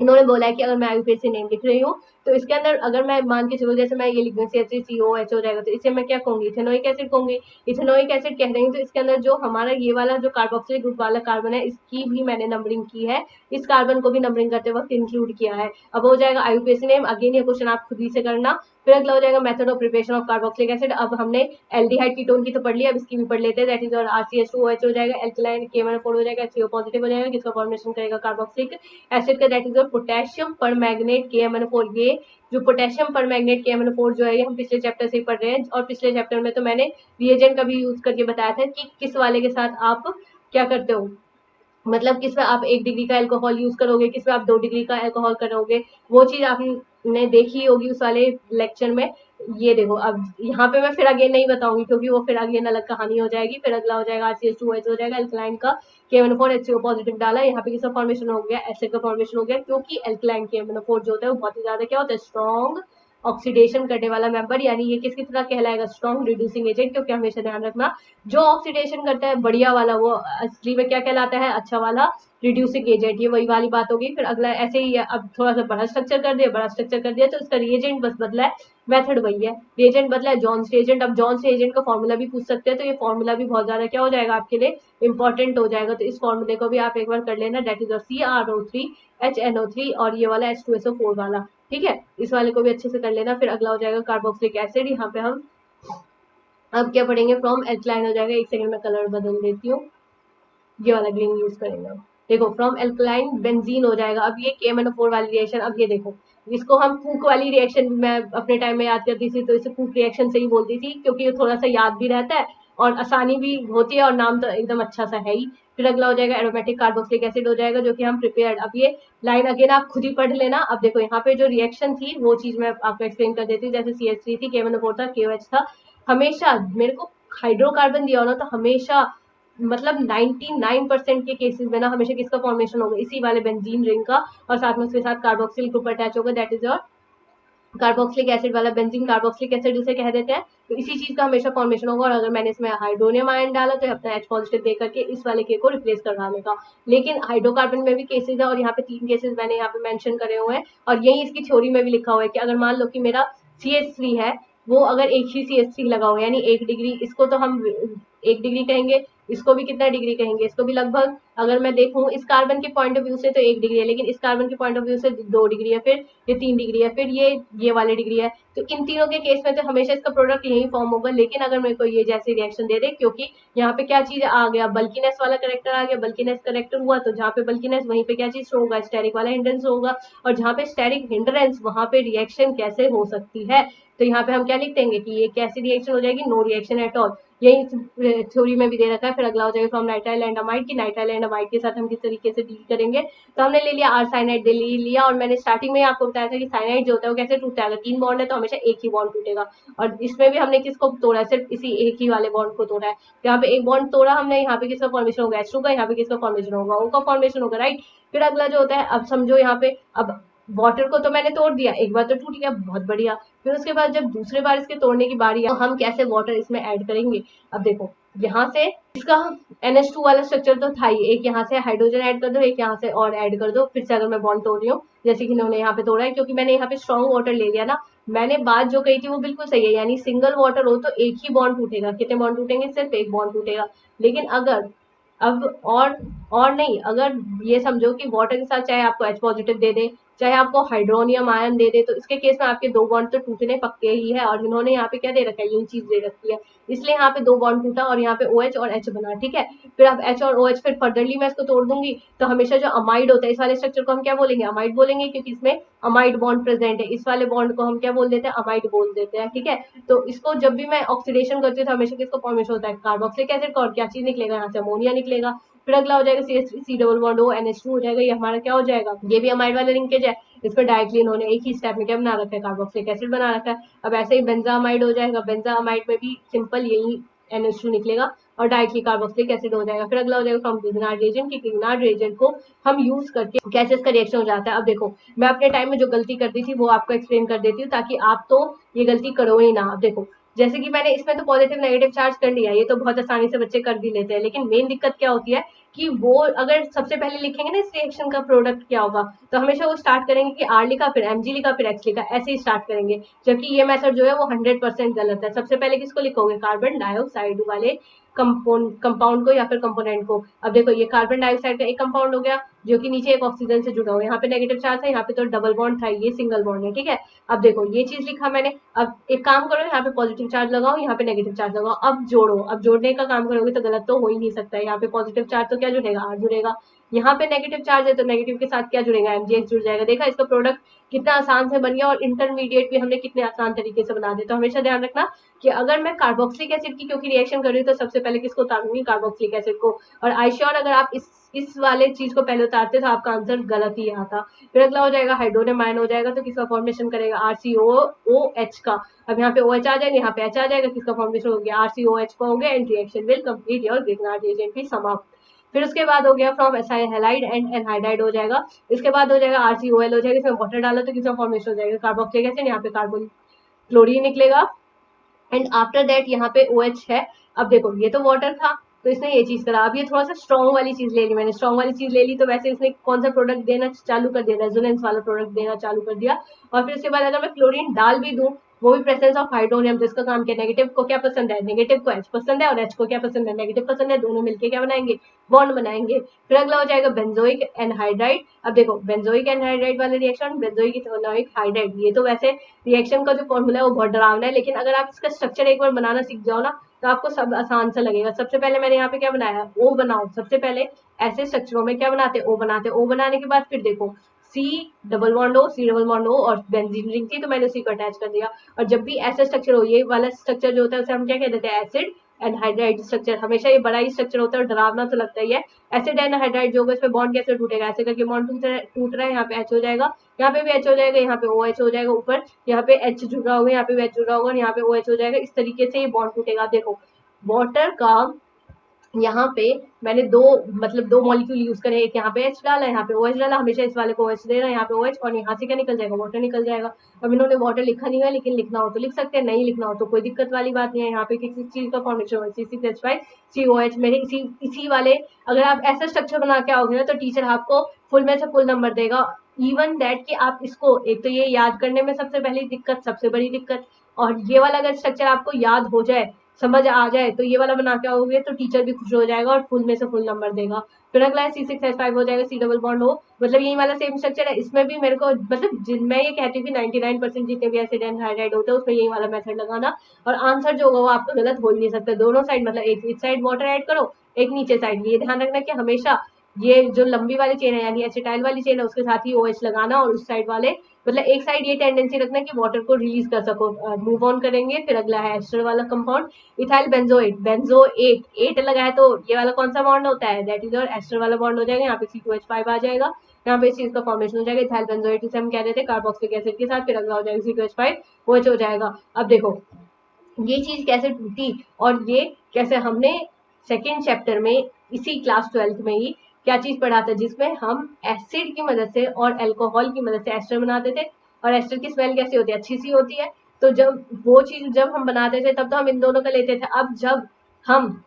इन्होंने बोला है कि अगर मैं आईयूपीएसी नेम लिख रही हूँ तो इसके अंदर अगर मैं मान के चलो, जैसे मैं ये लिख दूँ CH3COH हो जाएगा, तो इसे मैं क्या कहूंगी, इथेनोइक एसिड कहूंगी। इथेनोइक एसिड कह रही हूँ तो इसके अंदर जो हमारा ये वाला जो कार्बोक्सिलिक ग्रुप वाला कार्बन है, इसकी भी मैंने नंबरिंग की है, इस कार्बन को भी नंबरिंग करते वक्त इंक्लूड किया है। अब हो जाएगा आईयूपीएसी नेम, अगेन ये क्वेश्चन आप खुद ही से करना। फिर अगला हो जाएगा method of preparation of carboxylic acid. अब हमने एल्डिहाइड कीटोन की तो पढ़ लिया, अब इसकी भी पढ़ लेते हैं, दैट इज और RCH2OH हो जाएगा, एल्कलाइन K-4 हो जाएगा, CO पॉजिटिव हो जाएगा, किसका फॉर्मेशन करेगा कार्बोक्सिलिक एसिड का, दैट इज और पोटेशियम परमैंगनेट KMnO4, ये ये जो पोटेशियम परमैंगनेट KMnO4 जो है ये हम पिछले चैप्टर से ही पढ़ रहे हैं, और पिछले चैप्टर में तो मैंने रिएजेंट का भी यूज करके बताया था कि किस वाले के साथ आप क्या करते हो, मतलब किस में आप 1 डिग्री का अल्कोहल यूज करोगे, किस में आप 2 डिग्री का अल्कोहल करोगे, वो चीज आपने देखी होगी उस वाले लेक्चर में। ये देखो, अब यहाँ पे मैं फिर अगेन नहीं बताऊंगी क्योंकि वो फिर अगेन अलग कहानी हो जाएगी। फिर अगला हो जाएगा RCH2OH हो जाएगा, एल्कलाइन का KMnO4 HCO पॉजिटिव डाला, यहाँ पे किसका फॉर्मेशन हो गया, एसिड का फॉर्मेशन हो गया, क्योंकि एल्कलाइन KMnO4 जो होता है वो बहुत ही ज्यादा क्या होता है, स्ट्रॉन्ग ऑक्सीडेशन करने वाला मेंबर, यानी ये किसकी तरह कहलाएगा, स्ट्रॉन्ग रिड्यूसिंग एजेंट। क्योंकि हमेशा ध्यान रखना, जो ऑक्सीडेशन करता है बढ़िया वाला वो असली में क्या कहलाता है, अच्छा वाला रिड्यूसिंग एजेंट। ये वही वाली बात होगी। फिर अगला ऐसे ही अब थोड़ा सा बड़ा स्ट्रक्चर कर दिया, बड़ा स्ट्रक्चर कर दिया तो इसका रिएजेंट बस बदला है, मेथड वही है, रिएजेंट बदला है, जॉन्स रिएजेंट। अब जॉन्स रिएजेंट का फॉर्मूला भी पूछ सकते हैं, तो ये फॉर्मूला भी बहुत ज्यादा क्या हो जाएगा आपके लिए, इंपॉर्टेंट हो जाएगा। तो इस फॉर्मूले को भी आप एक बार कर लेना, दैट इज CrO3HNO3 और ये वाला H2SO4 वाला, ठीक है, इस वाले को भी अच्छे से कर लेना। फिर अगला हो जाएगा कार्बोक्सिलिक एसिड। यहाँ पे हम अब क्या पढ़ेंगे, फ्रॉम एल्कलाइन हो जाएगा, एक सेकंड में कलर बदल देती हूँ, ये वाला ग्रीन यूज करेंगे। देखो, फ्रॉम एल्कलाइन बेंजीन हो जाएगा। अब ये KMnO4 वाली रिएक्शन, अब ये देखो, इसको हम फूक वाली रिएक्शन मैं अपने टाइम में याद करती थी, तो इसे फूक रिएक्शन से ही बोलती थी, क्योंकि ये थोड़ा सा याद भी रहता है और आसानी भी होती है, और नाम तो एकदम अच्छा सा है ही। फिर अगला हो जाएगा एरोमेटिक कार्बोक्सिलिक एसिड हो जाएगा, जो कि हम प्रिपेयर्ड, अब ये लाइन अगेन आप खुद ही पढ़ लेना। अब देखो, यहाँ पे जो रिएक्शन थी वो चीज मैं आपको एक्सप्लेन कर देती हूँ। जैसे CH3 थी, KMnO4 था, KOH था, हमेशा मेरे को हाइड्रोकार्बन दिया हो ना, तो हमेशा मतलब 99% के केसेस में ना हमेशा किसका फॉर्मेशन होगा, इसी वाले बेंजीन रिंग का, और साथ में उसके साथ कार्बोक्सिल ग्रुप अटैच होगा, that is your carboxylic acid वाला बेंजीन कार्बोक्सिलिक एसिड उसे कह देते हैं। तो इसी चीज का हमेशा फॉर्मेशन होगा, और अगर मैंने इसमें हाइड्रोनियम आयन डाला तो अपना H पॉजिटिव दे करके इस वाले के को रिप्लेस करवाने का। लेकिन हाइड्रोकार्बन में भी केसेस है, और यहाँ पे 3 केसेस मैंने यहाँ पे मेंशन करे हुए हैं, और यही इसकी थ्योरी में भी लिखा हुआ है कि अगर मान लो कि मेरा CH3 है, वो अगर एक ही CH3 लगा हुआ है, यानी 1 डिग्री, इसको तो हम 1 डिग्री कहेंगे, इसको भी कितना डिग्री कहेंगे, इसको भी लगभग, अगर मैं देखूं इस कार्बन के पॉइंट ऑफ व्यू से तो 1 डिग्री है, लेकिन इस कार्बन के पॉइंट ऑफ व्यू से 2 डिग्री है, फिर ये 3 डिग्री है, फिर ये वाले डिग्री है। तो इन तीनों के केस में तो हमेशा इसका प्रोडक्ट यही फॉर्म होगा। लेकिन अगर मेरे को ये जैसे रिएक्शन दे दे, क्योंकि यहाँ पे क्या चीज आ गया, बल्कीनेस वाला करेक्टर आ गया, बल्कीनेस करेक्टर हुआ, तो जहाँ पे बल्कीनेस वहीं पे क्या चीज होगा, स्टेरिक वाला हिंड्रेंस होगा, और जहाँ पे स्टेरिक हिंड्रेंस वहां पे रिएक्शन कैसे हो सकती है, तो यहाँ पे हम क्या लिख देंगे कि ये कैसी रिएक्शन हो जाएगी, नो रिएक्शन एट ऑल। यही थ्योरी में भी दे रखा है। फिर अगला हो जाएगा फ्रॉम नाइट्राइल एंड अमाइड, की नाइट्राइल एंड अमाइड के साथ हम किस तरीके से डील करेंगे। तो हमने ले लिया आर्साइनाइड, दे लिया, और मैंने स्टार्टिंग में आपको बताया था कि साइनाइड जो होता है वो कैसे टूटता है, अगर 3 बॉन्ड है तो हमेशा एक ही बॉन्ड टूटेगा, और इसमें भी हमने किसको तोड़ा है, सिर्फ इसी एक ही वाले बॉन्ड को तोड़ा है। यहाँ पे एक बॉन्ड तोड़ा हमने, यहाँ पे किसका फॉर्मेशन होगा, H2 का, यहाँ पे किसका फॉर्मेशन होगा, O का फॉर्मेशन होगा, राइट। फिर अगला जो होता है, अब समझो यहाँ पे, अब वाटर को तो मैंने तोड़ दिया, एक बार तो टूट गया, बहुत बढ़िया। फिर उसके बाद जब दूसरे बार इसके तोड़ने की बारी है, तो हम कैसे वाटर इसमें ऐड करेंगे। अब देखो, यहाँ से इसका NH2 वाला स्ट्रक्चर तो था ही, एक यहाँ से हाइड्रोजन ऐड कर दो, एक यहाँ से और ऐड कर दो, फिर से अगर मैं बॉन्ड तोड़ रही हूँ, जैसे कि इन्होंने यहाँ पे तोड़ा है, क्योंकि मैंने यहाँ पे स्ट्रॉन्ग वाटर ले लिया ना। मैंने बात जो कही थी वो बिल्कुल सही है, यानी सिंगल वाटर हो तो एक ही बॉन्ड टूटेगा, कितने बॉन्ड टूटेंगे, सिर्फ एक बॉन्ड टूटेगा। लेकिन अगर अब और नहीं, अगर ये समझो कि वाटर के साथ चाहे आपको H पॉजिटिव दे दे, चाहे आपको हाइड्रोनियम आयन दे दे, तो इसके केस में आपके 2 बॉन्ड तो टूटने पक्के ही है, और इन्होंने यहाँ पे क्या दे रखा है, यही चीज दे रखी है, इसलिए यहाँ पे 2 बॉन्ड टूटा और यहाँ पे OH और H बना, ठीक है। फिर अब H और OH, फिर फर्दरली मैं इसको तोड़ दूंगी, तो हमेशा जो अमाइड होता है, इस वाले स्ट्रक्चर को हम क्या बोलेंगे, अमाइड बोलेंगे, क्योंकि इसमें अमाइड बॉन्ड प्रेजेंट है। इस वाले बॉन्ड को हम क्या बोल देते हैं, अमाइड बोल देते हैं, ठीक है। तो इसको जब भी मैं ऑक्सीडेशन करती हूँ तो हमेशा किसको फॉर्मेशन होता है, कार्बोक्सिलिक एसिड का, और क्या चीज निकलेगा, यहाँ से अमोनिया निकलेगा। फिर अगला हो जाएगा CH3 C double bond O NH2 हो जाएगा, ये हमारा क्या हो जाएगा, ये भी अमाइड वाला लिंकेज है। इस पर डायरेक्टली इन्होंने एक ही स्टेप में क्या बना रखा है, कार्बोक्सिलिक एसिड बना रखा है। अब ऐसे ही बेंजामाइड हो जाएगा, बेंजामाइड में भी सिंपल यही NH2 निकलेगा और डायरेक्टली कार्बोक्सिलिक एसिड हो जाएगा। फिर अगला हो जाएगा फ्रॉम ग्रिग्नार्ड रिएजेंट, की ग्रिग्नार्ड रिएजेंट को हम यूज करके कैसे इसका रिएक्शन हो जाता है। अब देखो, मैं अपने टाइम में जो गलती करती थी वो आपको एक्सप्लेन कर देती हूँ, ताकि आप तो ये गलती करो ही ना। अब देखो, जैसे कि मैंने इसमें तो पॉजिटिव नेगेटिव चार्ज कर लिया, ये तो बहुत आसानी से बच्चे कर भी लेते हैं, लेकिन मेन दिक्कत क्या होती है कि वो अगर सबसे पहले लिखेंगे ना इस रिएक्शन का प्रोडक्ट क्या होगा, तो हमेशा वो स्टार्ट करेंगे कि R लिखा, फिर Mg लिखा, फिर H लिखा, ऐसे ही स्टार्ट करेंगे। जबकि ये मेथड जो है वो 100% गलत है। सबसे पहले किसको लिखोगे, कार्बन डाइऑक्साइड वाले कंपाउंड को या फिर कंपोनेंट को। अब देखो, ये कार्बन डाइऑक्साइड का एक कंपाउंड हो गया, जो कि नीचे एक ऑक्सीजन से जुड़ा हुआ है, यहाँ पे नेगेटिव चार्ज है, यहाँ पे तो डबल बॉन्ड था, ये सिंगल बॉन्ड है, ठीक है। अब देखो, ये चीज लिखा मैंने। अब एक काम करो, यहाँ पे पॉजिटिव चार्ज लगाओ, यहाँ पे नेगेटिव चार्ज लगाओ, अब जोड़ो। अब जोड़ने का काम करोगे तो गलत तो हो ही नहीं सकता है, यहाँ पे पॉजिटिव चार्ज तो क्या क्या जुड़ेगा, R जुड़ेगा। यहाँ पे नेगेटिव चार्ज है तो नेगेटिव के साथ क्या जुड़ेगा, MgX जुड़ जाएगा। देखा इसका प्रोडक्ट कितना आसान से बन गया और इंटरमीडिएट भी हमने कितने आसान तरीके से बना दिया। तो हमेशा ध्यान रखना कि अगर मैं कार्बोक्सिलिक एसिड की क्योंकि रिएक्शन कर रही हूँ तो सबसे पहले किसको उतारूंगी, कार्बोक्सिलिक एसिड को। और आई श्योर अगर आप इस वाले चीज को पहले उतारते तो आपका आंसर गलत ही आता। फिर अगला हो जाएगा हाइड्रोनियम आयन हो जाएगा, तो किसका फॉर्मेशन करेगा, RCOOH का। अब यहाँ पे OH आ जाएगा, यहाँ पे H आ जाएगा, किसका फॉर्मेशन हो गया, RCOH का हो गया, and reaction will complete your Grignard reagent भी समाप्त। फिर उसके बाद हो गया from acyl halide and anhydride हो जाएगा। इसके बाद हो जाएगा RCOL हो जाएगा, इसमें वाटर डाला तो किसका फॉर्मेशन हो जाएगा, कार्बोक्सिलिक एसिड, यहाँ पे कार्बन क्लोरीन निकलेगा। एंड आफ्टर दैट यहाँ पे OH है। अब देखो ये तो वाटर था तो इसने ये चीज करा, अब ये थोड़ा सा स्ट्रॉन्ग वाली चीज ले ली मैंने, स्ट्रॉन्ग वाली चीज ले ली तो वैसे इसने कौन सा प्रोडक्ट देना चालू कर दिया, रेजोनेंस वाला प्रोडक्ट देना चालू कर दिया। और फिर उसके बाद अगर मैं क्लोरीन डाल भी दूं वो भी प्रेजेंस ऑफ हाइड्रोनियम, जिसका काम क्या, नेगेटिव को क्या पसंद है, नेगेटिव को H पसंद है और H को क्या पसंद है, नेगेटिव पसंद है, दोनों मिलके क्या बनाएंगे, बॉन्ड बनाएंगे। फिर अगला हो जाएगा बेंजोइक एनहाइड्राइड। अब देखो बेंजोइक एनहाइड्राइड वाले रिएक्शन, बेंजोइक इथेनोइक हाइड्राइड, ये तो वैसे रिएक्शन का जो फॉर्मूला है वो बहुत डरावना है, लेकिन अगर आप इसका स्ट्रक्चर एक बार बनाना सीख जाओ ना तो आपको सब आसान सा लगेगा। सबसे पहले मैंने यहाँ पे क्या बनाया, ओ बनाओ। सबसे पहले ऐसे स्ट्रक्चरों में क्या बनाते, ओ बनाते। ओ बनाने के बाद फिर देखो C double bond O, C double bond O और बेंजीन रिंग थी तो मैंने उसी को अटैच कर दिया। और जब भी ऐसा स्ट्रक्चर हो, ये वाला स्ट्रक्चर जो होता है उसे हम क्या कह देते हैं, एसिड एनहाइड्राइड स्ट्रक्चर। हमेशा ये बड़ा ही स्ट्रक्चर होता है और डरावना तो लगता ही है। एसिड एनहाइड्राइड जो होगा इसमें बॉन्ड कैसे टूटेगा, ऐसे करके बॉन्ड टूट रहा है, यहाँ पे H हो जाएगा, यहाँ पे भी H हो जाएगा, यहाँ पे OH हो जाएगा, ऊपर यहाँ पे H जुड़ा होगा, यहाँ पे भी H जुड़ा होगा और यहाँ पे OH हो जाएगा। इस तरीके से ये बॉन्ड टूटेगा। देखो वाटर का यहाँ पे मैंने दो मॉलिक्यूल यूज करे, एक यहाँ पे H डाला, यहाँ पे OH डाला, हमेशा इस वाले को OH दे रहा है, यहाँ पे OH, और यहाँ से क्या निकल जाएगा, वाटर निकल जाएगा। अब इन्होंने वाटर लिखा नहीं है, लेकिन लिखना हो तो लिख सकते हैं, नहीं लिखना हो तो कोई दिक्कत वाली बात नहीं है। यहाँ पे किसी चीज का फॉर्मेशन हो, C6H5COH। मेरे इसी वाले अगर आप ऐसा स्ट्रक्चर बना के आओगे ना तो टीचर आपको फुल में से फुल नंबर देगा। इवन दैट कि आप इसको, एक तो ये याद करने में सबसे पहली दिक्कत, सबसे बड़ी दिक्कत, और ये वाला अगर स्ट्रक्चर आपको याद हो जाए, समझ आ जाए, तो ये वाला बना के आओगे तो टीचर भी खुश हो जाएगा और फुल में से फुल नंबर देगा। फिर अगला है C6H5 हो जाएगा, C डबल बॉन्ड O, मतलब यही वाला सेम स्ट्रक्चर है। इसमें भी मेरे को मतलब मैं ये कहती हूँ कि 99% जितने भी एसिड एनहाइड्राइड होते हैं उसमें यही वाला मेथड लगाना, और आंसर जो होगा वो आपका गलत हो ही नहीं सकता। दोनों साइड मतलब एक इस साइड वाटर ऐड करो, एक नीचे साइड। ये ध्यान रखना कि हमेशा ये जो लंबी वाली चेन है यानी एसिटाइल वाली चेन है उसके साथ ही OH लगाना, और उस साइड वाले मतलब एक साइड ये टेंडेंसी रखना कि वाटर को रिलीज कर सको। मूव ऑन करेंगे। फिर अगला है एस्टर वाला कंपाउंड, इथाइल बेंजोएट, बेंजोएट, 8 लगा है तो ये वाला कौन सा बॉन्ड होता है, दैट इज योर एस्टर वाला बॉन्ड हो जाएगा। यहाँ पे C2H5 आ जाएगा, यहाँ पे इस चीज का फॉर्मेशन हो जाएगा, इथाइल बेंजोएट इसे हम कह देते हैं कार्बोक्सिलिक एसिड के साथ। फिर अगला हो जाएगा C2H5 OH हो जाएगा। अब देखो ये चीज कैसे टूटी और ये कैसे, हमने सेकेंड चैप्टर में इसी क्लास 12th में ही क्या चीज पढ़ा था, जिसमें हम एसिड की मदद से और अल्कोहल की मदद से एस्टर बनाते थे, और एस्टर की स्मेल कैसी होती है, अच्छी सी होती है। तो जब वो चीज जब हम बनाते थे तब तो हम इन दोनों का लेते थे। अब जब हम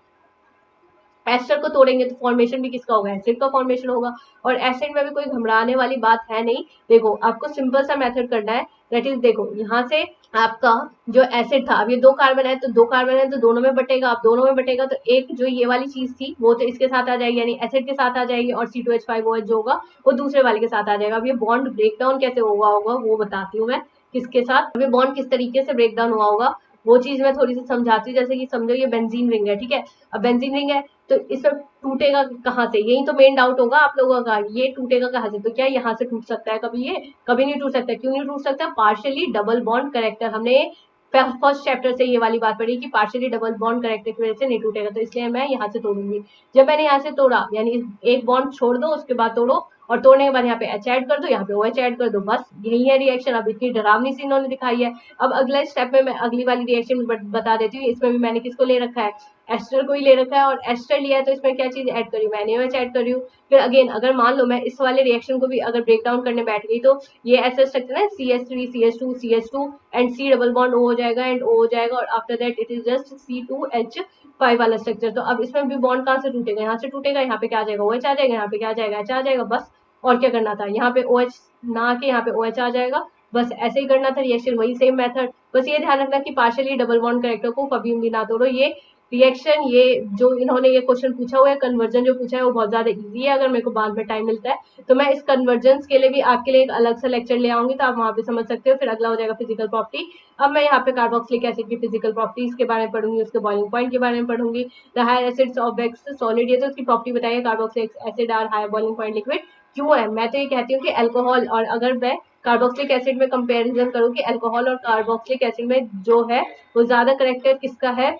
एस्टर को तोड़ेंगे तो फॉर्मेशन भी किसका होगा, एसिड का फॉर्मेशन होगा। और एसिड में भी कोई घबराने वाली बात है नहीं। देखो आपको सिंपल सा मेथड करना है, दैट इज देखो यहाँ से आपका जो एसिड था, अब ये 2 कार्बन है तो 2 कार्बन है तो दोनों में बटेगा। अब दोनों में बटेगा तो एक जो ये वाली चीज थी वो तो इसके साथ आ जाएगी, यानी एसिड के साथ आ जाएगी, और C2H5OH जो होगा वो दूसरे वाले के साथ आ जाएगा। अब ये बॉन्ड ब्रेक डाउन कैसे होगा वो बताती हूँ मैं, किसके साथ, अब ये बॉन्ड किस तरीके से ब्रेक डाउन हुआ होगा वो चीज मैं थोड़ी सी समझाती हूँ। जैसे कि समझो ये बेंजीन रिंग है, ठीक है। अब बेंजीन रिंग है तो इसमें टूटेगा कहाँ से, यही तो मेन डाउट होगा आप लोगों का, ये टूटेगा कहाँ से, तो क्या यहाँ से टूट सकता है कभी, ये कभी नहीं टूट सकता। क्यों नहीं टूट सकता, पार्शियली डबल बॉन्ड करेक्टर, हमने फर्स्ट चैप्टर से ये वाली बात पढ़ी कि पार्शियली डबल बॉन्ड करेक्टर की वजह से नहीं टूटेगा, तो इसलिए मैं यहाँ से तोड़ूंगी। जब मैंने यहाँ से तोड़ा यानी एक बॉन्ड छोड़ दो उसके बाद तोड़ो, और तोड़ने के बाद यहाँ पे H ऐड कर दो, यहाँ पे OH ऐड कर दो, बस यही है रिएक्शन। अब इतनी डरावनी सी इन्होंने दिखाई है। अब अगले स्टेप में मैं अगली वाली रिएक्शन बता देती हूँ। इसमें भी मैंने किसको ले रखा है, एस्टर को ही ले रखा है, और एस्टर लिया है तो इसमें क्या चीज ऐड करी, मैंने OH ऐड करी हूँ। फिर अगेन अगर मान लो मैं इस वाले रिएक्शन को भी अगर ब्रेक डाउन करने बैठ गई तो ये ऐसा स्ट्रक्चर है CH3CH2CH2 and C double bond O हो जाएगा एंड O हो जाएगा, और after that it is just C2H5 वाला स्ट्रक्चर। तो अब इसमें भी बॉन्ड कहाँ से टूटेगा, यहाँ से टूटेगा, यहाँ पे क्या आ जाएगा, OH आ जाएगा, यहाँ पे क्या आ जाएगा, H आ जाएगा, बस। और क्या करना था, यहाँ पे OH ना आके यहाँ पे OH आ जाएगा, बस ऐसे ही करना था रिएक्शन, वही सेम मेथड। बस ये ध्यान रखना कि पार्शियली डबल बॉन्ड करेक्टर को कभी भी ना तोड़ो, ये रिएक्शन, ये जो इन्होंने ये क्वेश्चन पूछा हुआ है, कन्वर्जन जो पूछा है वो बहुत ज्यादा इजी है। अगर मेरे को बाद में टाइम मिलता है तो मैं इस कन्वर्जन के लिए भी आपके लिए एक अलग सा लेक्चर ले आऊंगी, तो आप वहां पे समझ सकते हो। फिर अगला हो जाएगा फिजिकल प्रॉपर्टी। अब मैं यहाँ पे कार्बोक्सिलिक एसिड की फिजिकल प्रॉपर्टीज के बारे में पढ़ूंगी, उसके बॉइलिंग पॉइंट के बारे में पढ़ूंगी। The higher acids of wax solid, ये तो उसकी प्रॉपर्टी बताइए, carboxylic acid are higher boiling point liquid क्यों है। मैं तो ये कहती हूँ कि अल्कोहल, और अगर मैं कार्बोक्सिलिक एसिड में कंपेरिजन करूँ कि अल्कोहल और कार्बोक्सिलिक एसिड में जो है वो ज्यादा करेक्टर किसका है,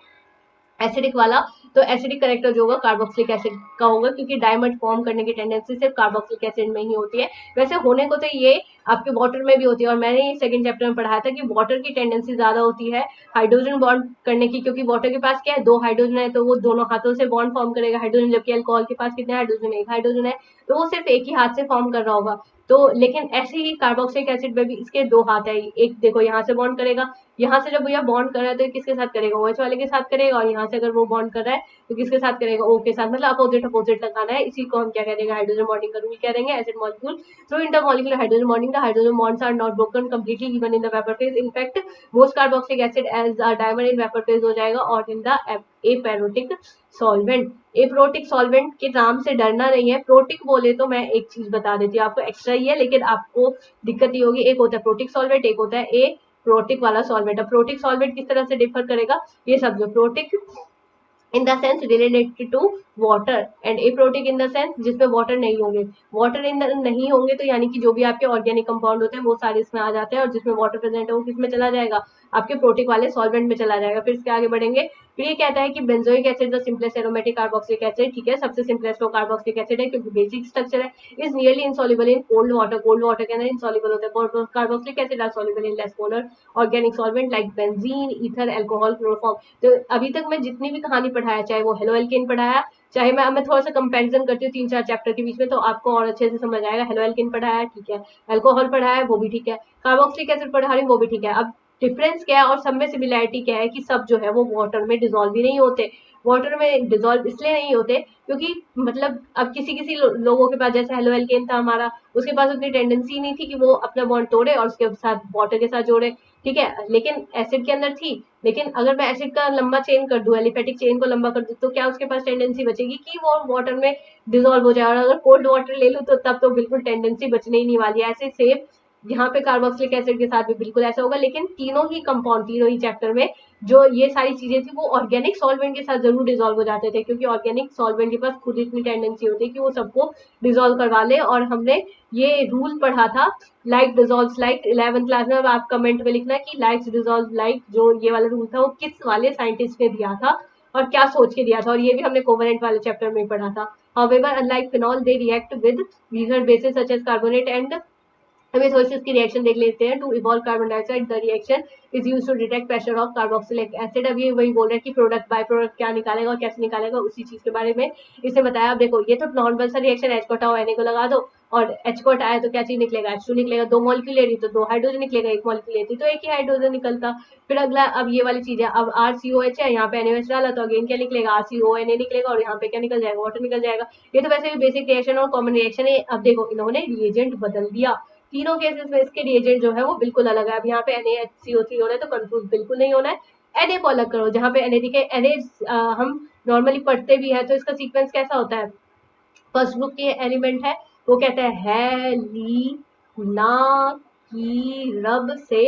एसिडिक वाला, तो एसिडिक करेक्टर जो होगा कार्बोक्सिलिक एसिड का होगा, क्योंकि डायमंड फॉर्म करने की टेंडेंसी सिर्फ कार्बोक्सिलिक एसिड में ही होती है। वैसे होने को तो ये आपके वाटर में भी होती है, और मैंने सेकंड चैप्टर में पढ़ाया था कि वाटर की टेंडेंसी ज्यादा होती है हाइड्रोजन बॉन्ड करने की, क्योंकि वाटर के पास क्या है, 2 हाइड्रोजन है, तो वो दोनों हाथों से बॉन्ड फॉर्म करेगा हाइड्रोजन, जबकि अल्कोहल के पास कितने हाइड्रोजन है, 1 हाइड्रोजन है, तो वो सिर्फ एक ही हाथ से फॉर्म कर रहा होगा। तो लेकिन ऐसे ही कार्बोक्सिलिक एसिड में भी इसके 2 हाथ है, एक देखो यहाँ से बॉन्ड करेगा, यहाँ से जब भैया बॉन्ड कर रहा है तो किसके साथ करेगा, OH वाले के साथ करेगा, और यहाँ से अगर वो बॉन्ड कर रहा है तो किसके साथ करेगा, O के साथ, मतलब अपोजिट अपोजिट लगाना है। इसी को हम क्या कह देंगे, हाइड्रोजन बॉन्डिंग करूंगी, क्या देंगे, acid molecule through intermolecular hydrogen bonding, the hydrogen bonds are not broken completely even in the vapor phase, in fact most carboxylic acid as a diamond in vapor phase हो जाएगा, और in the aprotic solvent, aprotic solvent के नाम से डरना नहीं है। Protic बोले तो मैं एक चीज बता देती हूँ आपको, एक्स्ट्रा ही है लेकिन आपको दिक्कत ही होगी, एक होता है प्रोटिक सॉल्वेंट, एक होता है ए प्रोटिक वाला सॉल्वेंट। अब प्रोटिक सॉल्वेंट किस तरह से डिफर करेगा, ये सब जो protic in the sense related to water, and aprotic in the sense जिसमें वाटर नहीं होंगे। वाटर इन नहीं होंगे तो यानी कि जो भी आपके ऑर्गेनिक कंपाउंड होते हैं वो सारे इसमें आ जाते हैं, और जिसमें वाटर प्रेजेंट है वो किसमें चला जाएगा, आपके प्रोटिक वाले सॉल्वेंट में चला जाएगा। फिर इसके आगे बढ़ेंगे, फिर ये कहता है कि benzoic acid the simplest aromatic carboxylic acid, ठीक है, सबसे सिंपलेस्ट वो कार्बोक्सिलिक एसिड है क्योंकि बेसिक स्ट्रक्चर है, is nearly insoluble in cold water, cold water के अंदर इनसॉल्युबल होता है। Carboxylic acid are soluble in less polar organic solvent like benzene, ether, alcohol, chloroform. तो अभी तक मैं जितनी भी कहानी पढ़ाया, चाहे वो हेलो एल्केन पढ़ाया, चाहे मैं थोड़ा सा कंपैरिजन करती हूँ 3-4 चैप्टर के बीच में, तो आपको और अच्छे से समझ आएगा। हेलो एल्केन पढ़ाया ठीक है, अल्कोहल पढ़ाया है वो भी ठीक है, कार्बोक्सिलिक एसिड पढ़ा रही हूँ वो भी ठीक है। अब डिफरेंस क्या है और सब में सिमिलैरिटी क्या है कि सब जो है वो वाटर में डिजोल्व ही नहीं होते। वाटर में डिजोल्व इसलिए नहीं होते क्योंकि मतलब अब किसी किसी लोगों के पास, जैसे हेलो एल्केन था हमारा, उसके पास उतनी टेंडेंसी नहीं थी कि वो अपना बॉन्ड तोड़े और उसके साथ वाटर के साथ जोड़े, ठीक है, लेकिन एसिड के अंदर थी। लेकिन अगर मैं एसिड का लंबा चेन कर दूं, एलिफेटिक चेन को लंबा कर दूं, तो क्या उसके पास टेंडेंसी बचेगी कि वो वाटर में डिजोल्व हो जाए। और अगर कोल्ड वाटर ले लूं तो तब तो बिल्कुल टेंडेंसी बचने ही नहीं वाली है। ऐसे सेम यहाँ पे कार्बोक्सिलिक एसिड के साथ भी बिल्कुल ऐसा होगा, लेकिन तीनों ही कंपाउंड, तीनों ही चैप्टर में जो ये सारी चीजें थी वो ऑर्गेनिक सॉल्वेंट के साथ जरूर डिजोल्व हो जाते थे, क्योंकि ऑर्गेनिक सॉल्वेंट के पास खुद इतनी टेंडेंसी होती है कि वो सबको डिजोल्व करवा ले। और हमने ये रूल पढ़ा था, like dissolve like, 11th class में। अब आप कमेंट में लिखना कि लाइक डिजोल्व लाइक, जो ये वाला रूल था वो किस वाले साइंटिस्ट ने दिया था और क्या सोच के दिया था, और ये भी हमने कोवेलेंट वाले चैप्टर में पढ़ा था। However, unlike phenol, they react with weaker bases such as carbonate and हमें थोड़ी सी इसकी रिएक्शन देख लेते हैं। To evolve carbon dioxide, the reaction is use to detect pressure of carboxylic acid. अब ये वही बोल रहे हैं कि प्रोडक्ट बाय प्रोडक्ट क्या निकालेगा और कैसे निकालेगा, उसी चीज के बारे में इसने बताया। अब देखो ये तो नॉर्मल सा रिएक्शन, H को हटाओ Na को लगा दो, और H को हटाया तो क्या चीज निकलेगा, H2 निकलेगा। 2 मॉलिक्यूल ले रही तो 2 हाइड्रोजन निकलेगा, 1 मॉलिक्यूल लेती तो 1 ही हाइड्रोजन निकलता। फिर अगला, अब ये वाली चीज है, अब RCOH है, यहाँ पे NaOH डाला तो अगेन क्या निकलेगा, RCONA निकलेगा, और यहाँ पे क्या निकल जाएगा, वाटर निकल जाएगा। ये तो वैसे भी बेसिक रिएक्शन और कॉमन रिएक्शन है। अब देखो इन्होंने रिएजेंट बदल दिया, तीनों केसेस में इसके रिएजेंट जो है वो बिल्कुल अलग है। अब यहाँ पे NaHCO3 हो रहा है तो कंफ्यूज बिल्कुल नहीं होना है। Na को अलग करो, जहाँ पे Na दिखे, Na हम नॉर्मली पढ़ते भी है तो इसका सीक्वेंस कैसा होता है, फर्स्ट ग्रुप के एलिमेंट है वो कहते हैं ली ना की रब से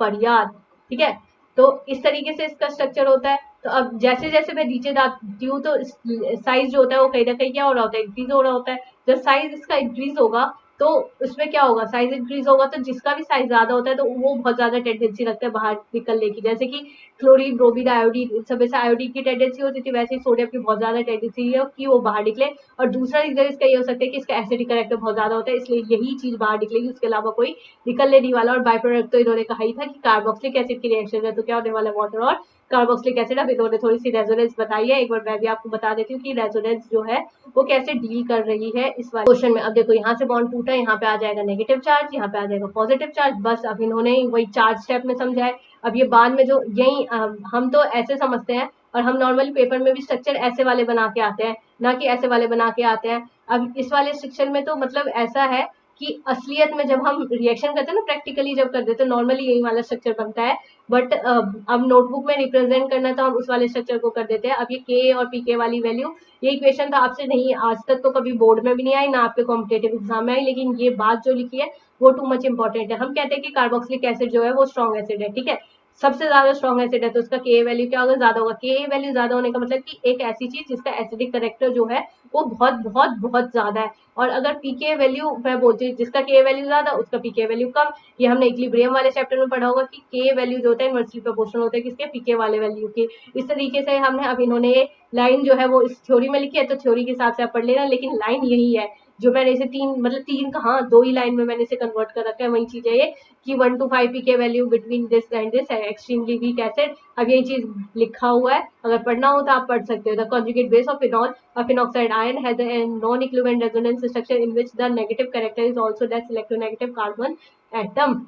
फरियाद, ठीक है। तो इस तरीके से इसका स्ट्रक्चर होता है। तो अब जैसे जैसे मैं नीचे जाती हूँ तो साइज जो होता है वो कहीं ना कहीं क्या हो रहा होता है, इंक्रीज हो रहा होता है। जब साइज इसका इंक्रीज होगा तो उसमें क्या होगा, साइज इंक्रीज होगा तो जिसका भी साइज ज्यादा होता है तो वो बहुत ज्यादा टेंडेंसी रखता है बाहर निकलने की। जैसे कि क्लोरीन, ब्रोमीन, आयोडीन, सब ऐसे आयोडीन की टेंडेंसी होती थी, वैसे ही सोडियम की बहुत ज्यादा टेंडेंसी है कि वो बाहर निकले। और दूसरा रीजन इसका ये हो सकता है कि इसका एसिडिक कैरेक्टर बहुत ज्यादा होता है, इसलिए यही चीज बाहर निकलेगी, उसके अलावा कोई निकलने नहीं वाला। और बाय प्रोडक्ट तो इन्होंने कहा ही था कि कार्बोक्सिलिक एसिड की रिएक्शन है तो क्या होने वाला, वाटर और कार्बोक्सिलिक एसिड। अब इन्होंने थोड़ी सी रेजोनेंस बताई है, एक बार मैं भी आपको बता देती हूँ कि रेजोनेंस जो है वो कैसे डील कर रही है इस वाले क्वेश्चन में। अब देखो यहाँ से बॉन्ड टूटा, यहाँ पे आ जाएगा नेगेटिव चार्ज, यहाँ पे आ जाएगा पॉजिटिव चार्ज। बस अब इन्होंने वही चार्ज स्टेप में समझा है। अब ये बाद में जो यही हम तो ऐसे समझते हैं, और हम नॉर्मली पेपर में भी स्ट्रक्चर ऐसे वाले बना के आते हैं, ना कि ऐसे वाले बना के आते हैं। अब इस वाले स्ट्रक्चर में तो मतलब ऐसा है कि असलियत में जब हम रिएक्शन करते हैं ना, प्रैक्टिकली जब करते हैं तो नॉर्मली यही वाला स्ट्रक्चर बनता है, बट अब नोटबुक में रिप्रेजेंट करना तो हम उस वाले स्ट्रक्चर को कर देते हैं। अब ये के और पीके वाली वैल्यू, ये इक्वेशन तो आपसे नहीं, आज तक तो कभी बोर्ड में भी नहीं आई, ना आपके कॉम्पिटेटिव एग्जाम में आई, लेकिन ये बात जो लिखी है वो टू मच इंपॉर्टेंट है। हम कहते हैं कि कार्बोक्सिलिक एसिड जो है वो स्ट्रॉन्ग एसिड है, ठीक है, सबसे ज्यादा स्ट्रॉन्ग एसिड है, तो उसका के वैल्यू क्या होगा, ज्यादा होगा। के वैल्यू ज्यादा होने का मतलब कि एक ऐसी चीज जिसका एसिडिक करेक्टर जो है वो बहुत बहुत बहुत ज्यादा है। और अगर पीके वैल्यू मैं बोलती हूँ जिसका के वैल्यू ज्यादा उसका पीके वैल्यू कम, ये हमने इक्विलिब्रियम वाले चैप्टर में पढ़ा होगा कि के वैल्यू जो होता है इनवर्सली प्रोपोर्शनल होता है किसके, पीके वाले वैल्यू के। इस तरीके से हमने, अब इन्होंने लाइन जो है वो इस थ्योरी में लिखी है, तो थ्योरी के हिसाब से आप पढ़ लेना, लेकिन लाइन यही है जो मैंने इसे तीन, मतलब तीन कहाँ, दो ही लाइन में मैंने इसे कन्वर्ट कर रखा है। वही चीज है ये कि 1 to 5 PK value between this and this extremely weak acid. अब यही चीज लिखा हुआ है, अगर पढ़ना हो तो आप पढ़ सकते हो। The conjugate base of phenol, a phenoxide ion has a non-equivalent resonance structure in which the negative character is also less electronegative carbon atom।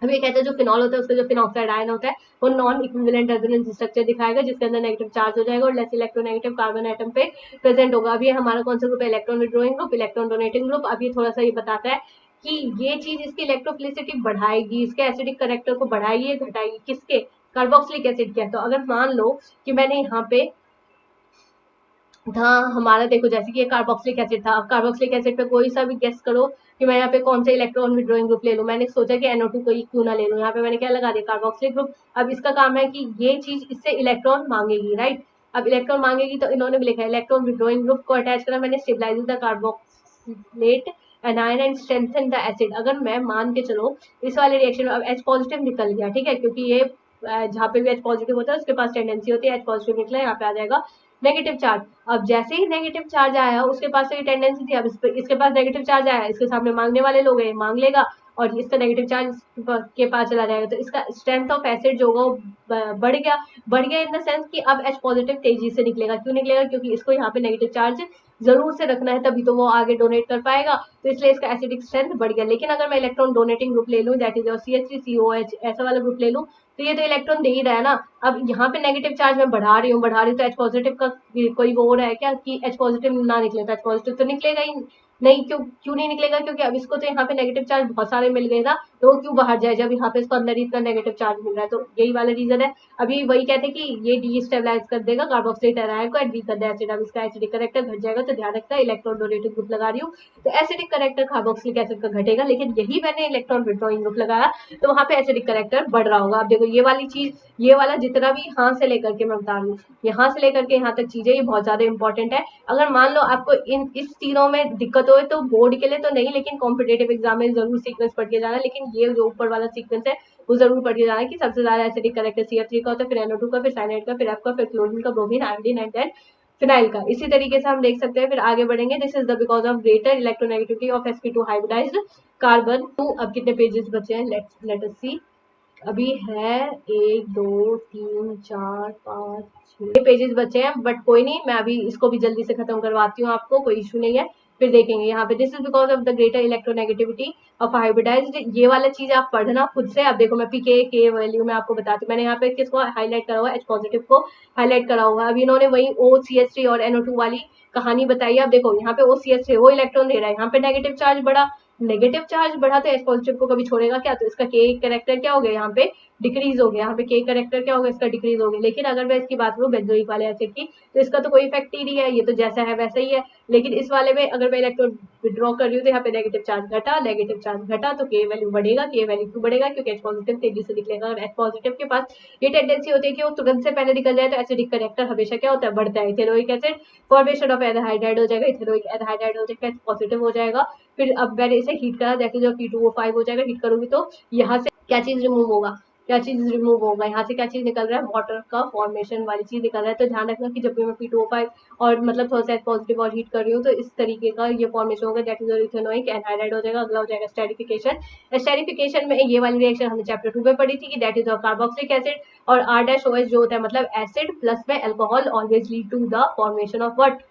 अब ये कहते हैं जो फिनॉल होता है उसका जो फिनॉक्साइड आयन होता है वो नॉन इक्विवेलेंट रेजोनेंस स्ट्रक्चर दिखाएगा, जिसके अंदर नेगेटिव चार्ज हो जाएगा और लेस इलेक्ट्रोनेगेटिव कार्बन एटम पे प्रेजेंट होगा। अब ये हमारा कौन सा ग्रुप है, electron withdrawing group, electron donating group. अब ये थोड़ा सा ये बताता है कि ये चीज इसकी इलेक्ट्रोफिलिसिटी बढ़ाएगी, इसके एसिडिक करेक्टर को बढ़ाएगी, घटाएगी, किसके, कार्बोक्सिलिक एसिड के। तो अगर मान लो कि मैंने यहाँ पे था हमारा, देखो जैसे कि ये कार्बोक्सिलिक एसिड था, अब कार्बोक्सिलिक एसिड पे कोई सा भी गेस करो कि मैं यहाँ पे कौन सा इलेक्ट्रॉन विड्रॉइंग ग्रुप ले लूं। मैंने सोचा कि NO2 को क्यों ना ले लूं, यहाँ पे मैंने क्या लगा दिया, कार्बोक्सिलिक ग्रुप। अब इसका काम है कि ये चीज इससे इलेक्ट्रॉन मांगेगी, राइट। अब इलेक्ट्रॉन मांगेगी तो इन्होंने भी लिखा है इलेक्ट्रॉन विड्रॉइंग ग्रुप को अटैच करा मैंने, stabilise the carboxylate anion and strengthen the acid. अगर मैं मान के चलो इस वाले रिएक्शन में अब H पॉजिटिव निकल गया, ठीक है, क्योंकि ये जहाँ पे भी H पॉजिटिव होता है उसके पास टेंडेंसी होती है H पॉजिटिव निकला, यहाँ पे आ जाएगा नेगेटिव चार्ज। अब जैसे ही नेगेटिव चार्ज आया उसके पास तो ये टेंडेंसी थी, अब इसके पास नेगेटिव चार्ज आया, इसके सामने मांगने वाले लोग हैं, मांग लेगा और इसका नेगेटिव चार्ज के पास चला जाएगा, तो इसका स्ट्रेंथ ऑफ एसिड जो होगा वो बढ़ गया इन द सेंस कि अब H पॉजिटिव तेजी से निकलेगा। क्यों निकलेगा, क्योंकि इसको यहाँ पे नेगेटिव चार्ज जरूर से रखना है, तभी तो वो आगे डोनेट कर पाएगा, तो इसलिए इसका एसिडिक स्ट्रेंथ बढ़ गया। लेकिन अगर मैं इलेक्ट्रॉन डोनेटिंग ग्रुप ले लूँ, दैट इज CH3COH ऐसा वाला ग्रुप ले लूँ, तो ये तो इलेक्ट्रॉन दे ही रहा है ना। अब यहाँ पे नेगेटिव चार्ज मैं बढ़ा रही हूँ तो H पॉजिटिव का कोई वो हो रहा है क्या कि H पॉजिटिव ना निकले, तो H पॉजिटिव तो निकलेगा ही नहीं। क्यों नहीं निकलेगा, क्योंकि अब इसको तो यहाँ पे नेगेटिव चार्ज बहुत सारे मिल गए ना, तो वो क्यों बाहर जाए जब यहाँ पे इसको अंदर ही इतना नेगेटिव चार्ज मिल रहा है। तो यही वाला रीजन है। अभी वही कहते हैं कि ये डीस्टेबलाइज कर देगा कार्बोक्सिलेट एनायन को एंड वीक कर देगा एसिड। अब इसका एसिडिक करेक्टर घट जाएगा, तो ध्यान रखना इलेक्ट्रॉन डोनेटिंग ग्रुप लगा रही हूँ तो एसिडिक करेक्टर कार्बोक्सिलिक एसिड का घटेगा, लेकिन यही मैंने इलेक्ट्रॉन विड्रॉइंग ग्रुप लगाया तो वहां पे एसिडिक करेक्टर बढ़ रहा होगा। अब देखो ये वाली चीज, ये वाला जितना भी यहाँ से लेकर के मैं बता रही हूँ, यहाँ से लेकर के यहाँ तक चीजें ये बहुत ज्यादा इंपॉर्टेंट है। अगर मान लो आपको इस तीनों में दिक्कत हो तो बोर्ड के लिए तो नहीं, लेकिन कॉम्पिटेटिव एग्जाम में जरूर सीक्वेंस पढ़ के जाना। लेकिन ये जो ऊपर वाला सीक्वेंस है वो जरूर पढ़ के जाना कि सबसे ज्यादा एसिडिक करेक्टर CH3 का होता है, फिर NO2 का, फिर साइनाइड का, फिर F का, फिर क्लोरीन का, bromine, iodine and then phenyl का। इसी तरीके से हम देख सकते हैं, फिर आगे बढ़ेंगे। This is the because of greater electronegativity of sp2 hybridised carbon. अब कितने पेजेस बचे हैं, लेट अस सी। अभी है 1 2 3 4 5 6 पेजेस बचे हैं, बट कोई नहीं, मैं अभी इसको भी जल्दी से खत्म करवाती हूँ, आपको कोई इशू नहीं है। फिर देखेंगे यहाँ पे this is because of the greater electronegativity of hybridised. ये वाला चीज आप पढ़ना खुद से। अब देखो मैं पीके के वैल्यू में आपको बताती हूँ, मैंने यहाँ पे किसको हाईलाइट करा हुआ है, H पॉजिटिव को हाईलाइट करा हुआ है। अब इन्होंने वही OCH3 और NO2 वाली कहानी बताई। अब देखो यहाँ पे OCH3 वो इलेक्ट्रॉन दे रहा है, यहाँ पे नेगेटिव चार्ज बढ़ा, नेगेटिव चार्ज बढ़ा तो H पॉजिटिव को कभी छोड़ेगा क्या, तो इसका के कैरेक्टर क्या हो गया, यहाँ पे डिक्रीज हो गया, यहाँ पे के कैरेक्टर क्या हो गया, इसका डिक्रीज हो गया। लेकिन अगर मैं इसकी बात करूँ बेंजोइक वाले एसिड की, तो इसका तो कोई इफेक्ट ही नहीं है, ये तो जैसा है वैसा ही है। लेकिन इस वाले में अगर मैं इलेक्ट्रॉन विड्रॉ कर रही हूँ तो यहाँ पे नेगेटिव चार्ज घटा, नेगेटिव चार्ज घटा तो के वैल्यू बढ़ेगा। के वैल्यू क्यों बढ़ेगा, क्योंकि H पॉजिटिव तेजी से निकलेगा। और H पॉजिटिव के पास ये टेंडेंसी होती है कि वो तुरंत से पहले निकल जाए, तो एसिडिक करेक्टर हमेशा क्या होता है, बढ़ता है। Ethanoic acid formation of aldehyde हो जाएगा, इथेनोइक एल्डिहाइड हो जाएगा, H पॉजिटिव हो जाएगा। फिर अब मैंने इसे हीट करा, जैसे जो P2O5 हो जाएगा, हीट करूंगी तो यहाँ से क्या चीज रिमूव होगा, क्या चीज रिमूव होगा, यहाँ से क्या चीज निकल रहा है, वाटर का फॉर्मेशन वाली चीज निकल रहा है। तो ध्यान रखना कि जब भी मैं P2O5 और मतलब थोड़ा सा पॉजिटिव और हीट कर रही हूँ तो इस तरीके का ये फॉर्मेशन होगा, दैट इज इथेनोइक एनहाइड्राइड हो जाएगा। अगला हो जाएगा स्टेरिफिकेशन। स्टेरिफिकेशन में ये वाली रिएक्शन हमने चैप्टर 2 में पढ़ी थी कि दैट इज कार्बोक्सिलिक एसिड और R-OH जो होता है मतलब एसिड प्लस में alcohol always lead to the formation of what,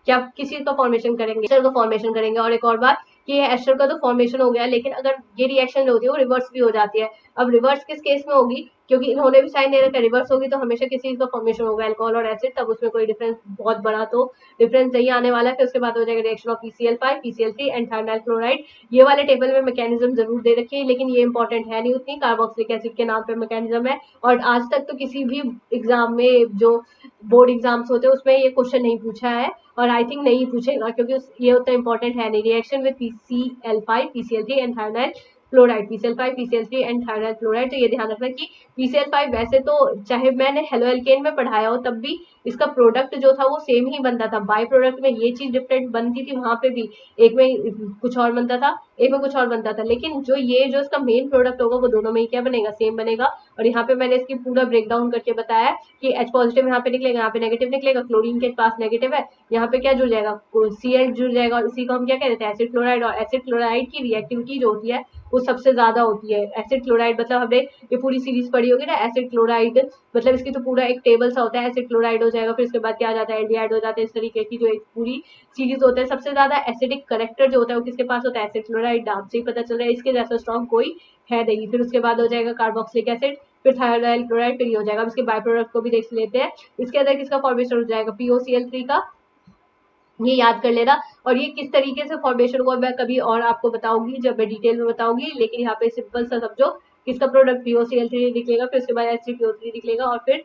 क्या किसी का फॉर्मेशन करेंगे, एस्टर का फॉर्मेशन करेंगे। और एक और बात कि ये एस्टर का तो फॉर्मेशन हो गया, लेकिन अगर ये रिएक्शन जो होती है वो रिवर्स भी हो जाती है। अब रिवर्स किस केस में होगी, क्योंकि इन्होंने भी साइन दे रखा है, रिवर्स होगी तो हमेशा किसी चीज का फॉर्मेशन होगा, अल्कोहल और एसिड, तब उसमें कोई डिफरेंस बहुत बड़ा तो डिफरेंस नहीं आने वाला है। फिर उसके बाद हो जाएगा reaction of PCl5 PCl3 and thionyl chloride. ये वाले टेबल में मैकेनिज्म जरूर दे रखी है, लेकिन ये इंपॉर्टेंट है नहीं उतनी, कार्बोक्सिलिक एसिड के नाम पे मैकेनिज्म है। और आज तक तो किसी भी एग्जाम में जो बोर्ड एग्जाम्स होते हैं उसमें ये क्वेश्चन नहीं पूछा है, और आई थिंक नहीं पूछेगा, क्योंकि ये उतना इंपॉर्टेंट है नहीं। Reaction with PCl5 PCl3 and thionyl chloride, PCl5 PCl3 and thionyl chloride. तो ये ध्यान रखना कि PCl5 वैसे तो चाहे मैंने हेलो एल्केन में पढ़ाया हो तब भी इसका प्रोडक्ट जो था वो सेम ही बनता था, बाय प्रोडक्ट में ये चीज डिफरेंट बनती थी वहां पे भी, एक में कुछ और बनता था, एक में कुछ और बनता था, लेकिन जो इसका मेन प्रोडक्ट होगा वो दोनों में ही क्या बनेगा, सेम बनेगा। और यहाँ पे मैंने इसकी पूरा ब्रेक डाउन करके बताया कि H पॉजिटिव यहाँ पे निकलेगा, यहाँ पे नेगेटिव निकलेगा, क्लोरीन के पास नेगेटिव है, यहाँ पे क्या जुड़ जाएगा, Cl जुड़ जाएगा, और इसी को हम क्या कहते हैं, एसिड क्लोराइड। और एसिड क्लोराइड की रिएक्टिविटी जो होती है वो सबसे ज्यादा होती है। एसिड क्लोराइड मतलब हमने ये पूरी सीरीज पढ़ी होगी ना, एसिड क्लोराइड मतलब इसकी तो पूरा एक टेबल सा होता है, एसिड क्लोराइड हो जाएगा, फिर उसके बाद क्या आ जाता है, एल्डिहाइड हो जाता है, इस तरीके की जो एक पूरी सीरीज होता है। सबसे ज्यादा एसिडिक करेक्टर जो होता है वो किसके पास होता है, एसिड क्लोराइड। नाम से ही पता चल रहा है इसके जैसा स्ट्रॉन्ग कोई है नहीं। फिर उसके बाद हो जाएगा कार्बोक्सिलिक एसिड, फिर थायराइल क्लोराइड, फिर ये हो जाएगा। इसके बाय प्रोडक्ट को भी देख लेते हैं। इसके अंदर किसका फॉर्मेशन हो जाएगा, POCl3 का, ये याद कर लेना। और ये किस तरीके से फॉर्मेशन हुआ मैं कभी और आपको बताऊंगी जब मैं डिटेल में बताऊंगी, लेकिन यहाँ पे सिंपल सा समझो, किसका प्रोडक्ट POCl3 निकलेगा, फिर उसके बाद H3PO3 निकलेगा, और फिर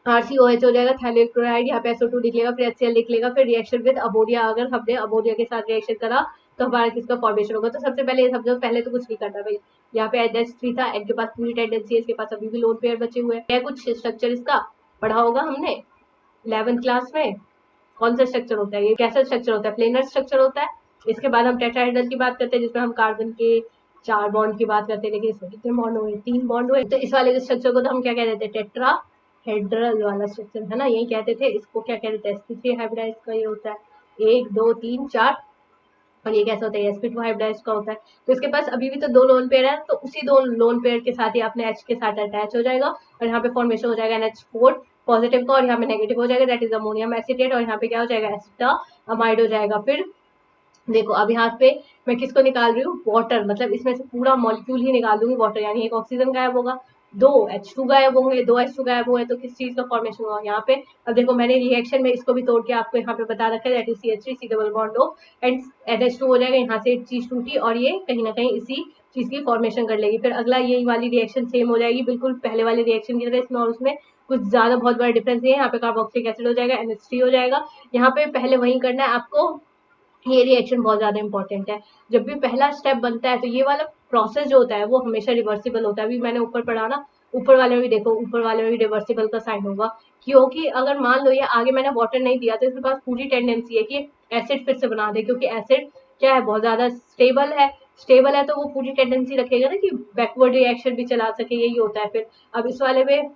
RCOH हो जाएगा, थाइलिल क्लोराइड, यहाँ पे SO2 निकलेगा, फिर HCl निकलेगा, फिर रिएक्शन विद अमोनिया, अगर हमने अमोनिया के साथ रिएक्शन करा तो हमारा किसका फॉर्मेशन होगा। तो सबसे पहले ये समझो, पहले तो कुछ नहीं करना भाई, यहाँ पे NH3 था, N के पास पूरी टेंडेंसी है, इसके पास अभी भी लोन पेयर बचे हुए हैं। कुछ स्ट्रक्चर इसका पढ़ा होगा हमने 11th क्लास में, कौन सा स्ट्रक्चर होता है, ये कैसा स्ट्रक्चर होता है, प्लेनर स्ट्रक्चर होता है। इसके बाद हम टेट्राहेड्रल की बात करते हैं, जिसमें हम कार्बन के 4 बॉन्ड की बात करते हैं, लेकिन इसमें कितने बॉन्ड हुए, 3 बॉन्ड हुए। तो इस वाले स्ट्रक्चर को तो हम क्या कह देते हैं, टेट्राहेड्रल वाला स्ट्रक्चर है ना, यही कहते थे। इसको क्या कह देते हैं, sp3 हाइब्रिडाइज का ये होता है 1 2 3 4, और ये कैसा होता है, sp2 हाइब्रिडाइज का होता है। तो इसके पास अभी भी तो 2 लोन पेयर है, तो उसी 2 लोन पेयर के साथ ही अपने H के साथ अटैच हो जाएगा, और यहाँ पे फॉर्मेशन हो जाएगा NH4 पॉजिटिव का, और यहाँ पे नेगेटिव हो जाएगा, दैट इज अमोनियम एसिटेट, और यहाँ पे क्या हो जाएगा, एसिटामाइड हो जाएगा। फिर देखो अब यहाँ पे मैं किसको निकाल रही हूँ, वाटर, मतलब इसमें से पूरा मॉलिक्यूल ही निकाल दूंगी वाटर, यानी एक ऑक्सीजन गायब होगा, 2 H2 गायब होंगे, 2 H2 गायब हुए तो किस चीज का फॉर्मेशन होगा यहाँ पे। अब देखो मैंने रिएक्शन में इसको भी तोड़ के आपको यहाँ पे बता रखा है, that is CH3 C double bond O and NH2 हो जाएगा, यहाँ से एक चीज टूटी और ये कहीं ना कहीं इसी चीज की फॉर्मेशन कर लेगी। फिर अगला यही वाली रिएक्शन सेम हो जाएगी बिल्कुल पहले वाले रिएक्शन की तरह, इसमें और उसमें कुछ ज्यादा बहुत बड़ा डिफरेंस नहीं है। यहाँ पे कार्बोक्सिलिक एसिड हो जाएगा, NH3 हो जाएगा, यहाँ पे पहले वही करना है आपको, ये रिएक्शन बहुत ज्यादा इंपॉर्टेंट है। जब भी पहला स्टेप बनता है तो ये वाला प्रोसेस जो होता है वो हमेशा रिवर्सिबल होता है। अभी मैंने ऊपर पढ़ा ना, ऊपर वाले में भी देखो, ऊपर वाले में भी रिवर्सिबल का साइन होगा, क्योंकि अगर मान लो ये आगे मैंने वाटर नहीं दिया तो इसके पास पूरी टेंडेंसी है कि एसिड फिर से बना दे, क्योंकि एसिड क्या है, बहुत ज्यादा स्टेबल है तो वो पूरी टेंडेंसी रखेगा ना कि बैकवर्ड रिएक्शन भी चला सके, यही होता है। फिर अब इस वाले में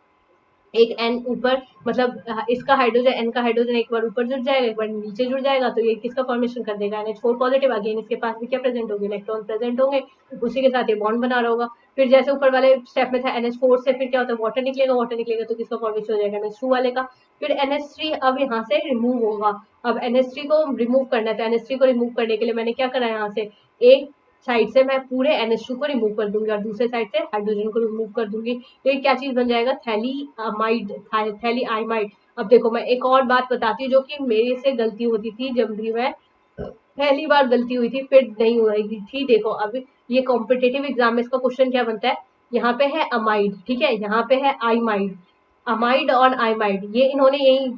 एक एन ऊपर, मतलब इसका हाइड्रोजन, एन का हाइड्रोजन एक बार ऊपर जुड़ जाएगा, एक बार नीचे जुड़ जाएगा, तो ये किसका फॉर्मेशन कर देगा, NH4 पॉजिटिव। अगेन इसके पास भी क्या प्रेजेंट होंगे, इलेक्ट्रॉन प्रेजेंट होंगे, उसी के साथ ये बॉन्ड बना रहा होगा। फिर जैसे ऊपर वाले स्टेप में था NH4 से फिर क्या होता है, वाटर निकलेगा तो किसका फॉर्मेशन हो जाएगा, NH2 वाले का। फिर NH3 अब यहाँ से रिमूव होगा, अब NH3 को रिमूव करना है, तो NH3 को रिमूव करने के लिए मैंने क्या करा, यहाँ से एक साइड से मैं पूरे NH2 को रिमूव कर दूंगी और दूसरे साइड से हाइड्रोजन को रिमूव कर दूंगी, तो ये क्या चीज बन जाएगा, थैलीआमाइड। अब देखो मैं एक और बात बताती हूँ जो कि मेरे से गलती होती थी जब भी मैं पहली बार गलती हुई थी, फिर नहीं हुई थी। देखो अब ये कॉम्पिटेटिव एग्जाम में इसका क्वेश्चन क्या बनता है, यहाँ पे है अमाइड, ठीक है, यहाँ पे है आइमाइड, अमाइड और आइमाइड, ये इन्होंने यही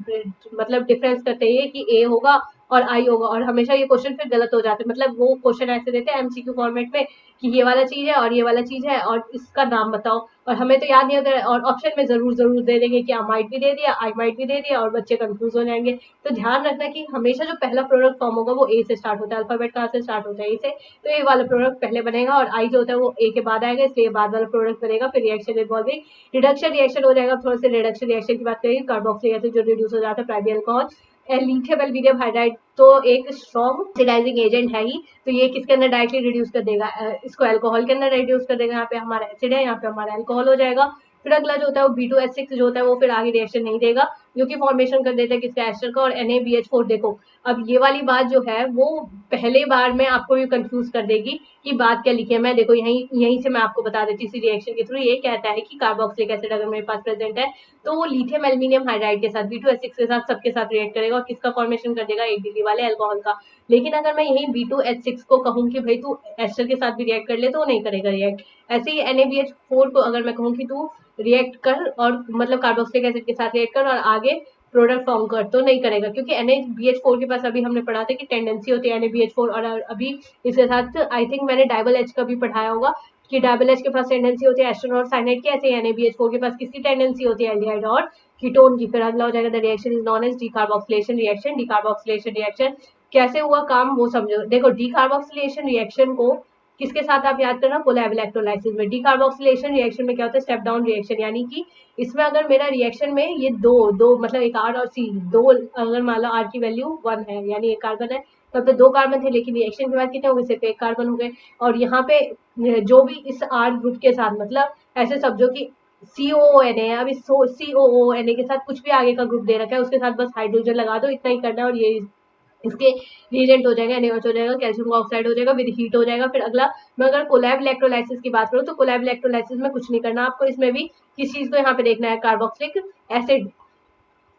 मतलब डिफरेंस करते हैं कि ए होगा और आई होगा, और हमेशा ये क्वेश्चन फिर गलत हो जाते हैं। मतलब वो क्वेश्चन ऐसे देते हैं MCQ फॉर्मेट में कि ये वाला चीज है और ये वाला चीज है और इसका नाम बताओ, और हमें तो याद नहीं होता है, और ऑप्शन में जरूर दे देंगे कि अमाइड भी दे दिया, आइमाइड भी दे दिया, और बच्चे कंफ्यूज हो जाएंगे। तो ध्यान रखना कि हमेशा जो पहला प्रोडक्ट फॉर्म होगा वो ए से स्टार्ट होता है, अल्फाबेट कहाँ से स्टार्ट होता है, ए से, तो ए वाला प्रोडक्ट पहले बनेगा, और आई जो होता है वो ए के बाद आएगा, इसलिए बाद वाला प्रोडक्ट बनेगा। फिर रिएक्शन इन्वॉल्विंग रिडक्शन रिएक्शन हो जाएगा। थोड़ा सा रिडक्शन रिएक्शन की बात करेंगे, कार्बोक्सिलिक एसिड जो रिड्यूस हो जाता है primary alcohol, lithium aluminium hydride तो एक स्ट्रॉन्ग ऑक्सीडाइजिंग एजेंट है ही, तो ये किसके अंदर डायरेक्टली रिड्यूस कर देगा, इसको अल्कोहल के अंदर रिड्यूस कर देगा। यहाँ पे हमारा एसिड है, यहाँ पे हमारा अल्कोहल हो जाएगा। फिर अगला जो होता है वो B2H6 जो होता है वो फिर आगे रिएक्शन नहीं देगा, जो कि फॉर्मेशन कर देता है किसका, एस्टर का। और NaBH4 देखो, अब ये वाली बात जो है वो पहले बार में आपको भी कंफ्यूज कर देगी कि बात क्या लिखी है। मैं देखो यहीं यहीं से मैं आपको बता देती हूँ इसी रिएक्शन के थ्रू। ये कहता है कि कार्बोक्सिलिक एसिड अगर मेरे पास प्रेजेंट है तो वो लिथियम एल्यूमिनियम हाइड्राइड के साथ B2H6 के साथ सबके साथ रिएक्ट करेगा और किसका फॉर्मेशन कर देगा, 8 डिग्री वाले अल्कोहल का। लेकिन अगर मैं यही B2H6 को कहूँ कि भाई तू एस्टर के साथ भी रिएक्ट कर ले तो वो नहीं करेगा रिएक्ट। ऐसे ही NaBH4 को अगर मैं कहूँ कि तू रिएक्ट कर और मतलब कार्बोक्सिलिक एसिड के साथ रिएक्ट कर और आगे प्रोडक्ट फॉर्म कर, तो नहीं करेगा, क्योंकि NaBH4 के पास अभी हमने पढ़ा था कि टेंडेंसी होती है NaBH4। और अभी इसके साथ आई थिंक मैंने डाबल एच का भी पढ़ाया होगा कि डबल एच के पास टेंडेंसी होती है एस्टर और साइनाइड की। ऐसे NaBH4 के पास किसकी टेंडेंसी होती है, एल्डिहाइड और कीटोन की। फिर अगला हो जाएगा the reaction is known as decarboxylation reaction. Decarboxylation reaction कैसे हुआ काम वो समझो। देखो डीकार्बोक्सिलेशन रिएक्शन को किसके साथ आप याद करना, कोलैब इलेक्ट्रोलाइसिस में। डीकार्बोक्सिलेशन रिएक्शन में क्या होता है, स्टेप डाउन रिएक्शन, यानी कि इसमें अगर मेरा रिएक्शन में ये दो दो मतलब एक R और C दो, अगर मान लो R की वैल्यू 1 है यानी एक कार्बन है, तब तो 2 कार्बन थे, लेकिन रिएक्शन के बाद कितने हो गए, सिर्फ एक कार्बन हो गए। और यहाँ पे जो भी इस R ग्रुप के साथ मतलब ऐसे समझो कि COON है, अब इस COON के साथ कुछ भी आगे का ग्रुप दे रखा है उसके साथ बस हाइड्रोजन लगा दो, इतना ही करना है। और ये इसके रिएजेंट हो जाएगा, NaOH हो जाएगा, कैल्शियम ऑक्साइड हो जाएगा, विद हीट हो जाएगा। फिर अगला मैं अगर कोलैब इलेक्ट्रोलाइसिस की बात करूँ तो कोलैब इलेक्ट्रोलाइसिस में कुछ नहीं करना आपको, इसमें भी किस चीज को यहाँ पे देखना है, कार्बोक्सिलिक एसिड।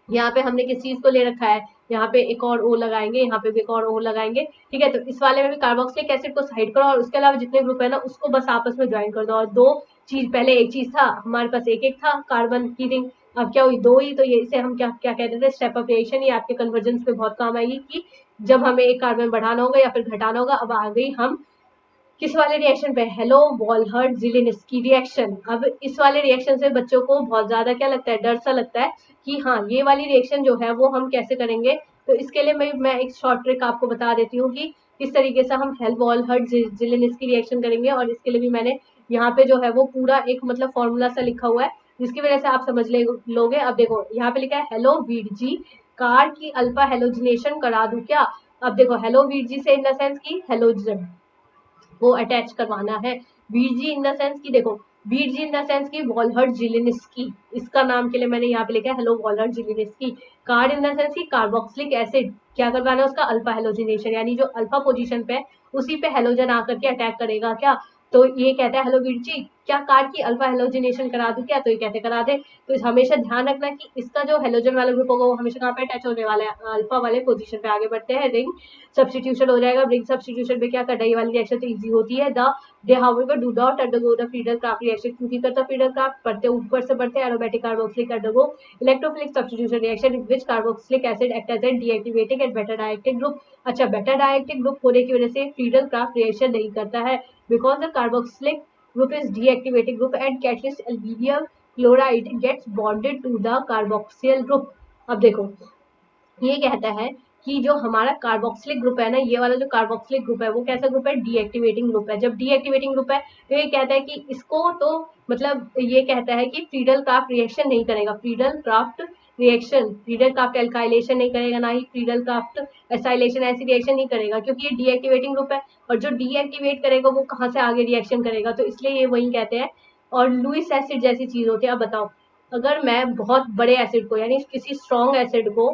यहाँ पे हमने किस चीज को ले रखा है, यहाँ पे एक और O लगाएंगे, यहाँ पे भी एक और O लगाएंगे, ठीक है। तो इस वाले में भी कार्बोक्सिलिक एसिड को साइड करो और उसके अलावा जितने ग्रुप है ना उसको बस आपस में ज्वाइन कर दो। और दो चीज, पहले एक चीज था हमारे पास, एक एक था कार्बन की रिंग, अब क्या हुई, दो ही। तो ये इसे हम क्या क्या कहते थे, स्टेप अप रिएक्शन। ये आपके कन्वर्जेंस पे बहुत काम आएगी कि जब हमें एक कार्बन बढ़ाना होगा या फिर घटाना होगा। अब आ गई हम किस वाले रिएक्शन पे, हेलो वॉलहर्ट जिलिनस्की रिएक्शन। अब इस वाले रिएक्शन से बच्चों को बहुत ज्यादा क्या लगता है, डर सा लगता है कि हाँ ये वाली रिएक्शन जो है वो हम कैसे करेंगे। तो इसके लिए मैं एक शॉर्ट ट्रिक आपको बता देती हूँ कि किस तरीके से हम हेलो वॉलहर्ट जिलिनस्की रिएक्शन करेंगे। और इसके लिए भी मैंने यहाँ पे जो है वो पूरा एक मतलब फॉर्मूला सा लिखा हुआ है जिसकी वजह से आप समझ लोगे। अब देखो यहाँ पे लिखा है हेलो वीरजी कार की अल्फा हेलोजिनेशन करा दूं क्या। अब देखो हेलो वीरजी से इन द सेंस की हेलोजन वो अटैच करवाना है। वीरजी इन द सेंस की, देखो वीरजी इन द सेंस की वॉलहर्ट जिलिनस्की, इसका नाम के लिए मैंने यहाँ पे लिखा है Hell Volhard Zelinsky. Card in the sense की कार्बोक्सिलिक एसिड, क्या करवाना है उसका, अल्फा हेलोजिनेशन, यानी जो अल्फा पोजीशन पे है उसी पे हेलोजन आकर के अटैक करेगा क्या। तो ये कहता है हेलो वीरजी क्या कार की अल्फा हेलोजिनेशन करा दूं क्या, तो ये कहते करा दे। तो हमेशा ध्यान रखना कि इसका जो हेलोजन वाला ग्रुप होगा वो हमेशा कहाँ पे अटैच होने वाला है, अल्फा वाले पोजीशन पे। आगे बढ़ते हैं, रिंग सब्सटीट्यूशन हो जाएगा। रिंग सब्सटीट्यूशन में क्या करना, ये वाली रिएक्शन तो इजी होती है। They however do not undergo the Friedel craft reaction, क्योंकि करता फ्रीडल क्राफ्ट पढ़ते ऊपर से बढ़ते aromatic carboxylic undergo electrophilic substitution reaction in which carboxylic acid act as an deactivating and meta directing group. अच्छा, बेटा डायरेक्टिक ग्रुप होने की वजह से फ्रीडल क्राफ्ट रिएक्शन नहीं करता है, because the carboxylic group is deactivating group and catalyst aluminium chloride gets bonded to the carboxyl group। अब देखो ये कहता है कि जो हमारा कार्बोक्सिलिक ग्रुप है ना, ये वाला जो कार्बोक्सिलिक ग्रुप है वो कैसा ग्रुप है, डीएक्टिवेटिंग ग्रुप है। जब डीएक्टिवेटिंग ग्रुप है तो ये कहता है कि इसको तो मतलब ये कहता है कि फ्रीडल क्राफ्ट रिएक्शन नहीं करेगा, Friedel craft reaction, Friedel craft alkylation नहीं करेगा, ना ही फ्रीडल क्राफ्ट एसाइलेशन, ऐसी रिएक्शन नहीं करेगा, क्योंकि ये डीएक्टिवेटिंग ग्रुप है। और जो डीएक्टिवेट करेगा वो कहाँ से आगे रिएक्शन करेगा, तो इसलिए ये वही कहते हैं। और लुइस एसिड जैसी चीज होती है। अब बताओ, अगर मैं बहुत बड़े एसिड को यानी किसी स्ट्रॉन्ग एसिड को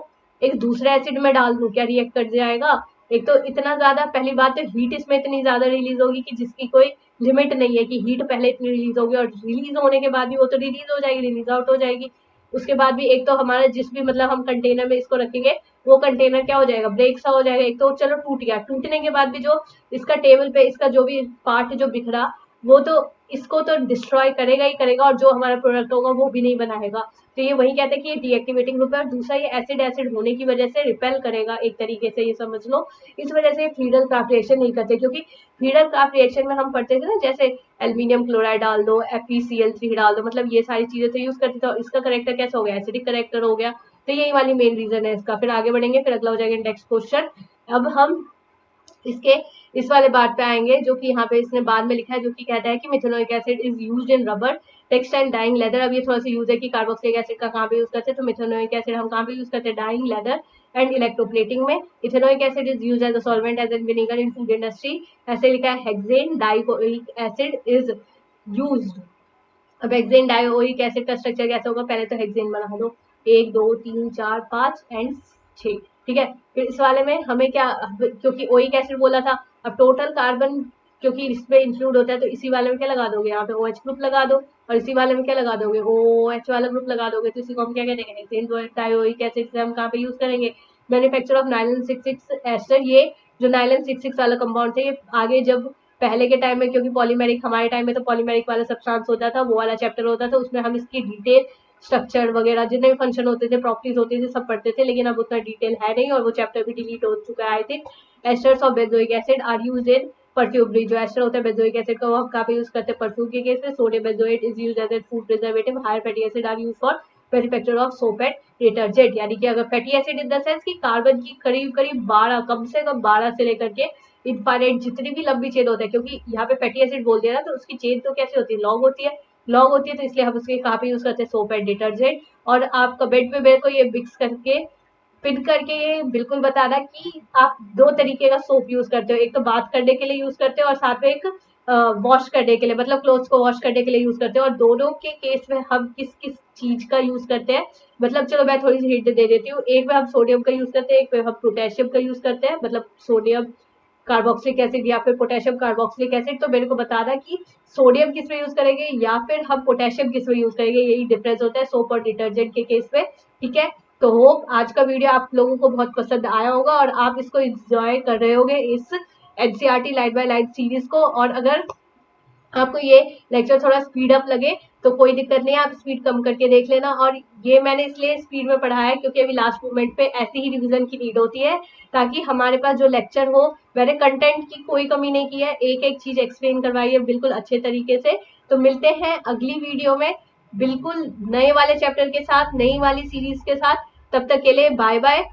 एक दूसरे एसिड में डाल दूं, क्या रिएक्ट कर जाएगा। एक तो इतना ज्यादा, पहली बात तो हीट इसमें इतनी ज्यादा रिलीज होगी कि जिसकी कोई लिमिट नहीं है, कि हीट पहले इतनी रिलीज होगी और रिलीज होने के बाद भी वो तो रिलीज हो जाएगी, रिलीज आउट हो जाएगी। उसके बाद भी एक तो हमारा जिस भी मतलब हम कंटेनर में इसको रखेंगे वो कंटेनर क्या हो जाएगा, ब्रेक सा हो जाएगा। एक तो चलो टूट गया, टूटने के बाद भी जो इसका टेबल पे इसका जो भी पार्ट जो बिखरा वो तो इसको तो डिस्ट्रॉय करेगा ही करेगा, और जो हमारा प्रोडक्ट होगा वो भी नहीं बनाएगा। तो ये वही कहते हैं कि ये डीएक्टिवेटिंग ग्रुप है। और दूसरा, ये एसिड एसिड होने की वजह से रिपेल करेगा एक तरीके से, ये समझ लो। इस वजह से फ्रीडल क्राफ्ट रिएक्शन नहीं करते, क्योंकि फ्रीडल क्राफ्ट रिएक्शन में हम पढ़ते थे ना, जैसे एल्यूमिनियम क्लोराइड डाल दो, FeCl3 डाल दो, मतलब ये सारी चीजें तो यूज करते थे। और इसका करेक्टर कैसा हो गया, एसिडिक करेक्टर हो गया। तो यही वाली मेन रीजन है इसका। फिर आगे बढ़ेंगे, फिर अगला हो जाएगा नेक्स्ट क्वेश्चन। अब हम इसके इस वाले बात पे आएंगे जो कि यहाँ पे इसने बाद में लिखा है, जो कि कहता है कि methanoic acid is used in rubber textile dyeing leather. अब ये थोड़ा सा यूज है कि कार्बोक्सिलिक एसिड का कहाँ पे यूज करते हैं, तो मिथेनोइक एसिड हम कहाँ पे यूज करते हैं, डाइंग लेदर एंड इलेक्ट्रोप्लेटिंग में। Ethanoic acid is use as a solvent as an vinegar in food industry. ऐसे लिखा है hexane dioic acid is used. अब हेक्सेन डाइओइक एसिड का स्ट्रक्चर कैसा होगा, पहले तो हेक्सेन बना दो, 1 2 3 4 5 एंड 6। ठीक है, फिर इस वाले में हमें क्या, क्योंकि ओइक एसिड बोला था, अब टोटल कार्बन क्योंकि इसमें इंक्लूड होता है तो इसी वाले में क्या लगा दोगे, यहाँ पे OH ग्रुप लगा दो, और इसी वाले में क्या लगा दोगे, OH वाला ग्रुप लगा दोगे, तो इसी को हम क्या कहते हैं, हेक्सेन डाइओइक एसिड से हम कहाँ पे यूज करेंगे, मैन्युफैक्चर ऑफ नाइलन 66 एस्टर। ये जो नाइलन 66 वाला कंपाउंड था, ये आगे जब पहले के टाइम में, क्योंकि पॉलीमेरिक हमारे टाइम में तो पॉलीमेरिक वाला सब्सटेंस होता था, वो वाला चैप्टर होता था, उसमें हम इसकी डिटेल स्ट्रक्चर वगैरह जितने भी फंक्शन होते थे, प्रॉपर्टीज होती थी, सब पढ़ते थे, लेकिन अब उतना डिटेल है नहीं और वो चैप्टर भी डिलीट हो चुका है I think. Esters of benzoic acid are used in perfumery. जो एस्टर होता है बेंजोइक एसिड का, वो हम काफी यूज करते हैं परफ्यूम के केस में। Sodium benzoate is used as a food preservative. Higher fatty acid are used for manufacture of soap and detergent. यानी कि अगर fatty acid in the sense कि कार्बन की करीब करीब 12, कम से कम 12 से लेकर के इनफाइनाइट जितनी भी लंबी चेन होता है, क्योंकि यहाँ पे फैटी एसिड बोल दिया ना, तो उसकी चेन तो कैसे होती है, लॉन्ग होती है, लॉन्ग होती है, तो इसलिए हम उसके कहाँ पे यूज करते हैं, सोप एंड डिटर्जेंट। और आप कमेंट में मेरे को ये मिक्स करके पिन करके ये बिल्कुल बताना कि आप दो तरीके का सोप यूज करते हो, एक तो बात करने के लिए यूज करते हो और साथ में एक वॉश करने के लिए, मतलब क्लोथ्स को वॉश करने के लिए यूज करते हो। और दोनों के केस में हम किस किस चीज का यूज करते हैं, मतलब चलो मैं थोड़ी सी हिंट दे देती हूँ। एक में हम सोडियम का यूज करते हैं, एक में हम पोटेशियम का यूज करते हैं, मतलब सोडियम कार्बोक्सिलिक एसिड या फिर पोटेशियम कार्बोक्सिलिक एसिड। तो मेरे को बताना कि सोडियम किस में यूज करेंगे या फिर हम पोटेशियम किस में यूज करेंगे, यही डिफरेंस होता है सोप और डिटर्जेंट के केस में। ठीक है, तो होप आज का वीडियो आप लोगों को बहुत पसंद आया होगा और आप इसको एंजॉय कर रहे होगे, इस NCERT line by line series को। और अगर आपको ये लेक्चर थोड़ा स्पीड अप लगे तो कोई दिक्कत नहीं है, आप स्पीड कम करके देख लेना। और ये मैंने इसलिए स्पीड में पढ़ाया है क्योंकि अभी लास्ट मोमेंट पे ऐसी ही रिवीजन की नीड होती है, ताकि हमारे पास जो लेक्चर हो, मैंने कंटेंट की कोई कमी नहीं की है, एक एक चीज एक्सप्लेन करवाई है बिल्कुल अच्छे तरीके से। तो मिलते हैं अगली वीडियो में बिल्कुल नए वाले चैप्टर के साथ, नई वाली सीरीज के साथ। तब तक के लिए बाय बाय।